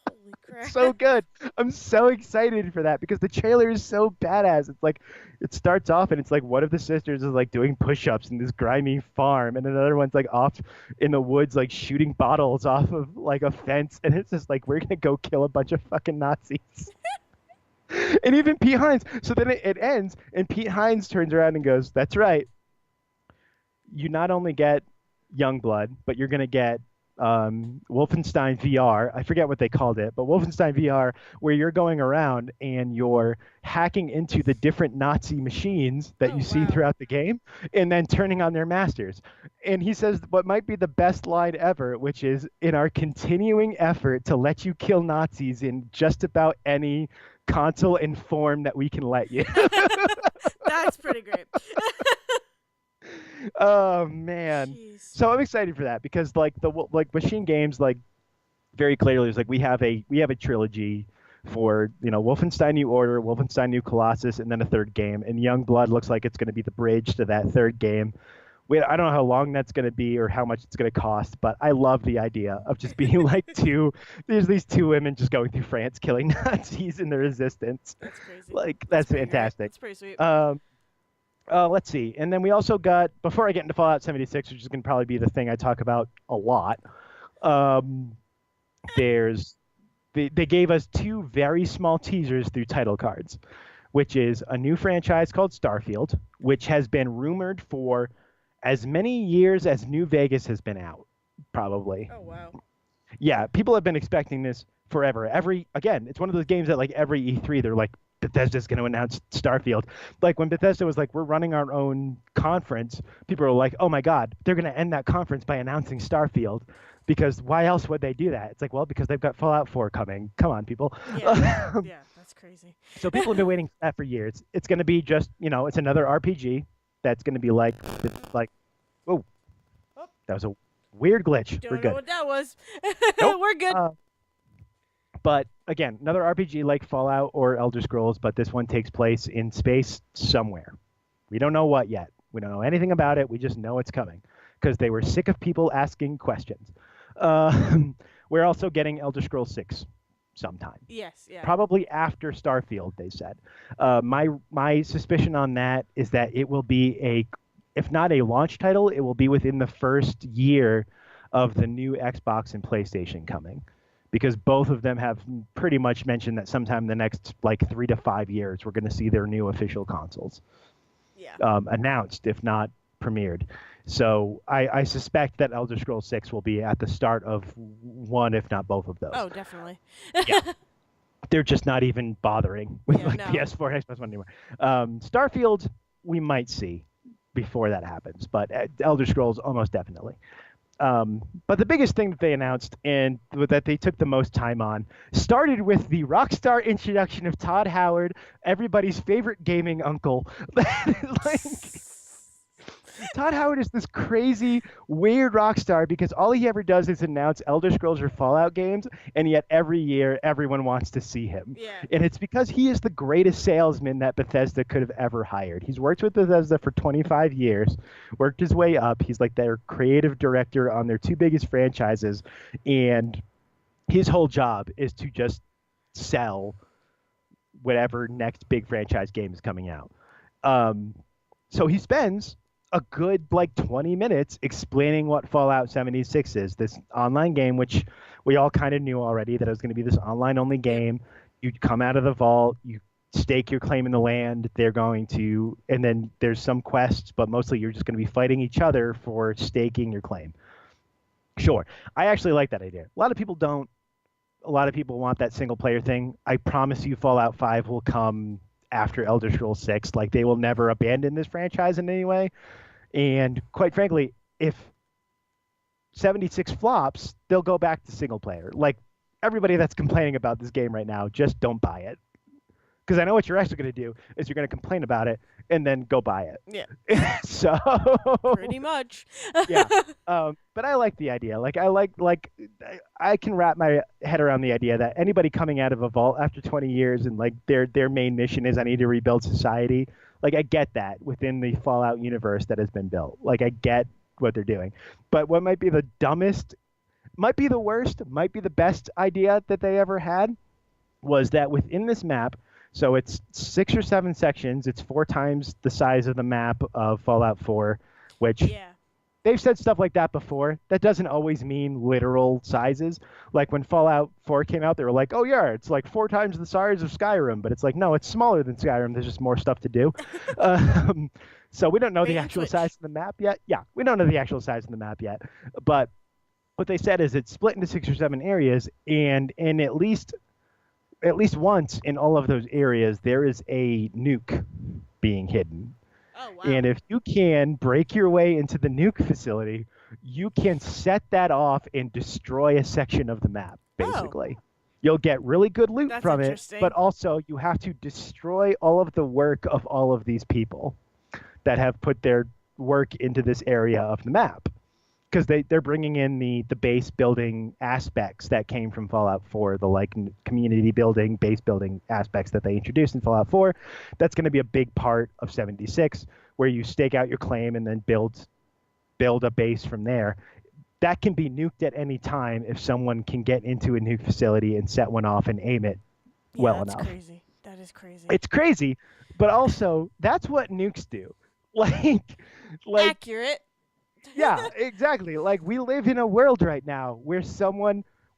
Holy crap. So good. I'm so excited for that because the trailer is so badass. It's like it starts off and it's like one of the sisters is like doing push-ups in this grimy farm and another one's like off in the woods like shooting bottles off of like a fence, and it's just like we're gonna go kill a bunch of fucking Nazis. And even Pete Hines. So then it ends and Pete Hines turns around and goes, "That's right. You not only get Youngblood, but you're gonna get Wolfenstein VR. I forget what they called it, but Wolfenstein VR, where you're going around and you're hacking into the different Nazi machines that Oh, you see wow. throughout the game, and then turning on their masters." And he says what might be the best line ever, which is, "In our continuing effort to let you kill Nazis in just about any console and form that we can let you." That's pretty great. Oh man. Jeez. So I'm excited for that because like the like Machine Games like very clearly is like we have a trilogy for Wolfenstein New Order, Wolfenstein New Colossus, and then a third game. And Youngblood looks like it's going to be the bridge to that third game. I don't know how long that's going to be or how much it's going to cost, but I love the idea of just being like there's these two women just going through France killing Nazis in the resistance. That's crazy. Like that's pretty great. fantastic. That's pretty sweet. Let's see. And then we also got, before I get into Fallout 76, which is going to probably be the thing I talk about a lot, um, there's they gave us two very small teasers through title cards, which is a new franchise called Starfield, which has been rumored for as many years as New Vegas has been out, probably. Oh wow. Yeah, people have been expecting this forever. Again, it's one of those games that like every E3 they're like, Bethesda's going to announce Starfield. Like when Bethesda was like, we're running our own conference, people were like, oh my God, they're going to end that conference by announcing Starfield. Because why else would they do that? It's like, well, because they've got Fallout 4 coming. Come on, people. Yeah. Yeah, that's crazy. So people have been waiting for that for years. It's going to be just, it's another RPG that's going to be like, whoa, Oh. that was a weird glitch. Don't We're know good. what that was. Nope. We're good. But again, another RPG like Fallout or Elder Scrolls, but this one takes place in space somewhere. We don't know what yet. We don't know anything about it. We just know it's coming because they were sick of people asking questions. We're also getting Elder Scrolls 6 sometime. Yes, yeah. Probably after Starfield, they said. My suspicion on that is that it will be if not a launch title, it will be within the first year of the new Xbox and PlayStation coming. Because both of them have pretty much mentioned that sometime in the next like 3 to 5 years, we're going to see their new official consoles announced, if not premiered. So I suspect that Elder Scrolls 6 will be at the start of one, if not both of those. Oh, definitely. Yeah. They're just not even bothering with Yeah, no. PS4 and Xbox One anymore. Starfield, we might see before that happens, but Elder Scrolls, almost definitely. But the biggest thing that they announced and that they took the most time on started with the Rockstar introduction of Todd Howard, everybody's favorite gaming uncle. Todd Howard is this crazy, weird rock star because all he ever does is announce Elder Scrolls or Fallout games, and yet every year everyone wants to see him. Yeah. And it's because he is the greatest salesman that Bethesda could have ever hired. He's worked with Bethesda for 25 years, worked his way up. He's like their creative director on their two biggest franchises, and his whole job is to just sell whatever next big franchise game is coming out. So he spends a good like 20 minutes explaining what Fallout 76 is, this online game, which we all kind of knew already that it was going to be this online only Yep. game. You come out of the vault, you stake your claim in the land. They're going to, and then there's some quests, but mostly you're just going to be fighting each other for staking your claim. Sure. I actually like that idea. A lot of people don't. A lot of people want that single player thing. I promise you, Fallout 5 will come after Elder Scrolls 6. Like, they will never abandon this franchise in any way. And quite frankly, if 76 flops, they'll go back to single player. Like, everybody that's complaining about this game right now, just don't buy it. Because I know what you're actually going to do is you're going to complain about it and then go buy it. Yeah. So Pretty much. yeah. But I like the idea. Like I can wrap my head around the idea that anybody coming out of a vault after 20 years and like their main mission is I need to rebuild society. Like I get that within the Fallout universe that has been built. Like I get what they're doing. But what might be the dumbest, might be the worst, might be the best idea that they ever had was that within this map, so it's 6 or 7 sections, it's 4 times the size of the map of Fallout 4, which Yeah. they've said stuff like that before. That doesn't always mean literal sizes. Like when Fallout 4 came out, they were like, "Oh yeah, it's like 4 times the size of Skyrim," but it's like, no, it's smaller than Skyrim. There's just more stuff to do. um, so we don't know the Bait and actual switch. size of the map yet. Yeah, we don't know the actual size of the map yet. But what they said is it's split into 6 or 7 areas, and in at least once in all of those areas, there is a nuke being hidden. Oh wow. And if you can break your way into the nuke facility, you can set that off and destroy a section of the map, basically. You'll get really good loot That's from it, interesting. but also you have to destroy all of the work of all of these people that have put their work into this area of the map. Because they're bringing in the base building aspects that came from Fallout 4, the like community building, base building aspects that they introduced in Fallout 4. That's going to be a big part of 76, where you stake out your claim and then build a base from there. That can be nuked at any time if someone can get into a nuke facility and set one off and aim it well that's enough. Crazy. That is crazy. It's crazy, but also that's what nukes do. Like accurate. Yeah, exactly. Like we live in a world right now where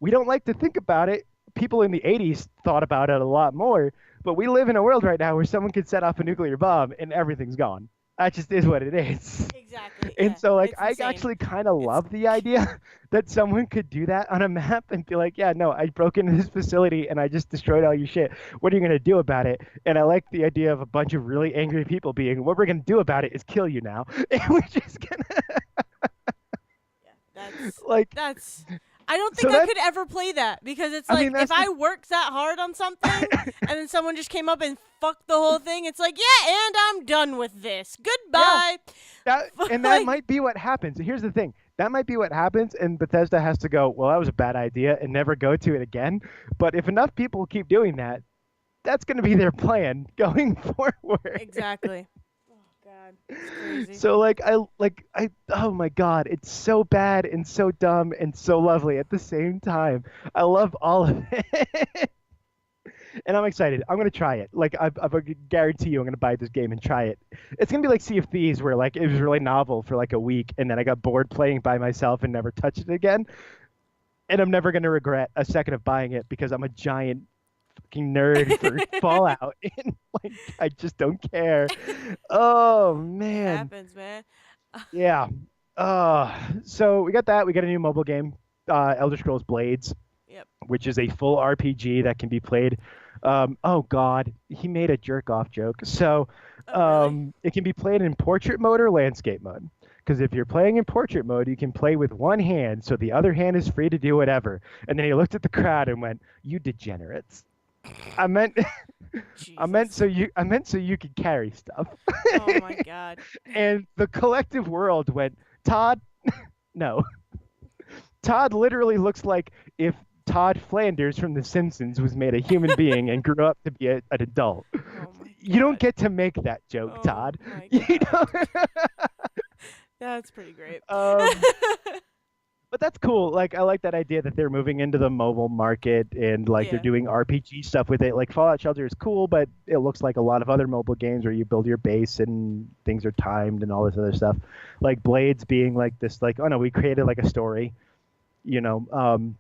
we don't like to think about it. People in the 80s thought about it a lot more, but we live in a world right now where someone could set off a nuclear bomb and everything's gone. That just is what it is. Exactly. And yeah, so like it's I insane. actually kind of love the idea that someone could do that on a map and be like, yeah, no, I broke into this facility and I just destroyed all your shit. What are you going to do about it? And I like the idea of a bunch of really angry people being, what we're going to do about it is kill you now. And we're just going to like that's I don't think I could ever play that because it's like if I worked that hard on something and then someone just came up and fucked the whole thing, it's like, yeah, and I'm done with this. Goodbye. Yeah, that might be what happens. Here's the thing. That might be what happens, and Bethesda has to go, well, that was a bad idea, and never go to it again. But if enough people keep doing that, that's going to be their plan going forward. Exactly. God, it's crazy. So oh my God, it's so bad and so dumb and so lovely at the same time. I love all of it. And I'm excited. I'm gonna try it. Like I guarantee you, I'm gonna buy this game and try it. It's gonna be like Sea of Thieves, where like it was really novel for like a week, and then I got bored playing by myself and never touched it again. And I'm never gonna regret a second of buying it because I'm a giant fucking nerd for Fallout, and like I just don't care. Oh man, it happens, man. Yeah. So we got that. We got a new mobile game, Elder Scrolls Blades. Yep. Which is a full RPG that can be played. Oh God, he made a jerk off joke. So really? it can be played in portrait mode or landscape mode. Because if you're playing in portrait mode, you can play with one hand, so the other hand is free to do whatever. And then he looked at the crowd and went, "You degenerates." I meant I meant so you could carry stuff. Oh my God. And the collective world went, Todd, no. Todd literally looks like if Todd Flanders from The Simpsons was made a human being and grew up to be an adult. Oh my You God. don't get to make that joke, Todd. My You God. know? That's pretty great. But that's cool. Like I like that idea that they're moving into the mobile market and like they're Yeah. doing RPG stuff with it. Like Fallout Shelter is cool, but it looks like a lot of other mobile games where you build your base and things are timed and all this other stuff. Like Blades being like this, like, oh no, we created like a story. You know,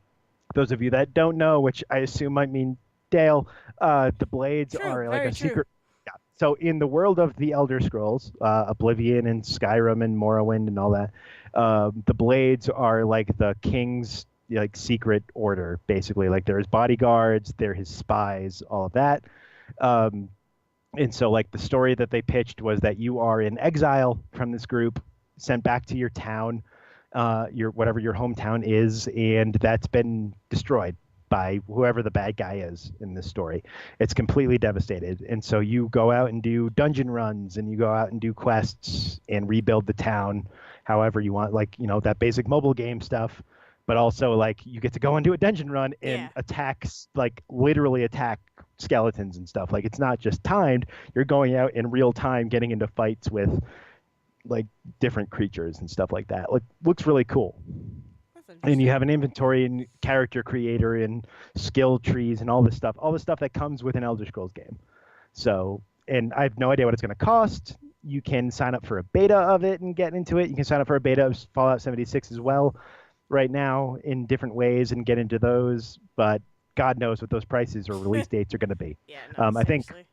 those of you that don't know, which I assume might mean Dale, the Blades True. are like Very a true. secret. Yeah. So in the world of the Elder Scrolls, Oblivion and Skyrim and Morrowind and all that, the Blades are like the king's like secret order, basically. Like they're his bodyguards, they're his spies, all of that. Um, and so like the story that they pitched was that you are in exile from this group, sent back to your town, your whatever your hometown is, and that's been destroyed by whoever the bad guy is in this story. It's completely devastated. And so you go out and do dungeon runs and you go out and do quests and rebuild the town however you want, like, you know, that basic mobile game stuff. But also like you get to go and do a dungeon run and Yeah. attacks, like literally attack skeletons and stuff. Like it's not just timed. You're going out in real time getting into fights with like different creatures and stuff like that. Like looks really cool. That's And you interesting. have an inventory and character creator and skill trees and all the stuff that comes with an Elder Scrolls game. So, and I have no idea what it's going to cost. You can sign up for a beta of it and get into it. You can sign up for a beta of Fallout 76 as well right now in different ways and get into those. But God knows what those prices or release dates are going to be. Yeah. No. I think Seriously.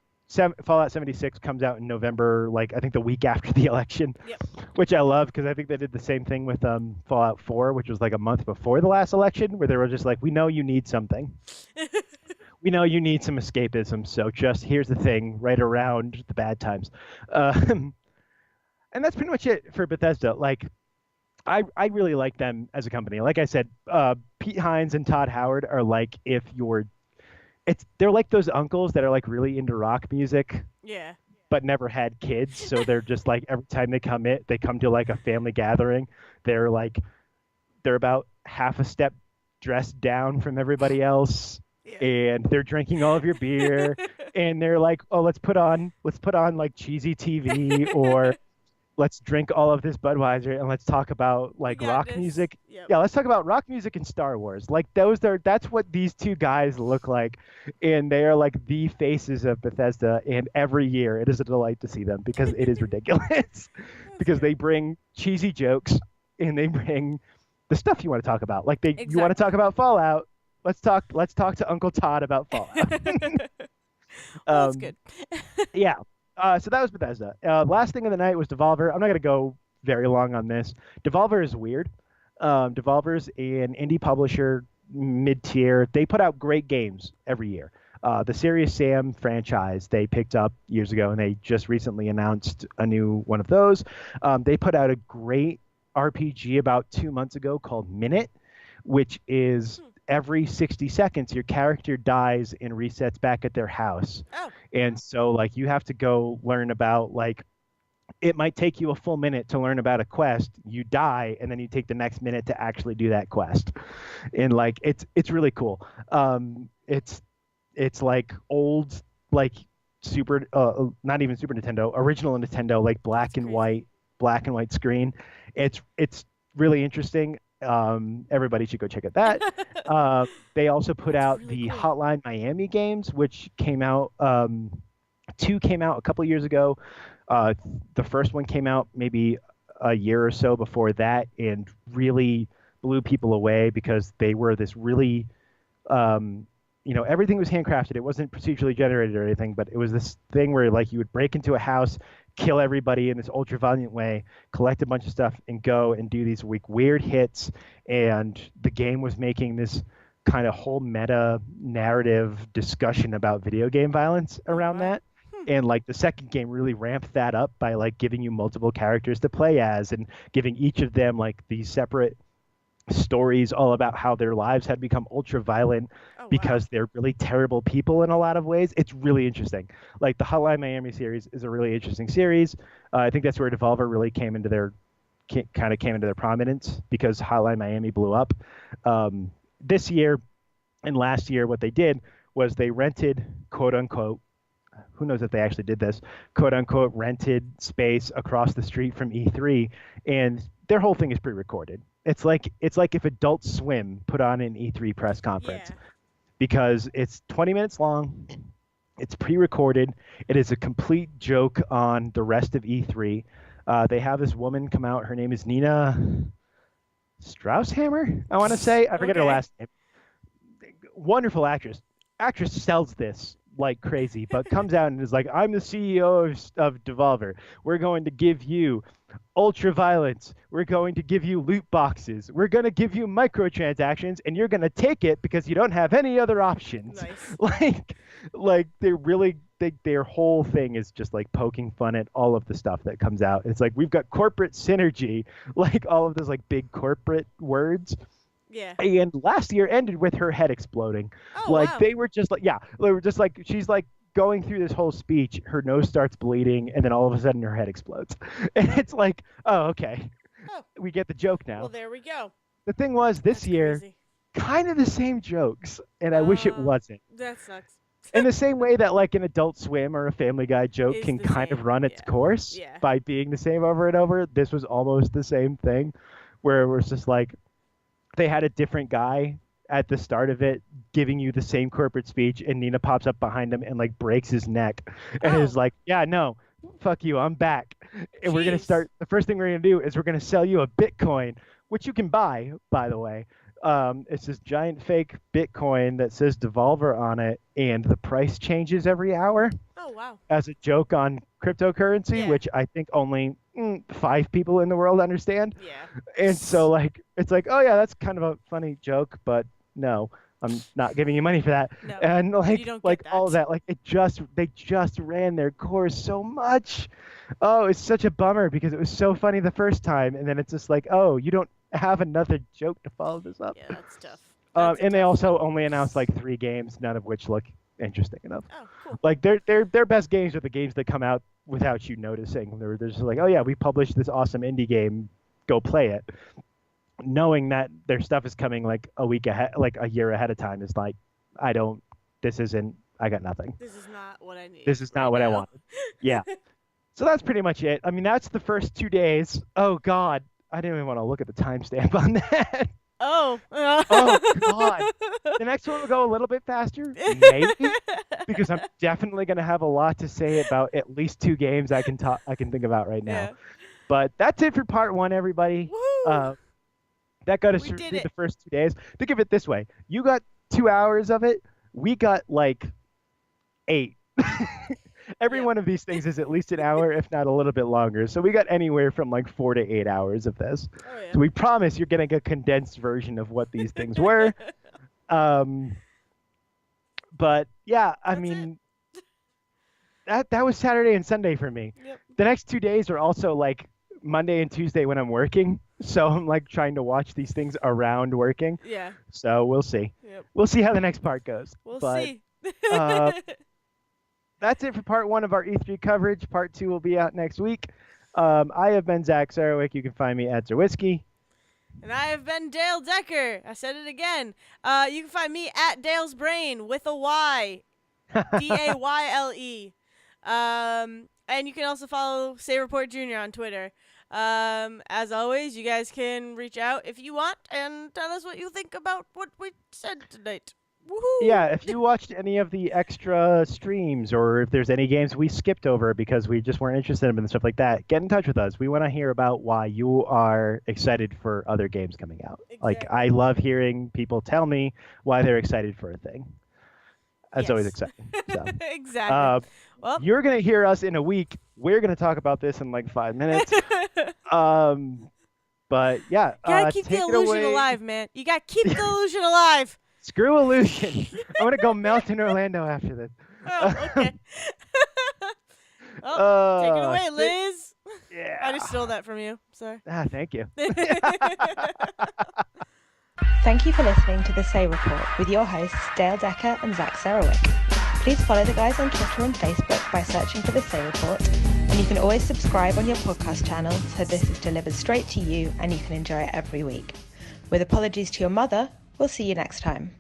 Fallout 76 comes out in November, like I think the week after the election, Yep. which I love because I think they did the same thing with Fallout 4, which was like a month before the last election, where they were just like, we know you need something. We know you need some escapism, so just here's the thing right around the bad times. And that's pretty much it for Bethesda. Like, I really like them as a company. Like I said, Pete Hines and Todd Howard are like if you're they're like those uncles that are like really into rock music Yeah. but never had kids, so they're just like every time they come to like a family gathering, they're like they're about half a step dressed down from everybody else, Yeah. and they're drinking all of your beer, and they're like, oh, let's put on like cheesy TV, or let's drink all of this Budweiser and let's talk about We like got rock this. music. Yep. Yeah, let's talk about rock music and Star Wars. Like that's what these two guys look like. And they are like the faces of Bethesda. And every year it is a delight to see them because it is ridiculous. That's Because good. they bring cheesy jokes and they bring the stuff you want to talk about. Like you want to talk Exactly. about Fallout. Let's talk to Uncle Todd about Fallout. Well, that's um, good. yeah. So that was Bethesda. Last thing of the night was Devolver. I'm not going to go very long on this. Devolver is weird. Devolver's an indie publisher, mid-tier. They put out great games every year. The Serious Sam franchise they picked up years ago, and they just recently announced a new one of those. They put out a great RPG about 2 months ago called Minute, which is Hmm. every 60 seconds your character dies and resets back at their house. Oh. And so like you have to go learn about like it might take you a full minute to learn about a quest. You die and then you take the next minute to actually do that quest. And like it's really cool. It's like old like super not even Super Nintendo, original Nintendo like That's crazy. black and white screen. It's really interesting. Everybody should go check out that. They also put That's out really the cool. Hotline Miami games, which came out. Two came out a couple years ago. Uh, the first one came out maybe a year or so before that, and really blew people away because they were this really, um, everything was handcrafted. It wasn't procedurally generated or anything, but it was this thing where like you would break into a house, kill everybody in this ultra violent way, collect a bunch of stuff, and go and do these weird hits. And the game was making this kind of whole meta narrative discussion about video game violence Oh around wow. that. And like the second game really ramped that up by like giving you multiple characters to play as and giving each of them like these separate stories all about how their lives had become ultra violent Oh wow. because they're really terrible people in a lot of ways. It's really interesting. Like the Hotline Miami series is a really interesting series. I think that's where Devolver really came into their prominence because Hotline Miami blew up. This year and last year, what they did was they rented, quote unquote, who knows if they actually did this, quote unquote, rented space across the street from E3, and their whole thing is pre-recorded. It's like if Adult Swim put on an E3 press conference, because it's 20 minutes long. It's pre-recorded. It is a complete joke on the rest of E3. They have this woman come out. Her name is Nina Strausshammer, I want to say. I forget her last name. Wonderful actress. Actress sells this like crazy, but comes out and is like, I'm the CEO of Devolver. We're going to give you ultra violence. We're going to give you loot boxes. We're going to give you microtransactions, and you're going to take it because you don't have any other options. Nice. Like their whole thing is just like poking fun at all of the stuff that comes out. It's like, we've got corporate synergy, like all of those like big corporate words. Yeah. And last year ended with her head exploding. Oh, wow. They were just like, they were just like, she's like going through this whole speech, her nose starts bleeding, and then all of a sudden her head explodes. And it's like, oh, okay. Oh. We get the joke now. Well, there we go. The thing was, this year, kind of the same jokes, and I wish it wasn't. That sucks. In the same way that like an Adult Swim or a Family Guy joke can kind of run its course by being the same over and over, this was almost the same thing, where it was just like, they had a different guy at the start of it giving you the same corporate speech, and Nina pops up behind him and like breaks his neck and is like, yeah, no, fuck you, I'm back. And we're going to start, the first thing we're going to do is we're going to sell you a Bitcoin, which you can buy, by the way. It's this giant fake Bitcoin that says Devolver on it, and the price changes every hour. Oh, wow. As a joke on cryptocurrency, which I think only 5 people in the world understand. Yeah. And so like, it's like, oh yeah, that's kind of a funny joke, but no, I'm not giving you money for that. No, and like all of that, like they just ran their course so much. Oh, it's such a bummer because it was so funny the first time, and then it's just like, oh, you don't have another joke to follow this up. Yeah, that's tough. And they also only announced like 3 games, none of which look interesting enough. Oh, cool. Like their best games are the games that come out without you noticing. They're just like, oh yeah, we published this awesome indie game, go play it. Knowing that their stuff is coming like a week ahead, like a year ahead of time, is like, I got nothing. This is not what I need. This is not what I wanted. Yeah. So that's pretty much it. I mean, that's the first 2 days. Oh God, I didn't even want to look at the timestamp on that. Oh. Oh God. The next one will go a little bit faster, maybe, because I'm definitely going to have a lot to say about at least 2 games I can think about right now. Yeah. But that's it for part 1, everybody. That got us through the first 2 days. Think of it this way: you got 2 hours of it. We got like 8. Every one of these things is at least an hour, if not a little bit longer. So we got anywhere from like 4 to 8 hours of this. Oh, yeah. So we promise you're getting a condensed version of what these things were. But yeah, I mean, that was Saturday and Sunday for me. Yep. The next 2 days are also like Monday and Tuesday when I'm working. So I'm like trying to watch these things around working. Yeah. So we'll see. Yep. We'll see how the next part goes. We'll see. That's it for part 1 of our E3 coverage. Part 2 will be out next week. I have been Zach Sarwick. You can find me at Zerwisky. And I have been Dale Decker. I said it again. You can find me at Dale's Brain with a Y. DAYLE. And you can also follow sayreportjr on Twitter. As always, you guys can reach out if you want and tell us what you think about what we said tonight. Woohoo! Yeah, if you watched any of the extra streams, or if there's any games we skipped over because we just weren't interested in them and stuff like that, get in touch with us. We want to hear about why you are excited for other games coming out. Exactly. Like, I love hearing people tell me why they're excited for a thing. That's always exciting. So. Exactly. Well, you're going to hear us in a week. We're going to talk about this in like 5 minutes. But yeah. You got to keep the illusion alive, man. You got to keep the illusion alive. Screw illusion. I'm going to go melt in Orlando after this. Oh, okay. Take it away, Liz. Yeah. I just stole that from you. Sorry. Thank you. Thank you for listening to The Say Report with your hosts, Dale Decker and Zach Sarwick. Please follow the guys on Twitter and Facebook by searching for The Say Report. And you can always subscribe on your podcast channel so this is delivered straight to you and you can enjoy it every week. With apologies to your mother, we'll see you next time.